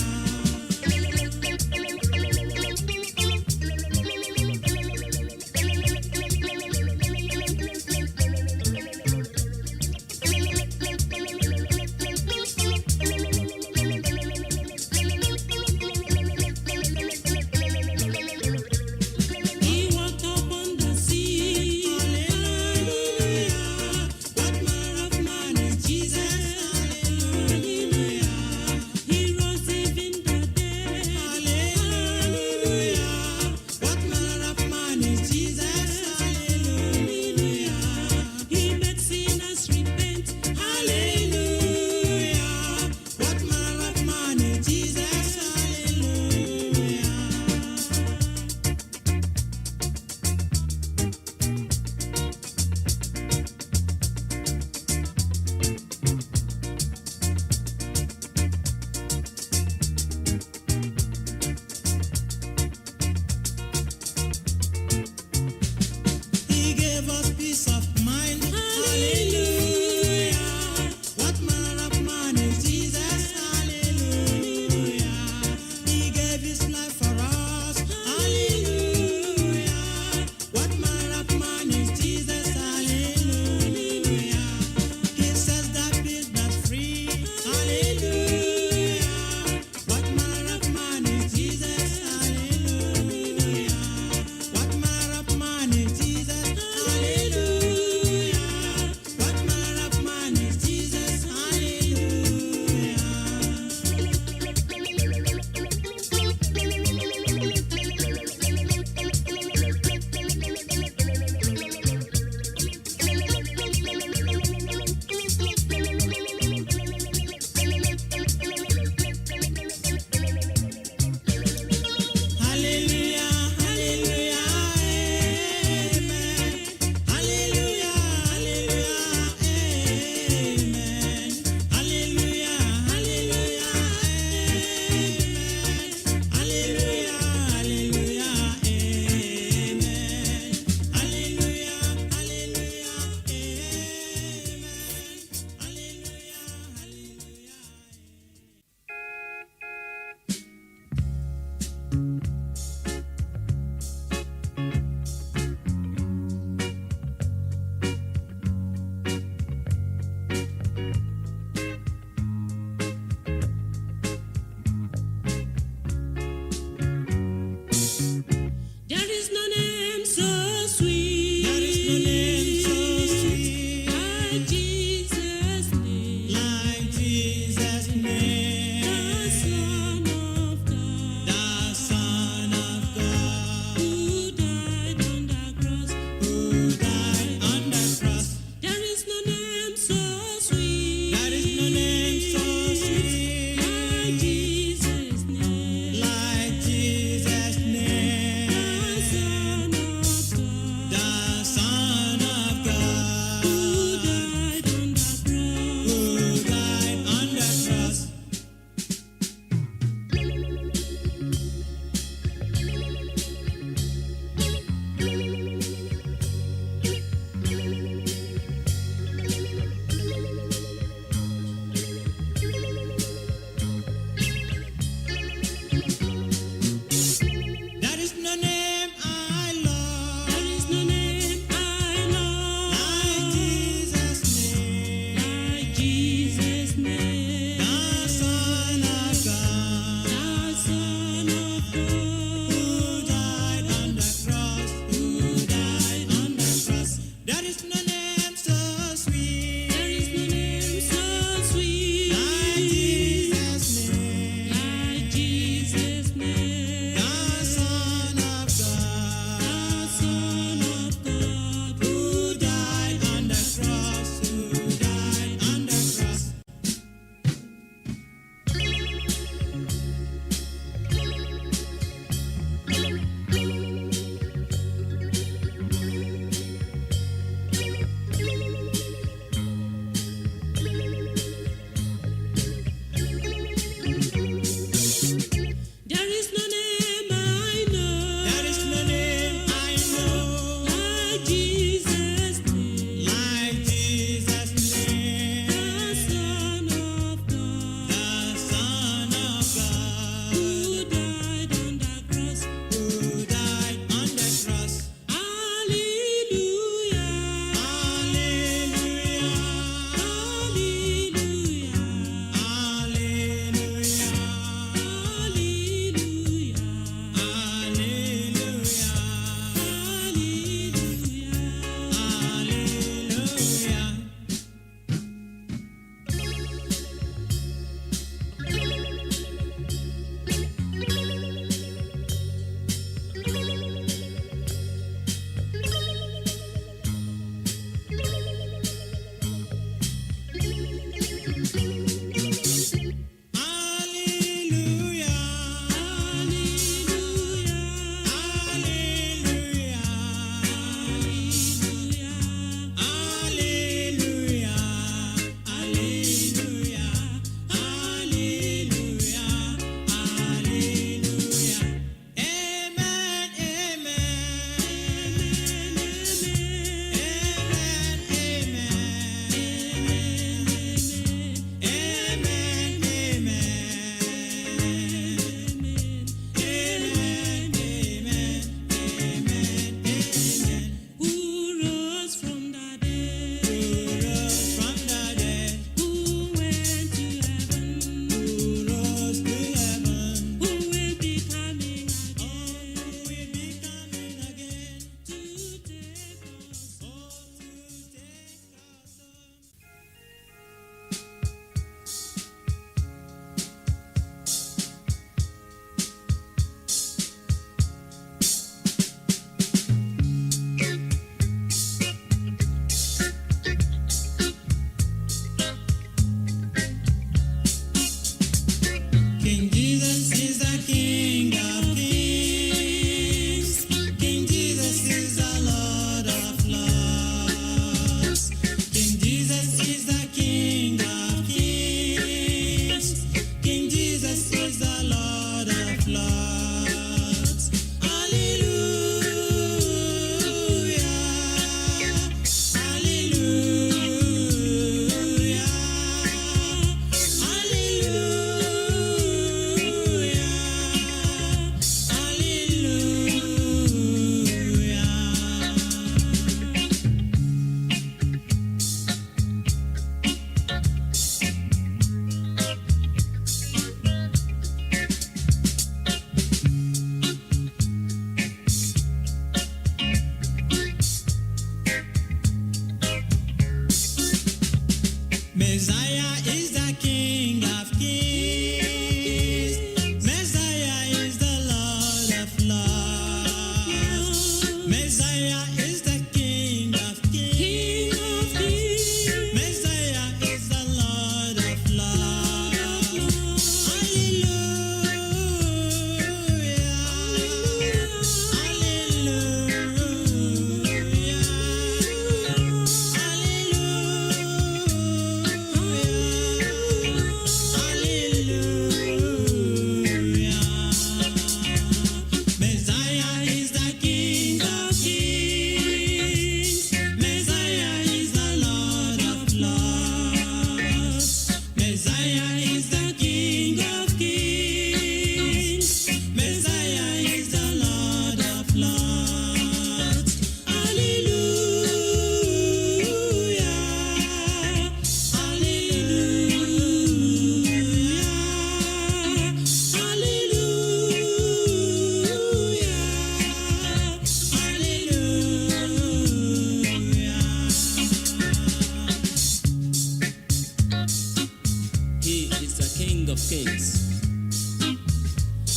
Speaker 6: Kings.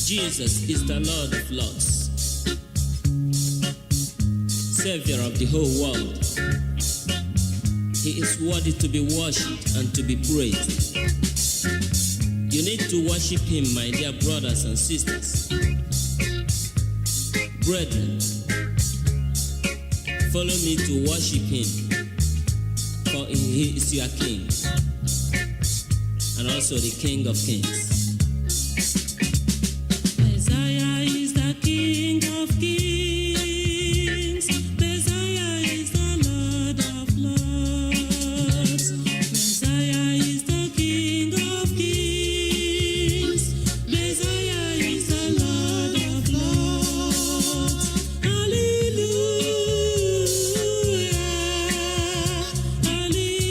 Speaker 6: Jesus is the Lord of Lords, Savior of the whole world. He is worthy to be worshipped and to be praised. You need to worship him, my dear brothers and sisters. Brethren, follow me to worship him, for he is your King, and also the King of Kings. Messiah is the King of Kings. Messiah is the Lord of Lords. Messiah is the King of Kings. Messiah is the Lord of Lords. Hallelujah. Hallelujah.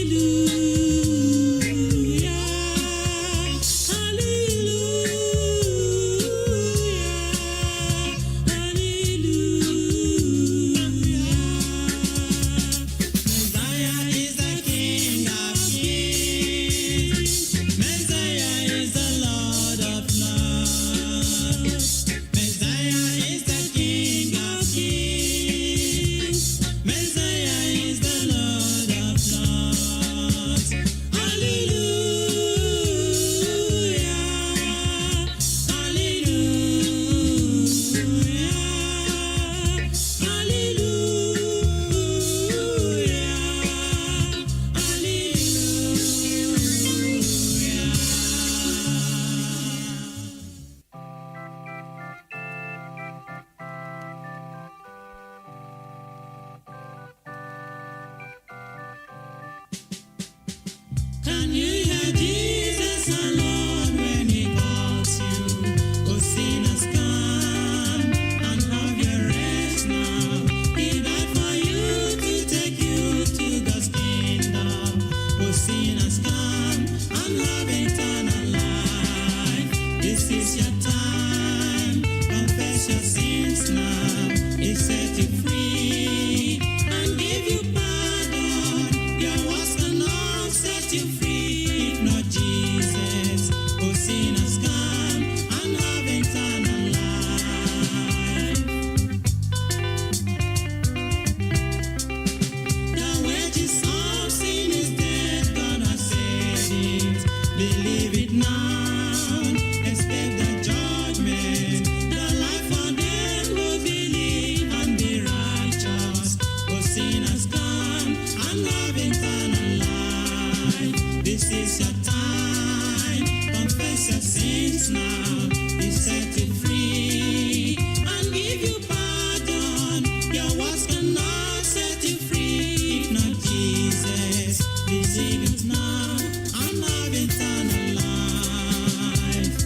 Speaker 6: Can you hear Jesus our Lord when he calls you? Oh, sinners, come and have your rest now. He died for you to take you to God's kingdom. Oh, sinners, come and have eternal life. This is your time. Confess your sins now. He set you free and give you pardon. Your words cannot set you free if not Jesus. Oh, sinners, come and have eternal life. The wages of sin is death, God has said it. Believe it now, escape the judgment. The life for them who believe and be righteous. Oh, sinners, come and have eternal life. This is your time. Confess your sins now. He set you free and give you pardon. Your words cannot set you free if not Jesus. Believe it now and have eternal life.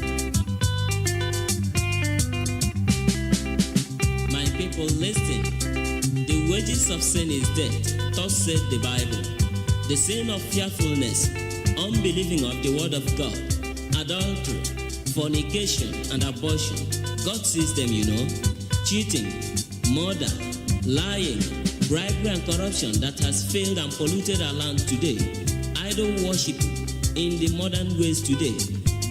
Speaker 6: My people, listen. The wages of sin is death. Thus said the Bible. The sin of fearfulness, unbelieving of the word of God, adultery, fornication, and abortion. God sees them, you know. Cheating, murder, lying, bribery, and corruption that has failed and polluted our land today. Idol worship in the modern ways today.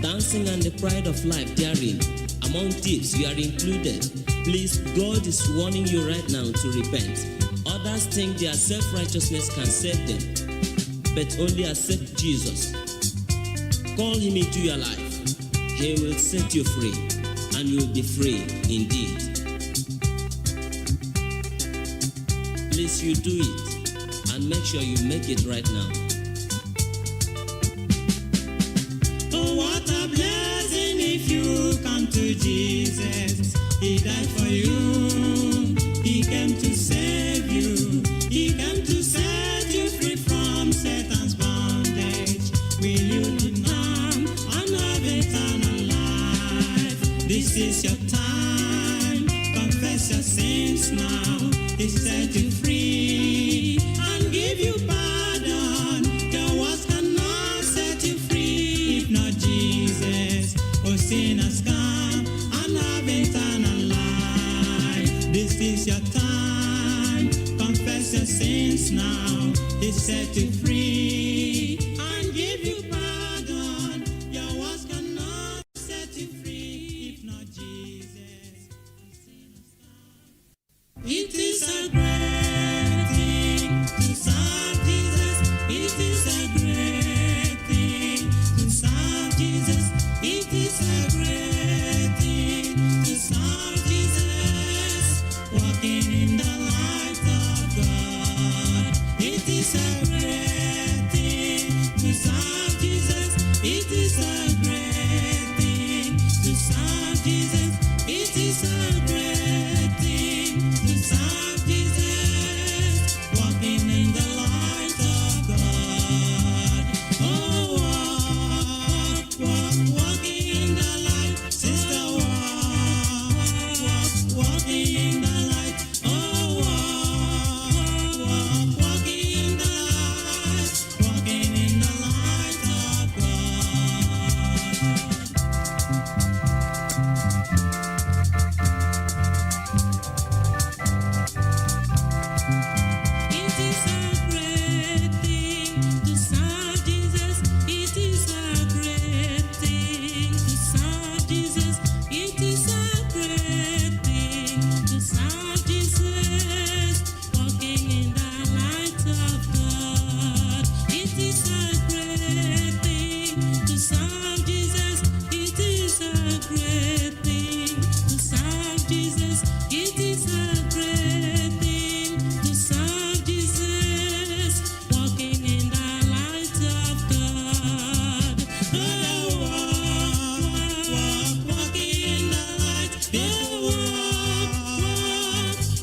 Speaker 6: Dancing and the pride of life therein. Among thieves, you are included. Please, God is warning you right now to repent. Others think their self-righteousness can save them, but only accept Jesus. Call him into your life. He will set you free, and you will be free indeed. Please, you do it, and make sure you make it right now. Oh, what a blessing if you come to Jesus. He died for you. He came to save you. He came to set you free from Satan's bondage. Will you come and have eternal life? This is your time. Confess your sins now. He set you free and give you pardon. Your words cannot set you free if not Jesus. Oh, sinners, come and have eternal life. This is your time. Confess your sins now. He set you free and give you pardon. Your words cannot is a great thing to serve Jesus, walking in the light of God. It is a great thing to serve Jesus. It is a great thing to serve Jesus. It is a great thing to serve Jesus, walking in the light of God. Oh, walking in the light, sister, walking in the light. Oh, walking in the light, walking in the light of God. It is a great thing to serve Jesus. It is a great thing to serve Jesus. It is a great thing to serve Jesus, walking in the light of God. It is a great thing to serve Jesus. It is a great thing to serve Jesus. It is a great thing to serve Jesus, walking in the light of God. Oh, walking in the light. Oh,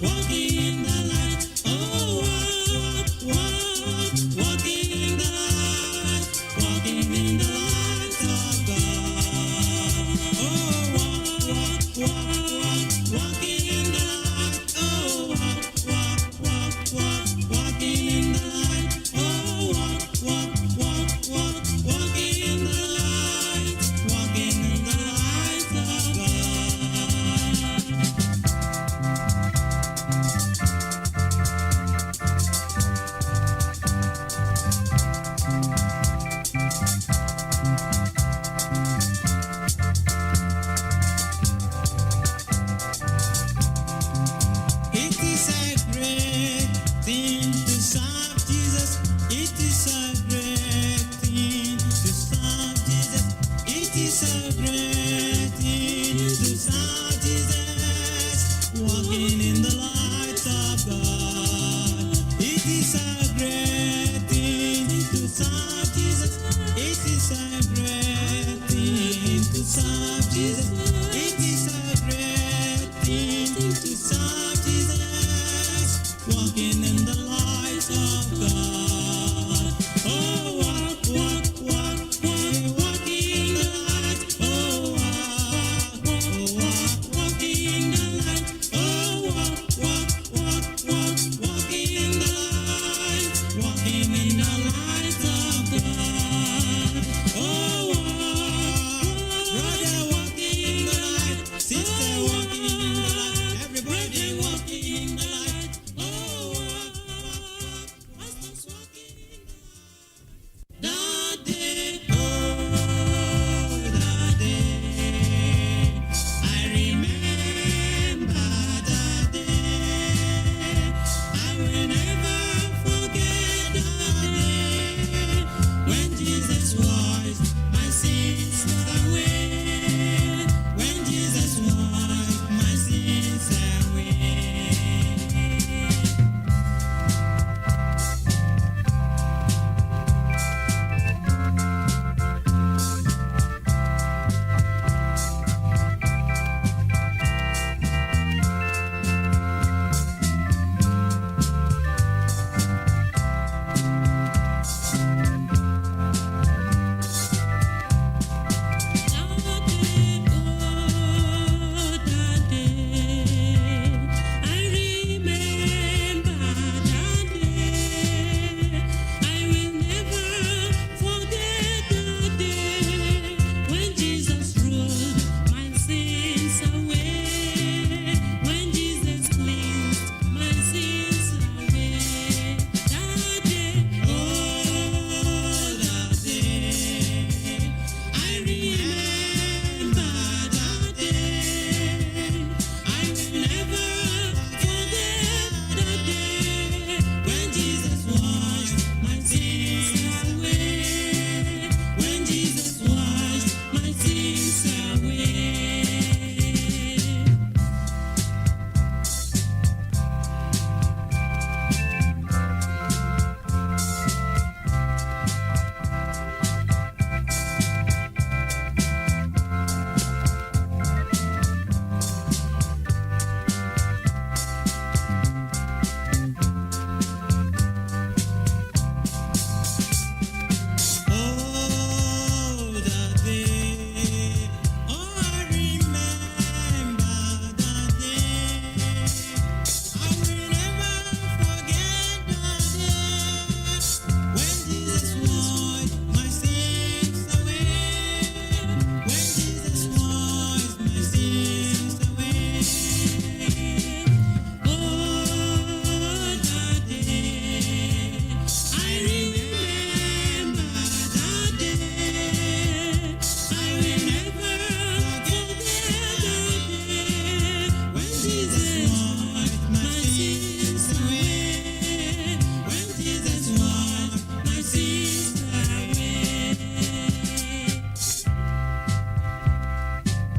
Speaker 6: walking in the light. Oh, walking in the light, walking in the light of God. Oh, walking in the light. Oh, walking in the light. Oh, walking in the light, walking in the light of God. It is a great thing to serve Jesus. It is a great thing to serve Jesus. It is a great thing to serve Jesus, walking in the light of God. It is a great thing to serve Jesus. It is a great thing to serve Jesus. It is a great thing to serve Jesus, walking in the light of God. Oh, walking in the light. Oh, walking in the light. Oh, walking in the light, walking in the light of God. Oh, brother, walking in the light.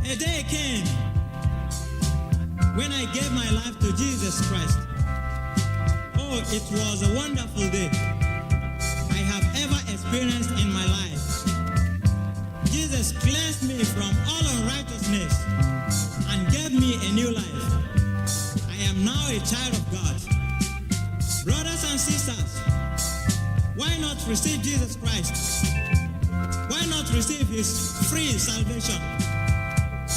Speaker 6: A day came when I gave my life to Jesus Christ. Oh, it was a wonderful day I have ever experienced in my life. Jesus cleansed me from all unrighteousness and gave me a new life. I am now a child of God. Brothers and sisters, why not receive Jesus Christ? Why not receive his free salvation,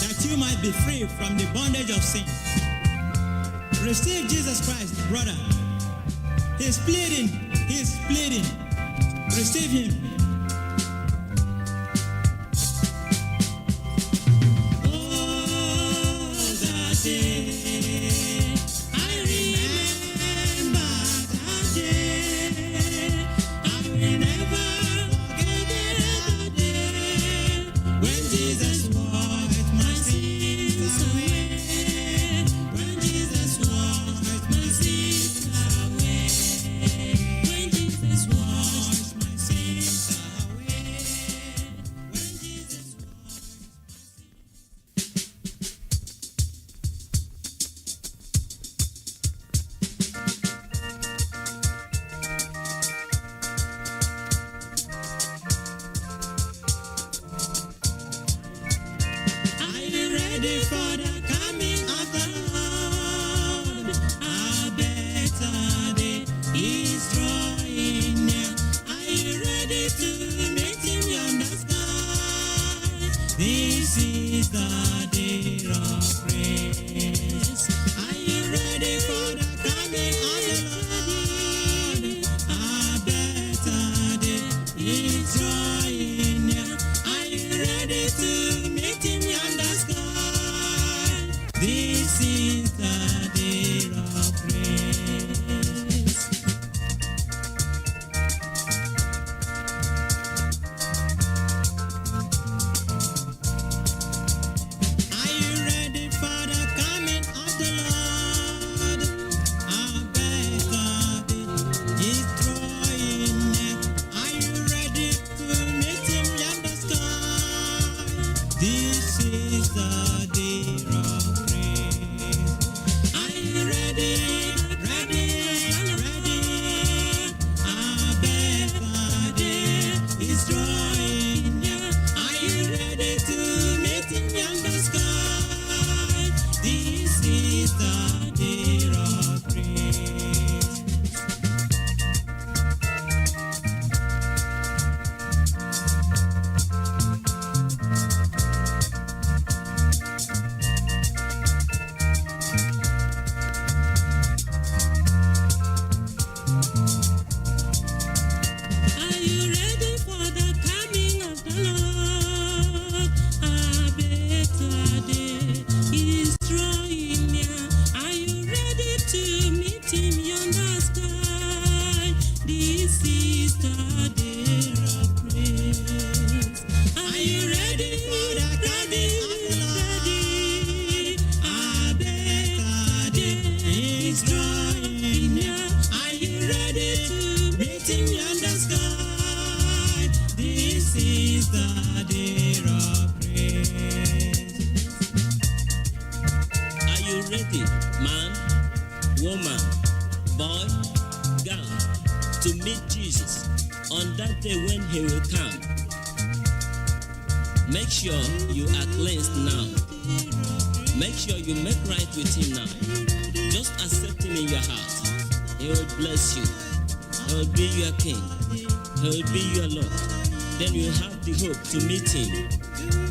Speaker 6: that you might be free from the bondage of sin? Receive Jesus Christ, brother. He's pleading, he's pleading. Receive him. Oh, that day, I remember that day. I will never forget that day when Jesus washed my sins away. When Jesus washed my sins away. When Jesus washed my sins away. When Jesus Are you ready for the coming of the Lord? A better day is drawing near. Are you ready to meet him on the sky? This is the day of praise. Are you ready for the coming of the Lord? A better day is drawing near. Are you ready to meet him on the sky? This is the day of praise. Are you ready for the coming of the Lord? A better day is drawing near. Are you ready to meet him on the sky? This is the day of praise. Are you ready? Ready? Ready? A better day is drawing near. Are you ready to meet him on the sky? This is the day of praise. Are you ready for the coming of the Lord? A better day is drawing near. Are you ready to meet him on the sky? This is the day of praise. Are you ready for the coming of the Lord? A better day is drawing near. Are you ready to meet him on the sky? This is the day of praise.
Speaker 7: Are you ready, man, woman, boy, girl, to meet Jesus on that day when he will come? Make sure you are cleansed now. Make sure you make right with him now. Just accept him in your heart. He will bless you. He will be your king. He will be your Lord. Then you will have the hope to meet him.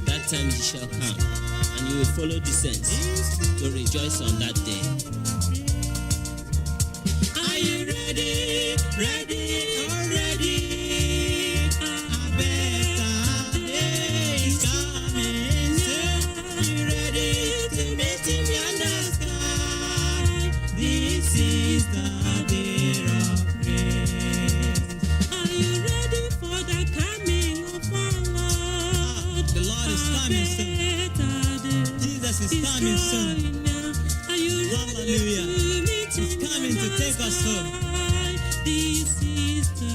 Speaker 7: That time he shall come, and you will follow the saints to rejoice on that day.
Speaker 6: Are you ready? Ready? Ready? A better day is coming soon. Are you ready to meet him on the sky? This is the day of praise. Are you ready for the coming of our Lord? The Lord is coming soon. Jesus is coming soon. Hallelujah. He's coming to take us home.
Speaker 4: This is the